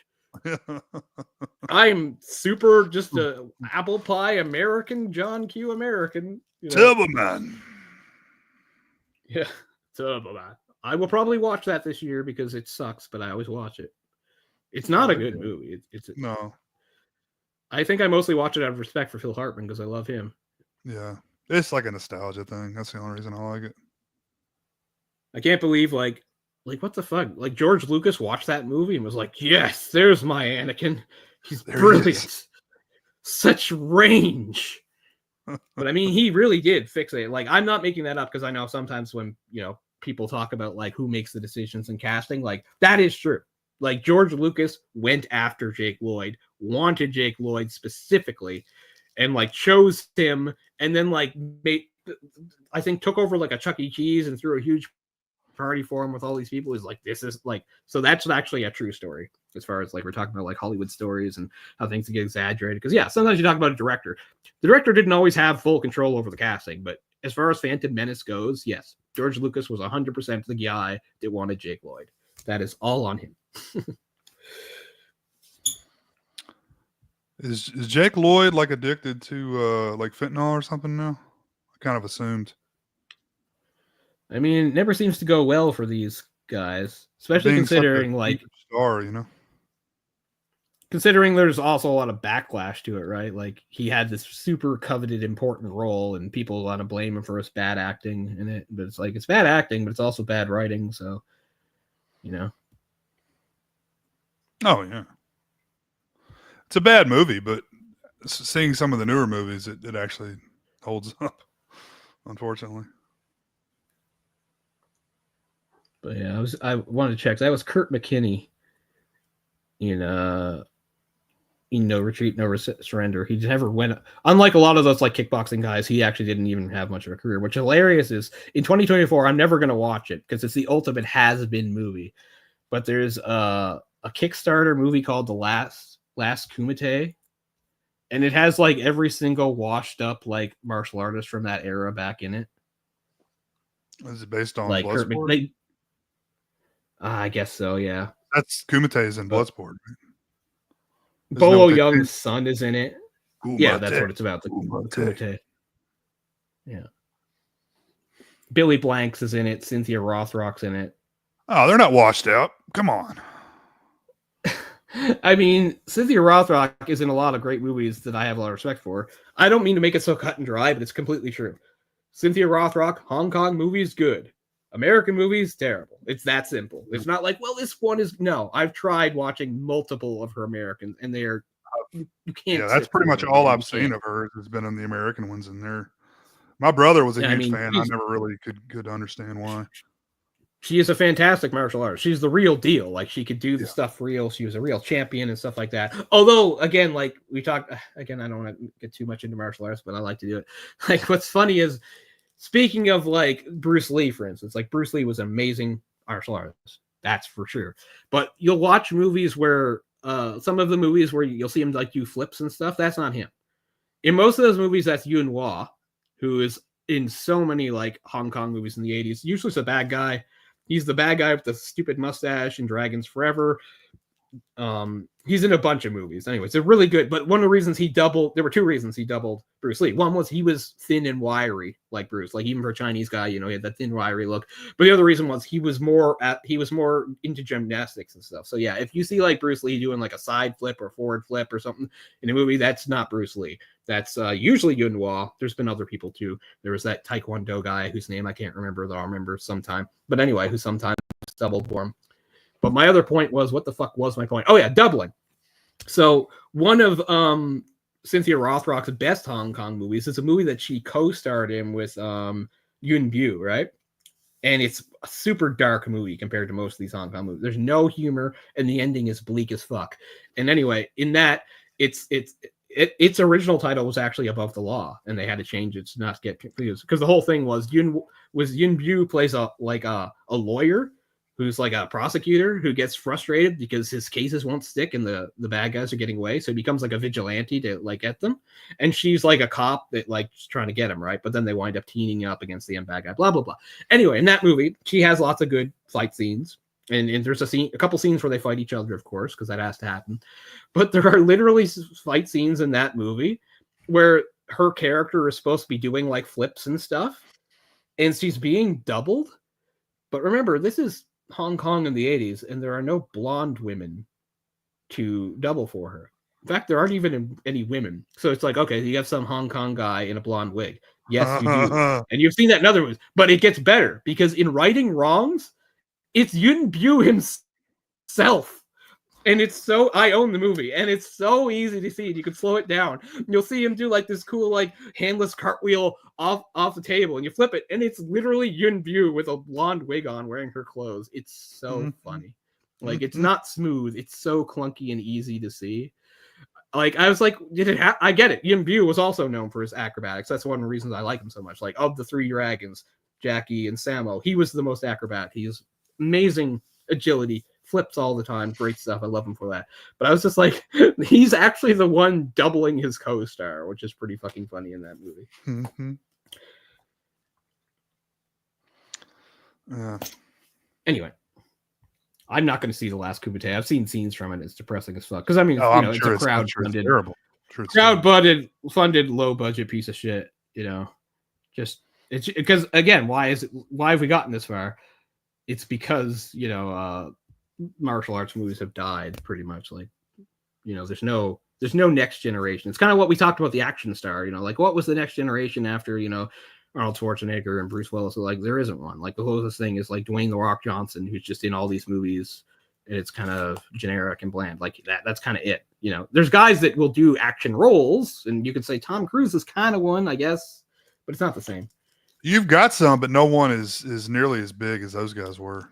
I'm super just a apple pie American John Q. American. You know? Turbo Man. Yeah, Turbo Man. I will probably watch that this year because it sucks, but I always watch it. It's not a good movie. No. I think I mostly watch it out of respect for Phil Hartman because I love him. Yeah, it's like a nostalgia thing. That's the only reason I like it. I can't believe like what the fuck? Like George Lucas watched that movie and was like, "Yes, there's my Anakin. He's brilliant. Such range." But I mean, he really did fix it. Like, I'm not making that up because I know sometimes when, you know, people talk about like who makes the decisions in casting, like that is true. Like George Lucas went after Jake Lloyd, wanted Jake Lloyd specifically, and like chose him, and then like I think took over like a Chuck E. Cheese and threw a huge party for him with all these people. Is like, this is like, so that's actually a true story as far as like we're talking about like Hollywood stories and how things get exaggerated. Because yeah, sometimes you talk about a director. The director didn't always have full control over the casting, but as far as Phantom Menace goes, yes, George Lucas was 100% the guy that wanted Jake Lloyd. That is all on him. Is Jake Lloyd like addicted to like fentanyl or something now? I kind of assumed. I mean, it never seems to go well for these guys, especially considering like star, you know. Considering there's also a lot of backlash to it, right? Like he had this super coveted important role, and people want to blame him for his bad acting in it. But it's like it's bad acting, but it's also bad writing. So, you know. Oh yeah, it's a bad movie, but seeing some of the newer movies, it actually holds up, unfortunately. But yeah, I wanted to check. That was Kurt McKinney in No Retreat, No Surrender. He never went. Unlike a lot of those like kickboxing guys, he actually didn't even have much of a career. What's hilarious is in 2024, I'm never gonna watch it because it's the ultimate has-been movie. But there's a Kickstarter movie called The Last Kumite, and it has like every single washed up like martial artist from that era back in it. Is it based on Like Kurt Bloodsport? McKinney. I guess so, yeah. That's Kumite's in Bloodsport. Right? Bolo Young's son is in it. Kumite. Yeah, that's what it's about. The Kumite. Yeah. Billy Blanks is in it. Cynthia Rothrock's in it. Oh, they're not washed out. Come on. I mean, Cynthia Rothrock is in a lot of great movies that I have a lot of respect for. I don't mean to make it so cut and dry, but it's completely true. Cynthia Rothrock, Hong Kong movies, good. American movies, terrible. It's that simple. It's not like, well, this one is... No, I've tried watching multiple of her Americans, and they're... You can't... Yeah, that's pretty much all I've seen of hers has been in the American ones in there. My brother was a huge fan. I never really could understand why. She is a fantastic martial artist. She's the real deal. Like, she could do the stuff real. She was a real champion and stuff like that. Although, again, like we talked... Again, I don't want to get too much into martial arts, but I like to do it. Like, what's funny is... Speaking of like Bruce Lee, for instance, like Bruce Lee was an amazing martial artist. That's for sure. But you'll watch movies where some of the movies where you'll see him like do flips and stuff. That's not him. In most of those movies, that's Yuen Wah, who is in so many like Hong Kong movies in the 80s. Usually it's a bad guy. He's the bad guy with the stupid mustache in Dragons Forever. He's in a bunch of movies. Anyways, they're really good. But one of the reasons there were two reasons he doubled Bruce Lee. One was he was thin and wiry like Bruce, like even for a Chinese guy, you know, he had that thin, wiry look. But the other reason was he was more into gymnastics and stuff. So yeah, if you see like Bruce Lee doing like a side flip or forward flip or something in a movie, that's not Bruce Lee. That's usually Yuen Wah. There's been other people too. There was that Taekwondo guy whose name I can't remember, though I'll remember sometime. But anyway, who sometimes doubled for him. But my other point was, what the fuck was my point? Oh yeah, doubling. So one of Cynthia Rothrock's best Hong Kong movies is a movie that she co-starred in with Yuen Bu, right? And it's a super dark movie compared to most of these Hong Kong movies. There's no humor, and the ending is bleak as fuck. And anyway, in that, its original title was actually Above the Law, and they had to change it to not get confused because the whole thing was Yuen Bu plays a lawyer who's like a prosecutor who gets frustrated because his cases won't stick and the bad guys are getting away. So he becomes like a vigilante to like get them. And she's like a cop that like is trying to get him, right? But then they wind up teaming up against the bad guy, blah, blah, blah. Anyway, in that movie, she has lots of good fight scenes. And there's a couple scenes where they fight each other, of course, because that has to happen. But there are literally fight scenes in that movie where her character is supposed to be doing like flips and stuff. And she's being doubled. But remember, this is Hong Kong in the 80s, and there are no blonde women to double for her. In fact, there aren't even any women. So it's like, okay, you have some Hong Kong guy in a blonde wig. Yes, you do. And you've seen that in other movies. But it gets better, because in Righting Wrongs, it's Yuen Bu himself. And it's so... I own the movie, and it's so easy to see. You can slow it down. You'll see him do like this cool, like, handless cartwheel off the table, and you flip it, and it's literally Yuen Bu with a blonde wig on wearing her clothes. It's so funny. Like, it's not smooth. It's so clunky and easy to see. Like, I was like, I get it. Yuen Bu was also known for his acrobatics. That's one of the reasons I like him so much. Like, of the three dragons, Jackie and Sammo, he was the most acrobat. He has amazing agility, flips all the time, great stuff. I love him for that. But I was just like, he's actually the one doubling his co-star, which is pretty fucking funny in that movie. Yeah. Anyway, I'm not going to see The Last Kumite. I've seen scenes from it. It's depressing as fuck. Because I mean, it's a crowd-funded, crowd-funded, low-budget piece of shit. You know, just it's because again, why have we gotten this far? It's because martial arts movies have died pretty much. Like, there's no next generation. It's kind of what we talked about the action star. Like what was the next generation after Arnold Schwarzenegger and Bruce Willis? Like there isn't one. Like the closest thing is like Dwayne The Rock Johnson, who's just in all these movies it's kind of generic and bland. Like that's kind of it. You know, there's guys that will do action roles, and you could say Tom Cruise is kind of one, I guess, but it's not the same. You've got some, but no one is nearly as big as those guys were.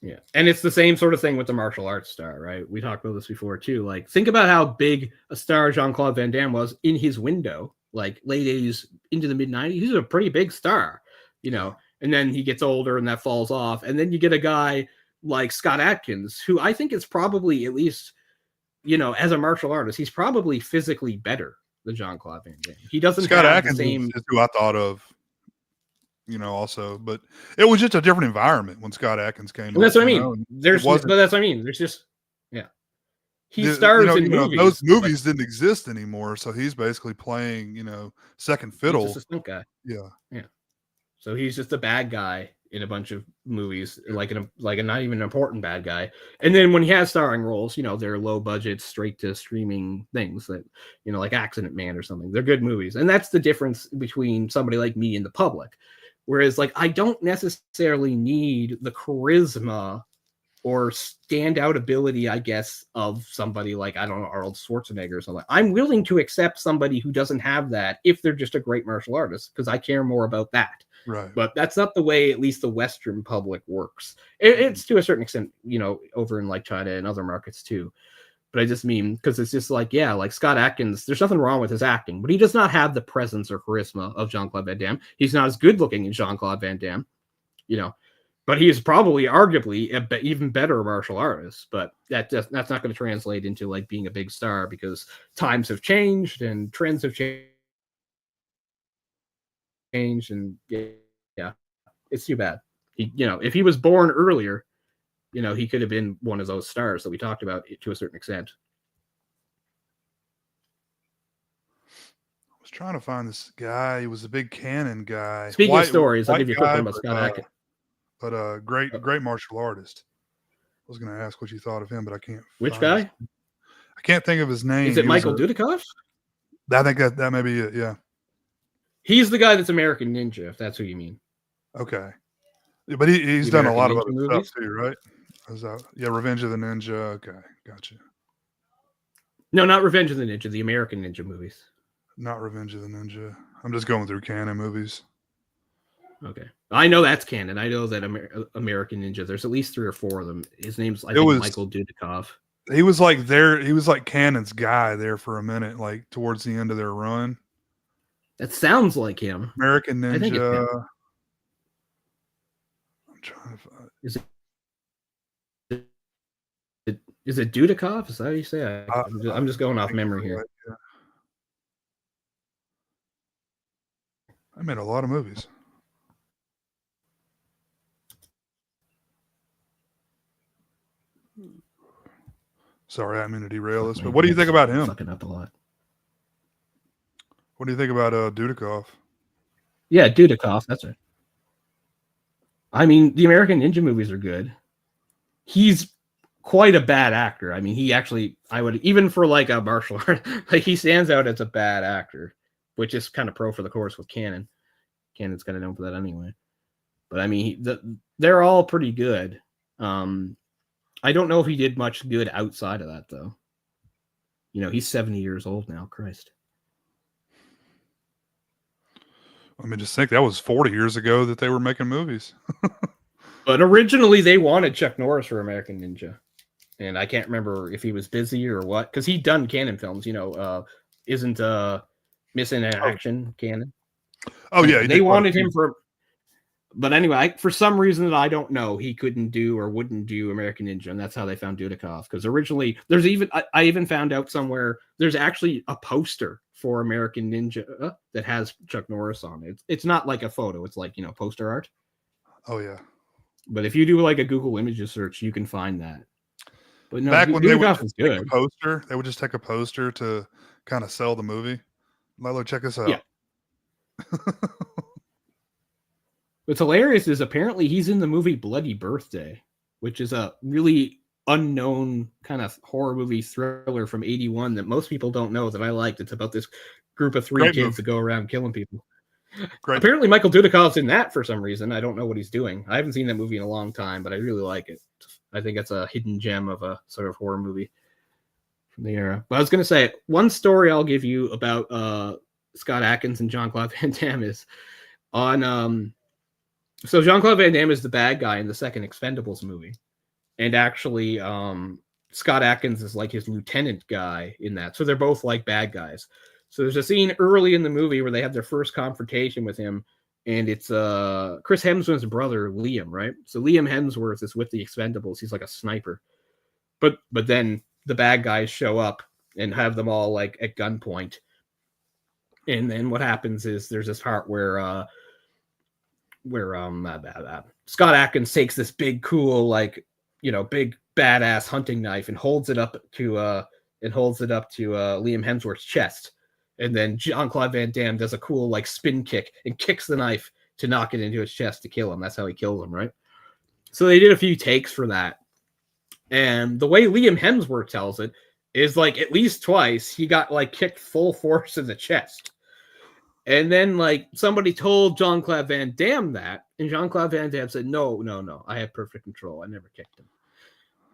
Yeah, and it's the same sort of thing with the martial arts star, right? We talked about this before too. Like, think about how big a star Jean-Claude Van Damme was in his window, like late 80s into the mid 90s. He's a pretty big star, you know. And then he gets older and that falls off. And then you get a guy like Scott Adkins, who I think is probably, at least, you know, as a martial artist, he's probably physically better than Jean-Claude Van Damme. He doesn't Scott have Adkins the same. is who I thought of, you know, also, but it was just a different environment when Scott Adkins came. Well, that's what I know, mean. But that's what I mean. There's just, yeah. He stars in movies. Those movies didn't exist anymore, so he's basically playing, you know, second fiddle. He's just a stunt guy. Yeah. Yeah. So he's just a bad guy in a bunch of movies, like a not even an important bad guy. And then when he has starring roles, you know, they're low budget, straight to streaming things that, you know, like Accident Man or something. They're good movies. And that's the difference between somebody like me and the public. Whereas, like, I don't necessarily need the charisma or standout ability, I guess, of somebody like, I don't know, Arnold Schwarzenegger or something. I'm willing to accept somebody who doesn't have that if they're just a great martial artist, because I care more about that. Right. But that's not the way, at least the Western public works. It's to a certain extent, you know, over in like China and other markets too. But I just mean, because it's just like, yeah, like Scott Adkins, there's nothing wrong with his acting, but he does not have the presence or charisma of Jean-Claude Van Damme. He's not as good looking as Jean-Claude Van Damme, you know, but he is probably arguably an even better martial artist. But that's not going to translate into like being a big star, because times have changed and trends have changed. And yeah, it's too bad. He, you know, if he was born earlier, you know, he could have been one of those stars that we talked about to a certain extent. I was trying to find this guy. He was a big Cannon guy. Speaking of stories, I'll give you a quick one about Scott Adkins. But a great martial artist. I was going to ask what you thought of him, but I can't. Which guy? I can't think of his name. Is it Michael Dudikoff? I think that may be it, yeah. He's the guy that's American Ninja, if that's who you mean. Okay. But he's done a lot of other movies? stuff too, right? Yeah, Revenge of the Ninja. Okay, gotcha. No, not Revenge of the Ninja, the American Ninja movies. Not Revenge of the Ninja. I'm just going through Cannon movies. Okay. I know that's canon. I know that American Ninja, there's at least 3 or 4 of them. His name's, I think, Michael Dudikoff. He was like he was like Cannon's guy there for a minute, like towards the end of their run. That sounds like him. American Ninja. I'm trying to find. Is it Dudikoff? Is that how you say it? I'm just going off memory here. Right, yeah. I made a lot of movies. Sorry, I didn't mean to derail this, but what do you think about him? Fucking up a lot. What do you think about Dudikoff? Yeah, Dudikoff. That's right. I mean, the American Ninja movies are good. He's quite a bad actor. I mean, he actually, I would, even for like a martial art, like he stands out as a bad actor, which is kind of pro for the course with Cannon. Cannon's kind of known for that anyway. But I mean, they're all pretty good. I don't know if he did much good outside of that, though. You know, he's 70 years old now. Christ. I mean, just think that was 40 years ago that they were making movies. But originally, they wanted Chuck Norris for American Ninja. And I can't remember if he was busy or what, because he'd done Cannon films. You know, isn't Missing in Action Cannon? Oh, yeah. They wanted him for... But anyway, for some reason that I don't know, he couldn't do or wouldn't do American Ninja, and that's how they found Dudikoff. Because originally, there's even I even found out somewhere there's actually a poster for American Ninja that has Chuck Norris on it. It's not like a photo; it's like, you know, poster art. Oh yeah. But if you do like a Google Images search, you can find that. But no, back when they would just take a poster, they would just take a poster to kind of sell the movie. Lilo, check this out. Yeah. What's hilarious is apparently he's in the movie Bloody Birthday, which is a really unknown kind of horror movie thriller from 81 that most people don't know that I liked. It's about this group of 3 kids that go around killing people. Great. Apparently Michael Dudikoff's in that for some reason. I don't know what he's doing. I haven't seen that movie in a long time, but I really like it. I think it's a hidden gem of a sort of horror movie from the era. But I was going to say, one story I'll give you about Scott Adkins and Jean-Claude Van Damme is on... so Jean-Claude Van Damme is the bad guy in the second Expendables movie. And actually, Scott Adkins is like his lieutenant guy in that. So they're both like bad guys. So there's a scene early in the movie where they have their first confrontation with him. And it's Chris Hemsworth's brother, Liam, right? So Liam Hemsworth is with the Expendables. He's like a sniper. But then the bad guys show up and have them all like at gunpoint. And then what happens is there's this part where Scott Adkins takes this big, cool, like, big badass hunting knife and holds it up to Liam Hemsworth's chest. And then Jean-Claude Van Damme does a cool like spin kick and kicks the knife to knock it into his chest to kill him. That's how he kills him, right? So they did a few takes for that. And the way Liam Hemsworth tells it is like at least twice he got like kicked full force in the chest. And then like somebody told Jean-Claude Van Damme that, and Jean-Claude Van Damme said, no, I have perfect control. I never kicked him.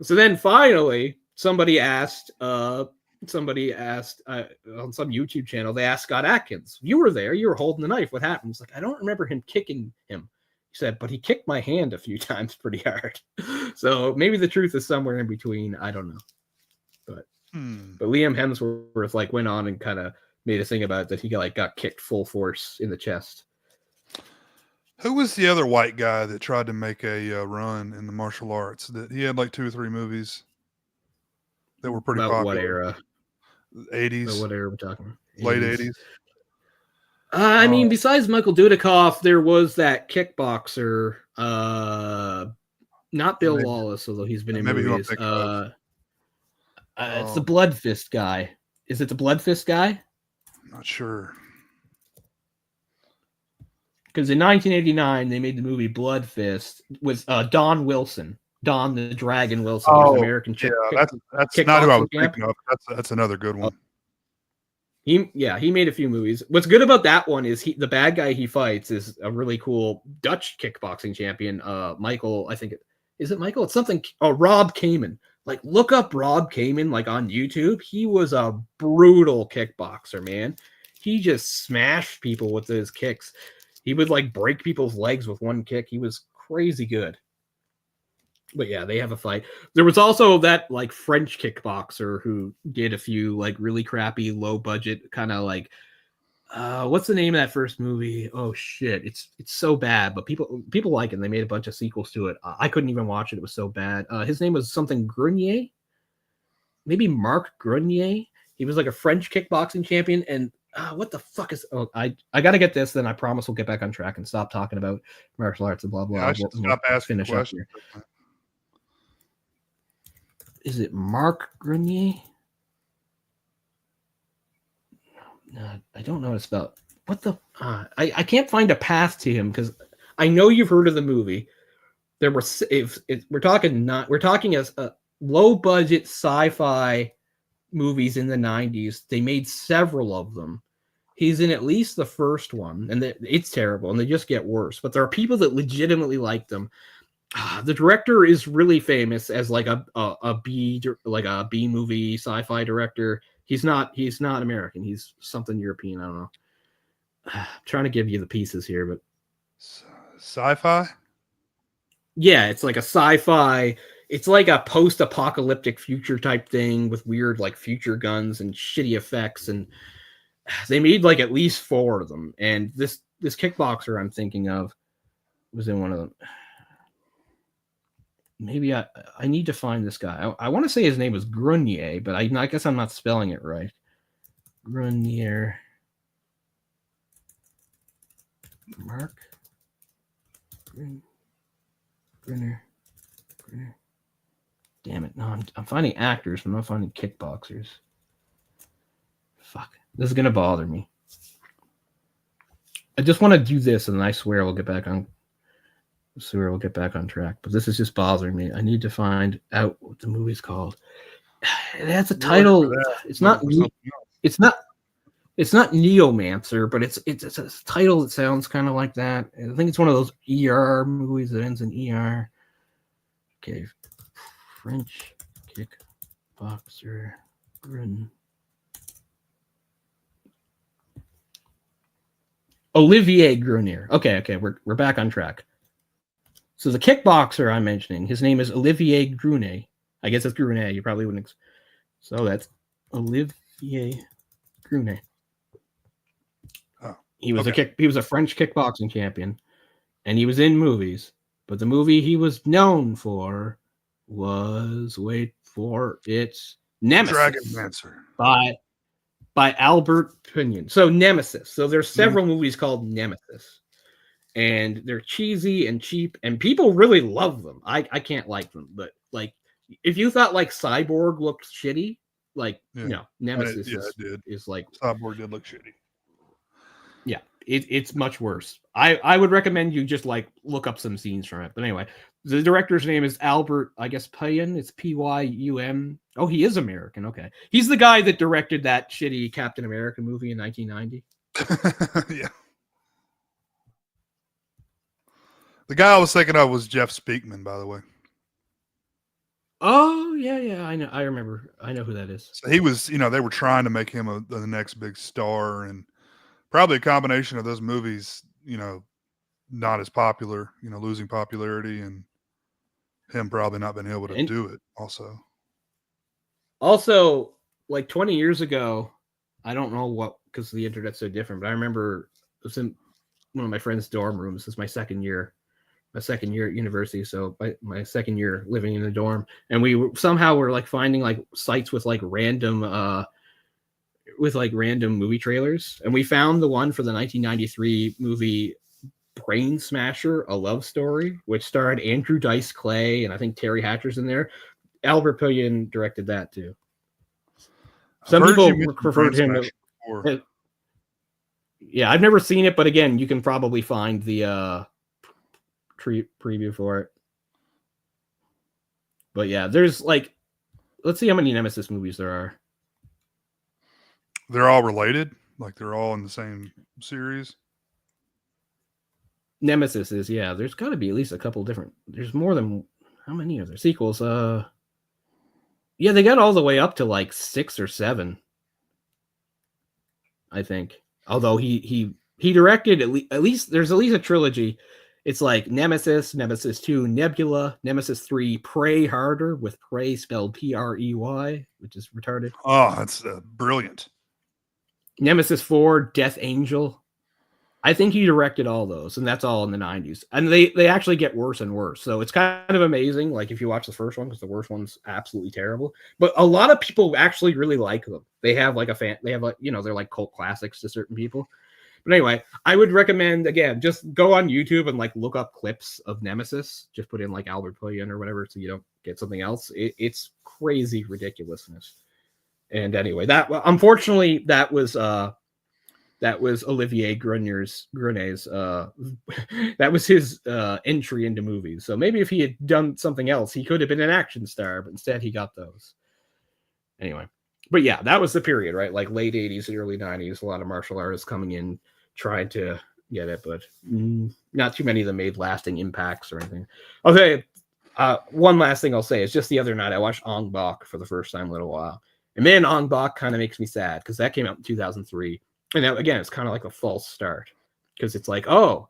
So then finally somebody asked on some YouTube channel, they asked Scott Adkins, you were there, you were holding the knife. What happened? He's like, I don't remember him kicking him. He said, but he kicked my hand a few times pretty hard. So maybe the truth is somewhere in between. I don't know. But Liam Hemsworth like went on and kind of made a thing about it, that he got kicked full force in the chest. Who was the other white guy that tried to make a run in the martial arts? That he had like 2 or 3 movies that were pretty popular. What era? 80s. What era are we talking? Late 80s. I mean, besides Michael Dudikoff, there was that kickboxer, not Bill Wallace, although he's been in movies. It's the Blood Fist guy. Is it the Blood Fist guy? I'm not sure. Because in 1989, they made the movie Blood Fist with Don Wilson. Don the Dragon Wilson. American that's not who I was thinking of. That's another good one. He made a few movies. What's good about that one is the bad guy he fights is a really cool Dutch kickboxing champion. Michael, I think is it Michael? It's something. Oh, Rob Kamen. Like, look up Rob Kamen, like on YouTube. He was a brutal kickboxer, man. He just smashed people with his kicks. He would like break people's legs with one kick. He was crazy good. But yeah, they have a fight. There was also that like French kickboxer who did a few like really crappy, low budget kind of like, what's the name of that first movie? Oh shit, it's so bad, but people like it. And they made a bunch of sequels to it. I couldn't even watch it. It was so bad. His name was something Grenier, maybe Marc Grenier. He was like a French kickboxing champion. And what the fuck is? Oh, I gotta get this. Then I promise we'll get back on track and stop talking about martial arts and blah blah. Yeah, I should stop asking questions. Is it Marc Grenier? No, I don't know what it's about. What the? I can't find a path to him because I know you've heard of the movie. There were we're talking as a low budget sci-fi movies in the 90s. They made several of them. He's in at least the first one, and it's terrible, and they just get worse. But there are people that legitimately like them. The director is really famous as like a B movie sci-fi director. He's not American. He's something European. I don't know. I'm trying to give you the pieces here, but sci-fi. Yeah, it's like a sci-fi. It's like a post-apocalyptic future type thing with weird like future guns and shitty effects, and they made like at least 4 of them. And this kickboxer I'm thinking of was in one of them. Maybe I need to find this guy. I want to say his name was Grenier, but I guess I'm not spelling it right. Grenier. Mark. Grenier. Damn it. No, I'm finding actors, but I'm not finding kickboxers. Fuck. This is going to bother me. I just want to do this, and I swear we'll get back on. We'll get back on track, but this is just bothering me. I need to find out what the movie's called. It has a title. It's not Neomancer, but it's a title that sounds kind of like that. I think it's one of those ER movies that ends in ER. Okay. French kickboxer Grun. Olivier Grenier. Okay, we're back on track. So the kickboxer I'm mentioning, his name is Olivier Grunet. I guess it's Grunet. You probably wouldn't. So that's Olivier Grunet. Oh, he was okay. he was a French kickboxing champion, and he was in movies. But the movie he was known for was, wait for it, Nemesis. Dragonmancer. By Albert Pinion. So Nemesis. So there's several movies called Nemesis. And they're cheesy and cheap, and people really love them. I can't like them, but like if you thought like Cyborg looked shitty, like no, Nemesis is like Cyborg did look shitty. Yeah, it's much worse. I would recommend you just like look up some scenes from it. But anyway, the director's name is Albert, I guess Pyun. It's Pyum. Oh, he is American. Okay, he's the guy that directed that shitty Captain America movie in 1990. Yeah. The guy I was thinking of was Jeff Speakman, by the way. Oh, yeah, I know. I remember. I know who that is. So he was, they were trying to make him the next big star, and probably a combination of those movies, not as popular, losing popularity, and him probably not being able to do it also. Also, like 20 years ago, I don't know what, because the internet's so different, but I remember it was in one of my friend's dorm rooms. This is my second year at university, so my second year living in a dorm, and we somehow were like finding like sites with like random movie trailers, and we found the one for the 1993 movie Brain Smasher: A Love Story, which starred Andrew Dice Clay, and I think Terry Hatcher's in there. Albert Pinion directed that too. Some people referred him to. Yeah, I've never seen it, but again, you can probably find the preview for it. But yeah, there's like, let's see how many Nemesis movies there are. They're all related, like they're all in the same series. Nemesis is, yeah. There's got to be at least a couple different. There's more than, how many are there? Sequels. Yeah, they got all the way up to like 6 or 7, I think. Although he directed at least there's at least a trilogy. It's like Nemesis, Nemesis 2, Nebula, Nemesis 3, Pray Harder, with Prey spelled Prey, which is retarded. Oh, that's brilliant. Nemesis 4, Death Angel. I think he directed all those, and that's all in the 90s. And they actually get worse and worse. So it's kind of amazing, like if you watch the first one, because the worst one's absolutely terrible. But a lot of people actually really like them. They have like they're like cult classics to certain people. But anyway, I would recommend, again, just go on YouTube and like look up clips of Nemesis. Just put in like Albert Pinion or whatever, so you don't get something else. It's crazy ridiculousness. And anyway, unfortunately that was Olivier Grenet's that was his entry into movies. So maybe if he had done something else, he could have been an action star, but instead he got those. Anyway, but yeah, that was the period, right? Like late 80s, early 90s, a lot of martial artists coming in, trying to get it, but not too many of them made lasting impacts or anything. Okay, one last thing I'll say is just the other night I watched Ong Bak for the first time in a little while. And man, Ong Bak kind of makes me sad because that came out in 2003. And now, again, it's kind of like a false start because it's like, oh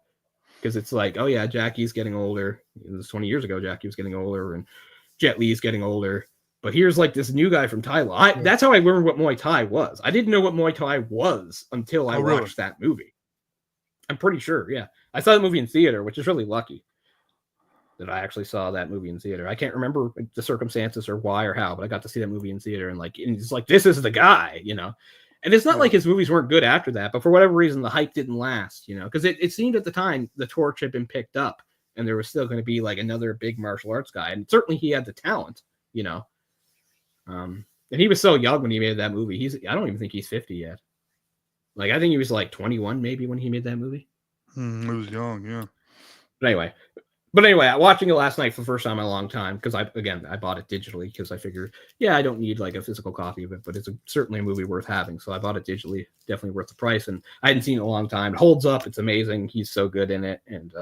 yeah, Jackie's getting older. It was 20 years ago, Jackie was getting older, and Jet Li's getting older. But here's like this new guy from Thailand. That's how I learned what Muay Thai was. I didn't know what Muay Thai was until I watched that movie. I'm pretty sure, yeah. I saw the movie in theater, which is really lucky that I actually saw that movie in theater. I can't remember the circumstances or why or how, but I got to see that movie in theater, and it's like, this is the guy, And it's not like his movies weren't good after that, but for whatever reason, the hype didn't last, because it seemed at the time the torch had been picked up and there was still going to be like another big martial arts guy. And certainly he had the talent, and he was so young when he made that movie. I don't even think he's 50 yet. Like, I think he was like 21 maybe when he made that movie. He was young, yeah. But anyway, watching it last night for the first time in a long time, because I bought it digitally because I figured, I don't need like a physical copy of it, but it's certainly a movie worth having. So I bought it digitally, definitely worth the price. And I hadn't seen it in a long time. It holds up. It's amazing. He's so good in it. And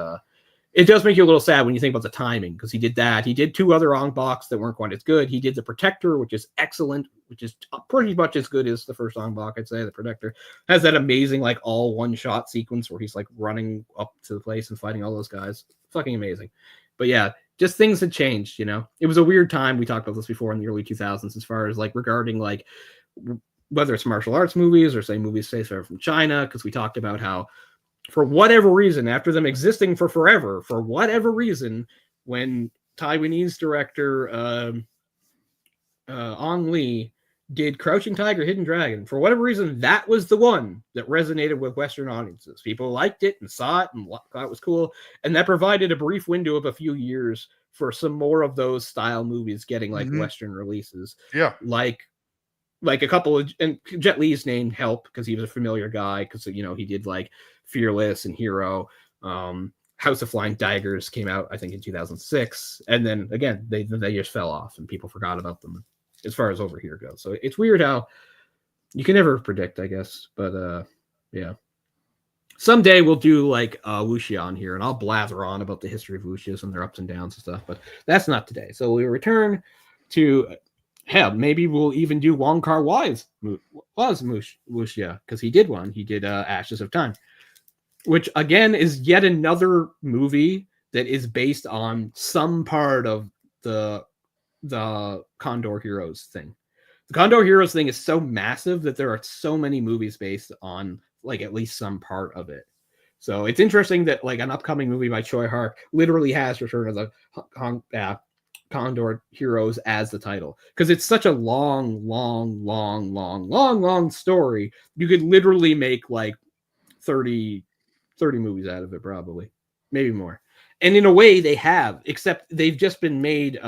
it does make you a little sad when you think about the timing, because he did that. He did 2 other Ong Baks that weren't quite as good. He did The Protector, which is excellent, which is pretty much as good as the first Ong Bak, I'd say. The Protector has that amazing, like, all one-shot sequence where he's, like, running up to the place and fighting all those guys. Fucking amazing. But yeah, just things had changed, you know? It was a weird time. We talked about this before in the early 2000s as far as, like, regarding, like, whether it's martial arts movies or, say, movies, say, from China, because we talked about how, for whatever reason, after them existing for forever, for whatever reason, when Taiwanese director Ong Lee did Crouching Tiger, Hidden Dragon, for whatever reason, that was the one that resonated with Western audiences. People liked it and saw it and thought it was cool, and that provided a brief window of a few years for some more of those style movies getting, like, Western releases. Yeah. Like a couple of, and Jet Li's name helped because he was a familiar guy, because, you know, he did like Fearless and Hero. House of Flying Daggers came out, I think, in 2006, and then again they just fell off and people forgot about them as far as over here goes. So it's weird how you can never predict, I guess. But yeah, someday we'll do like wuxia on here, and I'll blather on about the history of wuxias and their ups and downs and stuff, but that's not today. So we return to, hell, maybe we'll even do Wong Kar-wai's wuxia, because he did one. He did Ashes of Time, which again is yet another movie that is based on some part of the Condor Heroes thing. The Condor Heroes thing is so massive that there are so many movies based on, like, at least some part of it. So it's interesting that, like, an upcoming movie by Choi Hark literally has Return of the Condor Heroes as the title, because it's such a long story. You could literally make like 30 movies out of it, probably, maybe more. And in a way they have, except they've just been made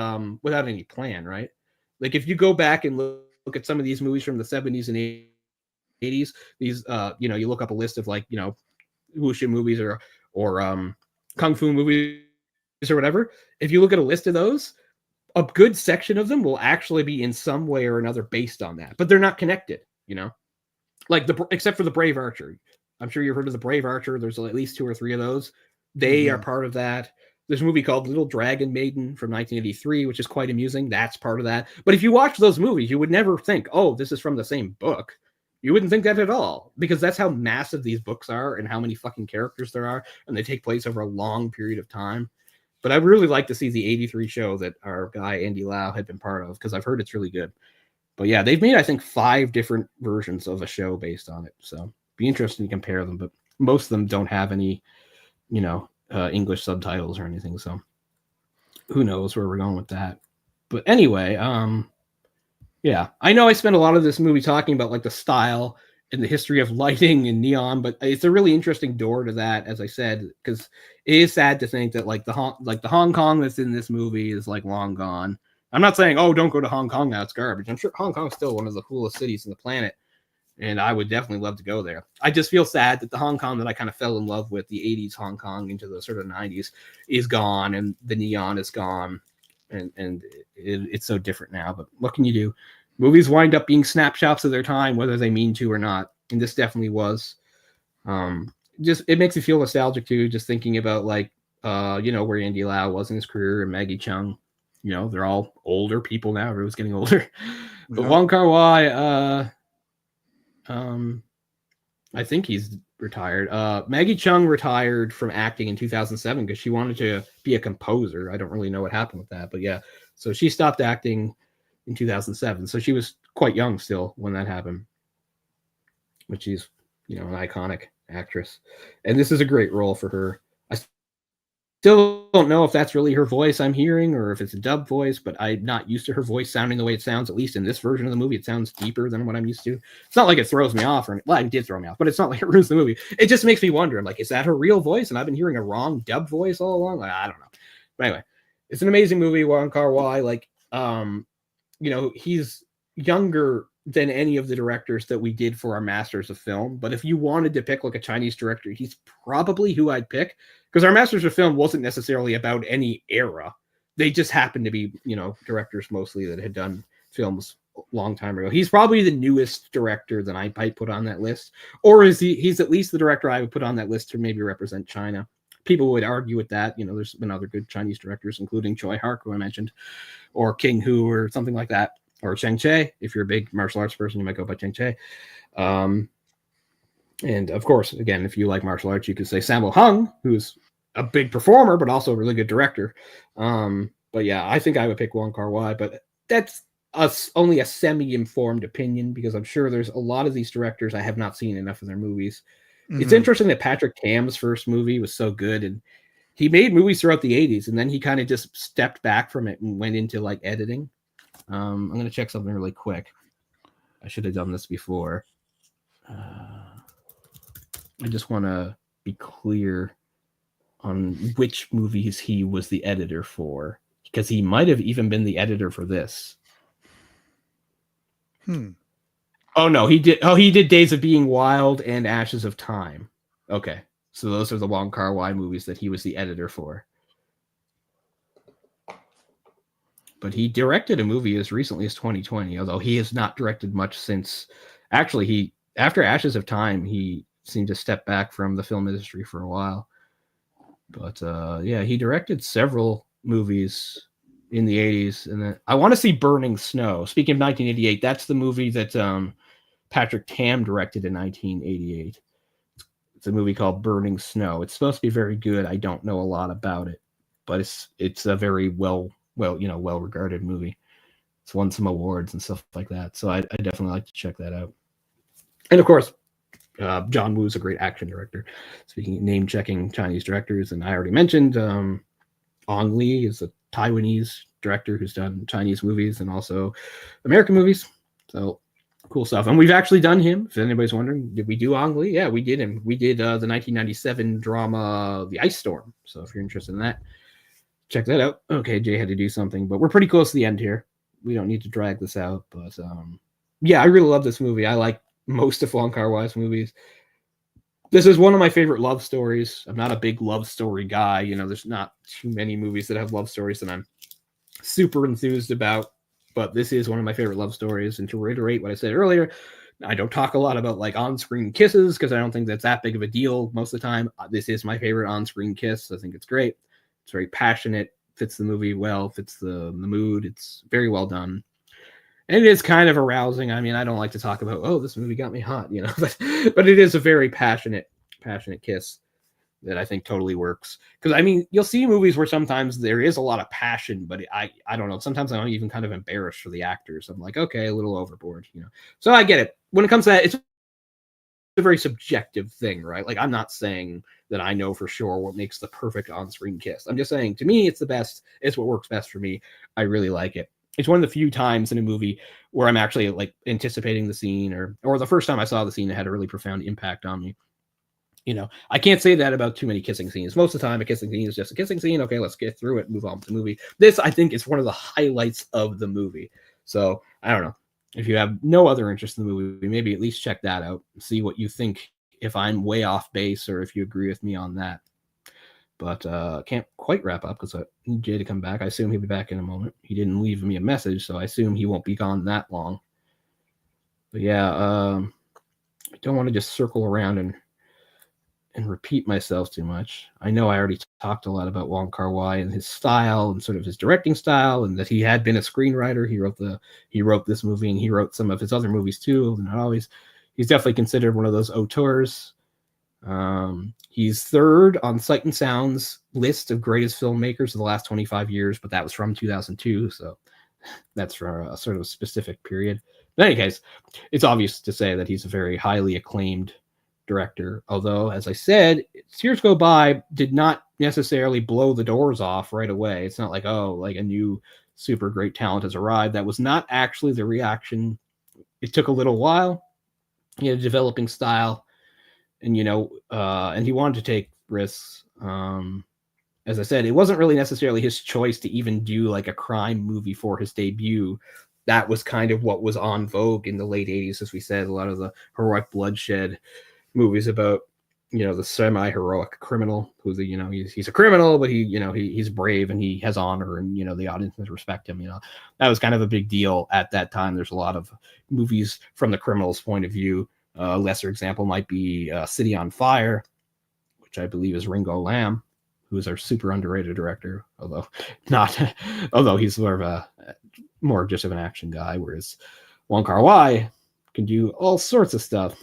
without any plan, right? Like, if you go back and look at some of these movies from the 70s and 80s, these you know, you look up a list of, like, you know, wuxia movies or kung fu movies or whatever. If you look at a list of those, a good section of them will actually be in some way or another based on that, but they're not connected, you know, like except for The Brave Archer. I'm sure you've heard of The Brave Archer. There's at least 2 or 3 of those. They are part of that. There's a movie called Little Dragon Maiden from 1983, which is quite amusing. That's part of that. But if you watch those movies, you would never think, oh, this is from the same book. You wouldn't think that at all, because that's how massive these books are and how many fucking characters there are, and they take place over a long period of time. But I'd really like to see the 83 show that our guy Andy Lau had been part of, because I've heard it's really good. But yeah, they've made, I think, 5 different versions of a show based on it. So be interesting to compare them, but most of them don't have any, you know, English subtitles or anything. So who knows where we're going with that. But anyway, yeah, I know I spent a lot of this movie talking about, like, the style and the history of lighting and neon, but it's a really interesting door to that, as I said, because it is sad to think that, like, the Hong Kong that's in this movie is, like, long gone. I'm not saying, oh, don't go to Hong Kong now, it's garbage. I'm sure Hong Kong's still one of the coolest cities on the planet, and I would definitely love to go there. I just feel sad that the Hong Kong that I kind of fell in love with, the 80s Hong Kong into the sort of 90s, is gone, and the neon is gone, and it's so different now. But what can you do? Movies wind up being snapshots of their time, whether they mean to or not. And this definitely was. Just, it makes me feel nostalgic too, just thinking about, like, you know, where Andy Lau was in his career, and Maggie Cheung. You know, they're all older people now. Everyone's getting older. But Yeah. Wong Kar-wai, I think he's retired. Maggie Cheung retired from acting in 2007 because she wanted to be a composer. I don't really know what happened with that, but yeah. So she stopped acting in 2007. So she was quite young still when that happened. But she's, you know, an iconic actress. And this is a great role for her. I still don't know if that's really her voice I'm hearing or if it's a dub voice, but I'm not used to her voice sounding the way it sounds, at least in this version of the movie. It sounds deeper than what I'm used to. It's not like it throws me off, well, it did throw me off, but it's not like it ruins the movie. It just makes me wonder, I'm like, is that her real voice? And I've been hearing a wrong dub voice all along? Like, I don't know. But anyway, it's an amazing movie, Wong Kar-wai. Like, you know, he's younger than any of the directors that we did for our Masters of Film. But if you wanted to pick, like, a Chinese director, he's probably who I'd pick, because our Masters of Film wasn't necessarily about any era. They just happened to be, you know, directors mostly that had done films a long time ago. He's probably the newest director that I might put on that list, or he's at least the director I would put on that list to maybe represent China. people would argue with that. There's been other good Chinese directors, including Choi Hark, who I mentioned, or King Hu, or something like that, or Cheng Che. If you're a big martial arts person, you might go by Cheng Che. And of course, again, if you like martial arts, you could say Sammo Hung, who's a big performer, but also a really good director. But yeah, I think I would pick Wong Kar-wai, but that's only a semi-informed opinion, because I'm sure there's a lot of these directors I have not seen enough of their movies. Mm-hmm. It's interesting that Patrick Tam's first movie was so good, and he made movies throughout the 80s, and then he kind of just stepped back from it and went into like editing. I'm going to check something really quick. I should have done this before. I just want to be clear on which movies he was the editor for, because he might have even been the editor for this. Oh no, he did. Oh, he did Days of Being Wild and Ashes of Time. Okay, so those are the Wong Kar-wai movies that he was the editor for. But he directed a movie as recently as 2020, although he has not directed much since. Actually, after Ashes of Time, he seemed to step back from the film industry for a while. But yeah, he directed several movies in the 80s. And then I want to see Burning Snow. Speaking of 1988, that's the movie that Patrick Tam directed in 1988. It's a movie called Burning Snow. It's supposed to be very good. I don't know a lot about it, but it's a very well-regarded movie. It's won some awards and stuff like that. So I definitely like to check that out. And of course, John Woo's a great action director. Speaking of name-checking Chinese directors, and I already mentioned Ong Lee is a Taiwanese director who's done Chinese movies and also American movies. So cool stuff. And we've actually done him. If anybody's wondering, did we do Ong Lee? Yeah, we did him. We did the 1997 drama The Ice Storm. So if you're interested in that, check that out. Okay, Jay had to do something, but we're pretty close to the end here. We don't need to drag this out. But yeah, I really love this movie. I like most of Wong Kar-wai's movies. This is one of my favorite love stories. I'm not a big love story guy. There's not too many movies that have love stories that I'm super enthused about, but this is one of my favorite love stories. And to reiterate what I said earlier, I don't talk a lot about like on-screen kisses because I don't think that's that big of a deal most of the time. This is my favorite on-screen kiss. I think it's great. It's very passionate, fits the movie well, fits the mood. It's very well done. And it is kind of arousing. I mean, I don't like to talk about, oh, this movie got me hot, but it is a very passionate kiss that I think totally works. Because, I mean, you'll see movies where sometimes there is a lot of passion, but I don't know. Sometimes I'm even kind of embarrassed for the actors. I'm like, okay, a little overboard, So I get it. When it comes to that, it's a very subjective thing, right? Like, I'm not saying that I know for sure what makes the perfect on-screen kiss. I'm just saying, to me, it's the best. It's what works best for me. I really like it. It's one of the few times in a movie where I'm actually like anticipating the scene, or the first time I saw the scene, it had a really profound impact on me. I can't say that about too many kissing scenes. Most of the time, a kissing scene is just a kissing scene. Okay, let's get through it, move on to the movie. This, I think, is one of the highlights of the movie. So I don't know. If you have no other interest in the movie, maybe at least check that out. See what you think, if I'm way off base or if you agree with me on that. But can't quite wrap up because I need Jay to come back. I assume he'll be back in a moment. He didn't leave me a message, so I assume he won't be gone that long. But yeah, I don't want to just circle around and repeat myself too much. I know I already talked a lot about Wong Kar-wai and his style and sort of his directing style, and that he had been a screenwriter. He wrote this movie, and he wrote some of his other movies too. And he's definitely considered one of those auteurs. He's third on Sight and Sound's list of greatest filmmakers of the last 25 years, but that was from 2002, so that's for a sort of specific period. In any case, it's obvious to say that he's a very highly acclaimed director, although, as I said, Years Go By did not necessarily blow the doors off right away. It's not like, oh, like a new super great talent has arrived. That was not actually the reaction. It took a little while. He had a developing style, and and he wanted to take risks. As I said, it wasn't really necessarily his choice to even do like a crime movie for his debut. That was kind of what was on vogue in the late 80s, as we said. A lot of the heroic bloodshed movies about the semi-heroic criminal who's he's a criminal, but he's brave and he has honor, and the audiences respect him. That was kind of a big deal at that time. There's a lot of movies from the criminal's point of view. A lesser example might be City on Fire, which I believe is Ringo Lam. who is our super underrated director, although not, although he's more just of an action guy, whereas Wong Kar-wai can do all sorts of stuff.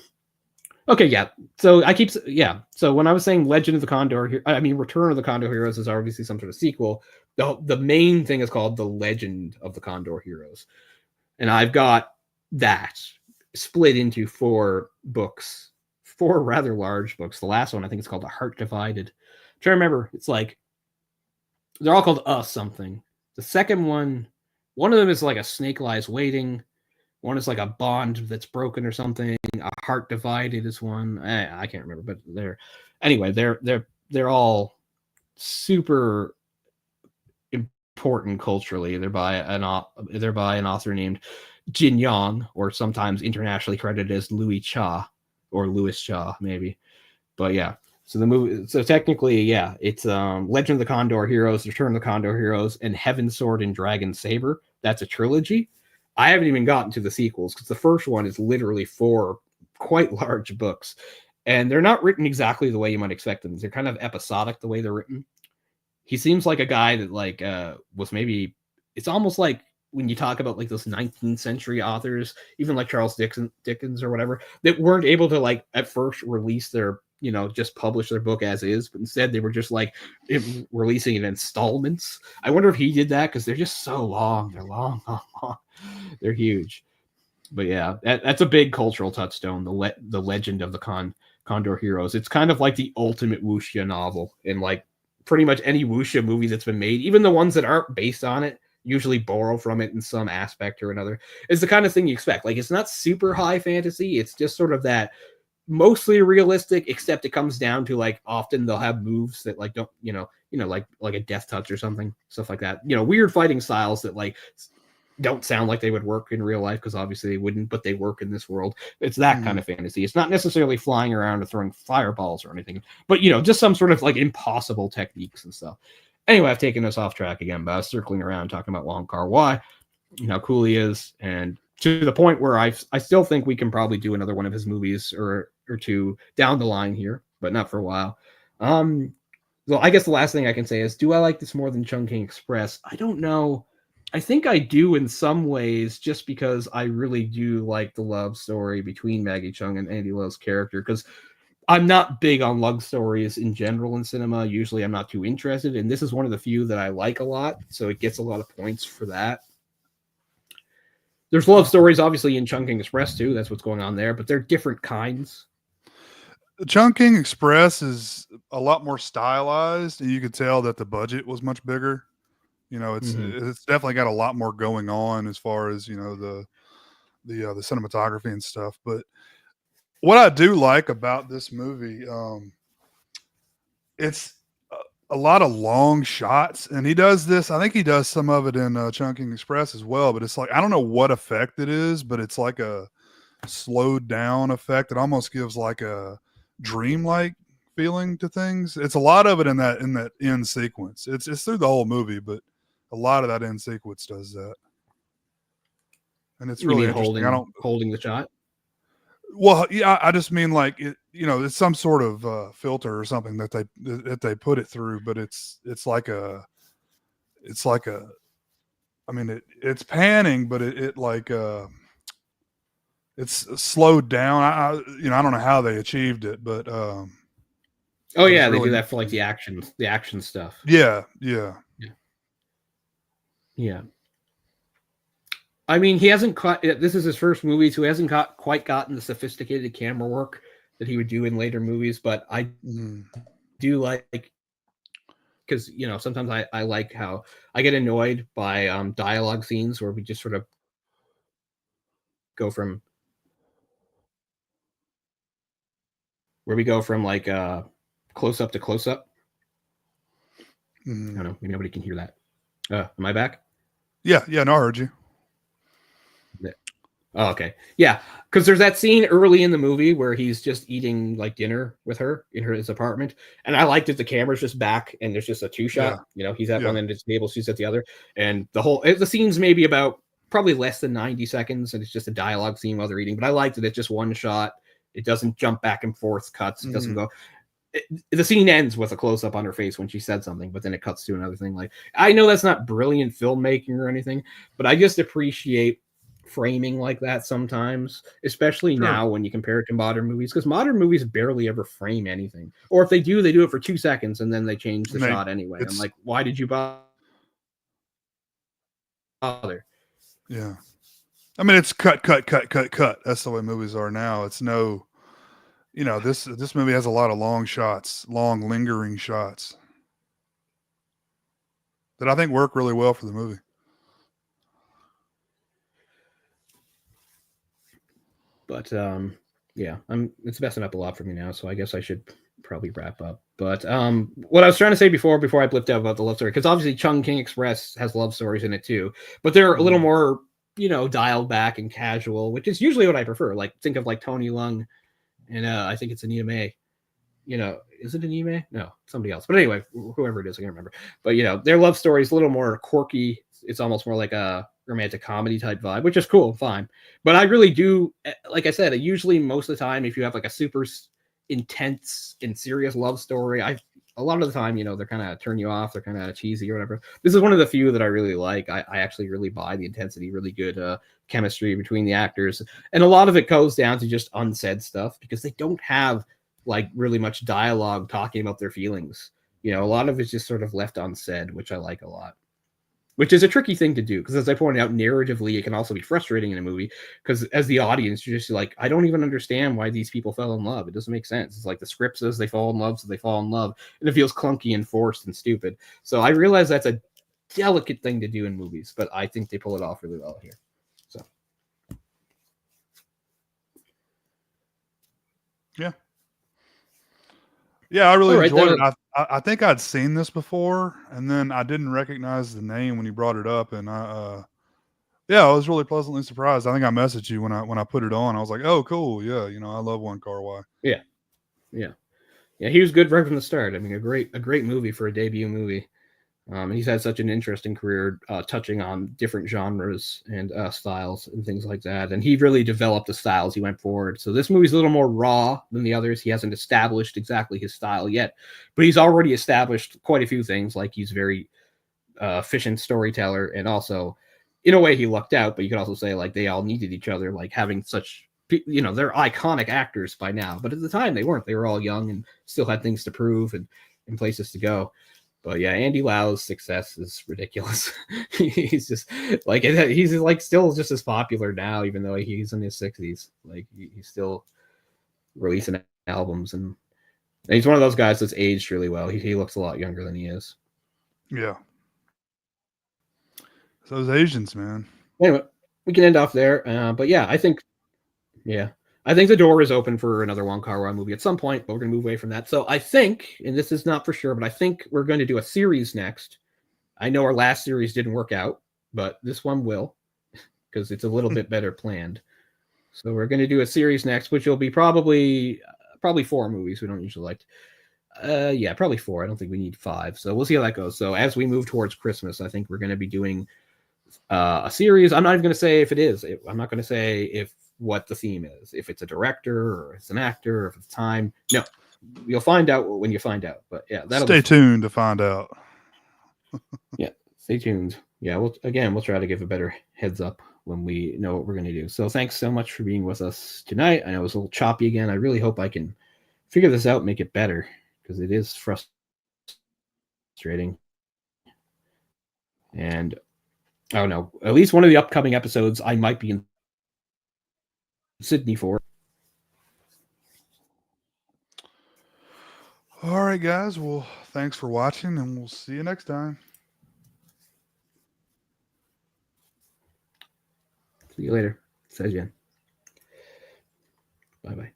Okay, yeah. So So when I was saying Legend of the Condor, Return of the Condor Heroes is obviously some sort of sequel. The main thing is called The Legend of the Condor Heroes, and I've got that split into 4 books, 4 rather large books. The last one I think it's called The Heart Divided. I'm trying to remember, it's like they're all called something. The second one of them is like A Snake Lies Waiting. One is like a bond that's broken or something. A Heart Divided is one. I can't remember, but they're all super important culturally. They're by an author named Jin Yong, or sometimes internationally credited as Louis Cha or Louis Cha, maybe. But yeah, so the movie. So technically, yeah, it's Legend of the Condor Heroes, Return of the Condor Heroes, and Heaven's Sword and Dragon Saber. That's a trilogy. I haven't even gotten to the sequels because the first one is literally 4 quite large books, and they're not written exactly the way you might expect them. They're kind of episodic the way they're written. He seems like a guy that was maybe. It's almost like when you talk about like those 19th century authors, even like Charles Dickens or whatever, that weren't able to at first release their, just publish their book as is, but instead they were just releasing it in installments. I wonder if he did that because they're just so long. They're long. They're huge. But yeah, that's a big cultural touchstone. The Legend of the Condor Heroes. It's kind of like the ultimate wuxia novel, and pretty much any wuxia movie that's been made, even the ones that aren't based on it, usually borrow from it in some aspect or another. It's the kind of thing you expect. It's not super high fantasy. It's just sort of that mostly realistic, except it comes down to often they'll have moves that don't, like a death touch or something, stuff like that. Weird fighting styles that don't sound like they would work in real life because obviously they wouldn't, but they work in this world. It's that kind of fantasy. It's not necessarily flying around or throwing fireballs or anything, but just some sort of impossible techniques and stuff. Anyway, I've taken us off track again, but I was circling around talking about Wong Kar-wai, how cool he is, and to the point where I still think we can probably do another one of his movies or 2 down the line here, but not for a while. Well, I guess the last thing I can say is, do I like this more than Chungking Express? I don't know. I think I do in some ways, just because I really do like the love story between Maggie Cheung and Andy Lo's character, because I'm not big on love stories in general in cinema. Usually I'm not too interested, and this is one of the few that I like a lot, so it gets a lot of points for that. There's love stories, obviously, in Chungking Express, too. That's what's going on there, but they're different kinds. Chungking Express is a lot more stylized, and you could tell that the budget was much bigger. It's definitely got a lot more going on as far as, the cinematography and stuff. But what I do like about this movie, it's a lot of long shots, and he does this. I think he does some of it in Chungking Express as well, but it's I don't know what effect it is, but it's like a slowed down effect. It almost gives a dreamlike feeling to things. It's a lot of it in that end sequence. It's through the whole movie, but a lot of that end sequence does that. And it's really interesting. Holding the shot. Well, yeah, I just mean it's some sort of filter or something that they put it through, but it's panning, but it's slowed down. I don't know how they achieved it, but oh yeah, they do that for the action stuff. Yeah. I mean, he hasn't this is his first movie, so he hasn't quite gotten the sophisticated camera work that he would do in later movies, but I do like, because sometimes I like how I get annoyed by dialogue scenes where we just sort of go from close up to close up. I don't know, maybe nobody can hear that. Am I back? Yeah, no, I heard you. Oh, okay. Yeah, because there's that scene early in the movie where he's just eating dinner with her in his apartment, and I liked that the camera's just back and there's just a 2-shot. Yeah. He's at one end of the table, she's at the other, and the scene's maybe about probably less than 90 seconds, and it's just a dialogue scene while they're eating. But I liked that it's just one shot. It doesn't jump back and forth cuts. It doesn't go. the scene ends with a close up on her face when she said something, but then it cuts to another thing. Like, I know that's not brilliant filmmaking or anything, but I just appreciate framing like that sometimes, especially Sure. now when you compare it to modern movies, because modern movies barely ever frame anything, or if they do it for 2 seconds and then they change the shot anyway. I'm like, why did you bother? Yeah. I mean, it's cut. That's the way movies are now. It's no, this movie has a lot of long shots, long lingering shots that I think work really well for the movie. But yeah, it's messing up a lot for me now, so I guess I should probably wrap up. But what I was trying to say before I blipped out about the love story, because obviously Chungking Express has love stories in it too, but they're a little more, dialed back and casual, which is usually what I prefer. Like, think of like Tony Leung and I think it's Anita May. Is it Anita May? No, somebody else. But anyway, whoever it is, I can't remember. But their love story is a little more quirky. It's almost more like a romantic comedy type vibe, which is cool, fine. But I really do, like I said, usually most of the time, if you have like a super intense and serious love story, a lot of the time, they're kind of turn you off. They're kind of cheesy or whatever. This is one of the few that I really like. I actually really buy the intensity, really good chemistry between the actors. And a lot of it goes down to just unsaid stuff because they don't have like really much dialogue talking about their feelings. A lot of it's just sort of left unsaid, which I like a lot. Which is a tricky thing to do because, as I pointed out, narratively, it can also be frustrating in a movie because, as the audience, you're just like, I don't even understand why these people fell in love. It doesn't make sense. It's like the script says they fall in love, so they fall in love, and it feels clunky and forced and stupid. So I realize that's a delicate thing to do in movies, but I think they pull it off really well here. So, yeah. Yeah, I really enjoyed it. I think I'd seen this before, and then I didn't recognize the name when you brought it up, and I was really pleasantly surprised. I think I messaged you when I put it on. I was like, "Oh, cool, yeah, I love Wong Kar-wai." Yeah, he was good right from the start. I mean, a great movie for a debut movie. And he's had such an interesting career, touching on different genres and styles and things like that. And he really developed the styles he went forward. So this movie's a little more raw than the others. He hasn't established exactly his style yet, but he's already established quite a few things. Like, he's very efficient storyteller, and also, in a way, he lucked out. But you could also say like they all needed each other, like having such. They're iconic actors by now, but at the time they weren't. They were all young and still had things to prove and places to go. But yeah, Andy Lau's success is ridiculous. He's just like, he's like still just as popular now, even though he's in his 60s. Like, he's still releasing albums, and he's one of those guys that's aged really well. He looks a lot younger than he is. Yeah. So those Asians, man. Anyway, we can end off there. But yeah, I think the door is open for another Wong Kar-wai movie at some point, but we're going to move away from that. So I think, and this is not for sure, but I think we're going to do a series next. I know our last series didn't work out, but this one will, because it's a little bit better planned. So we're going to do a series next, which will be probably 4 movies. We don't usually like. Probably 4. I don't think we need 5. So we'll see how that goes. So as we move towards Christmas, I think we're going to be doing a series. I'm not even going to say if it is. I'm not going to say what the theme is, if it's a director or it's an actor or if it's time. No, you'll find out when you find out. But yeah, stay tuned to find out. Yeah, stay tuned. Yeah, we'll try to give a better heads up when we know what we're going to do. So thanks so much for being with us tonight. I know it was a little choppy again. I really hope I can figure this out and make it better, because it is frustrating. And I don't know, at least one of the upcoming episodes I might be in Sydney for. All right, guys. Well, thanks for watching, and we'll see you next time. See you later. Says Jen. Bye-bye.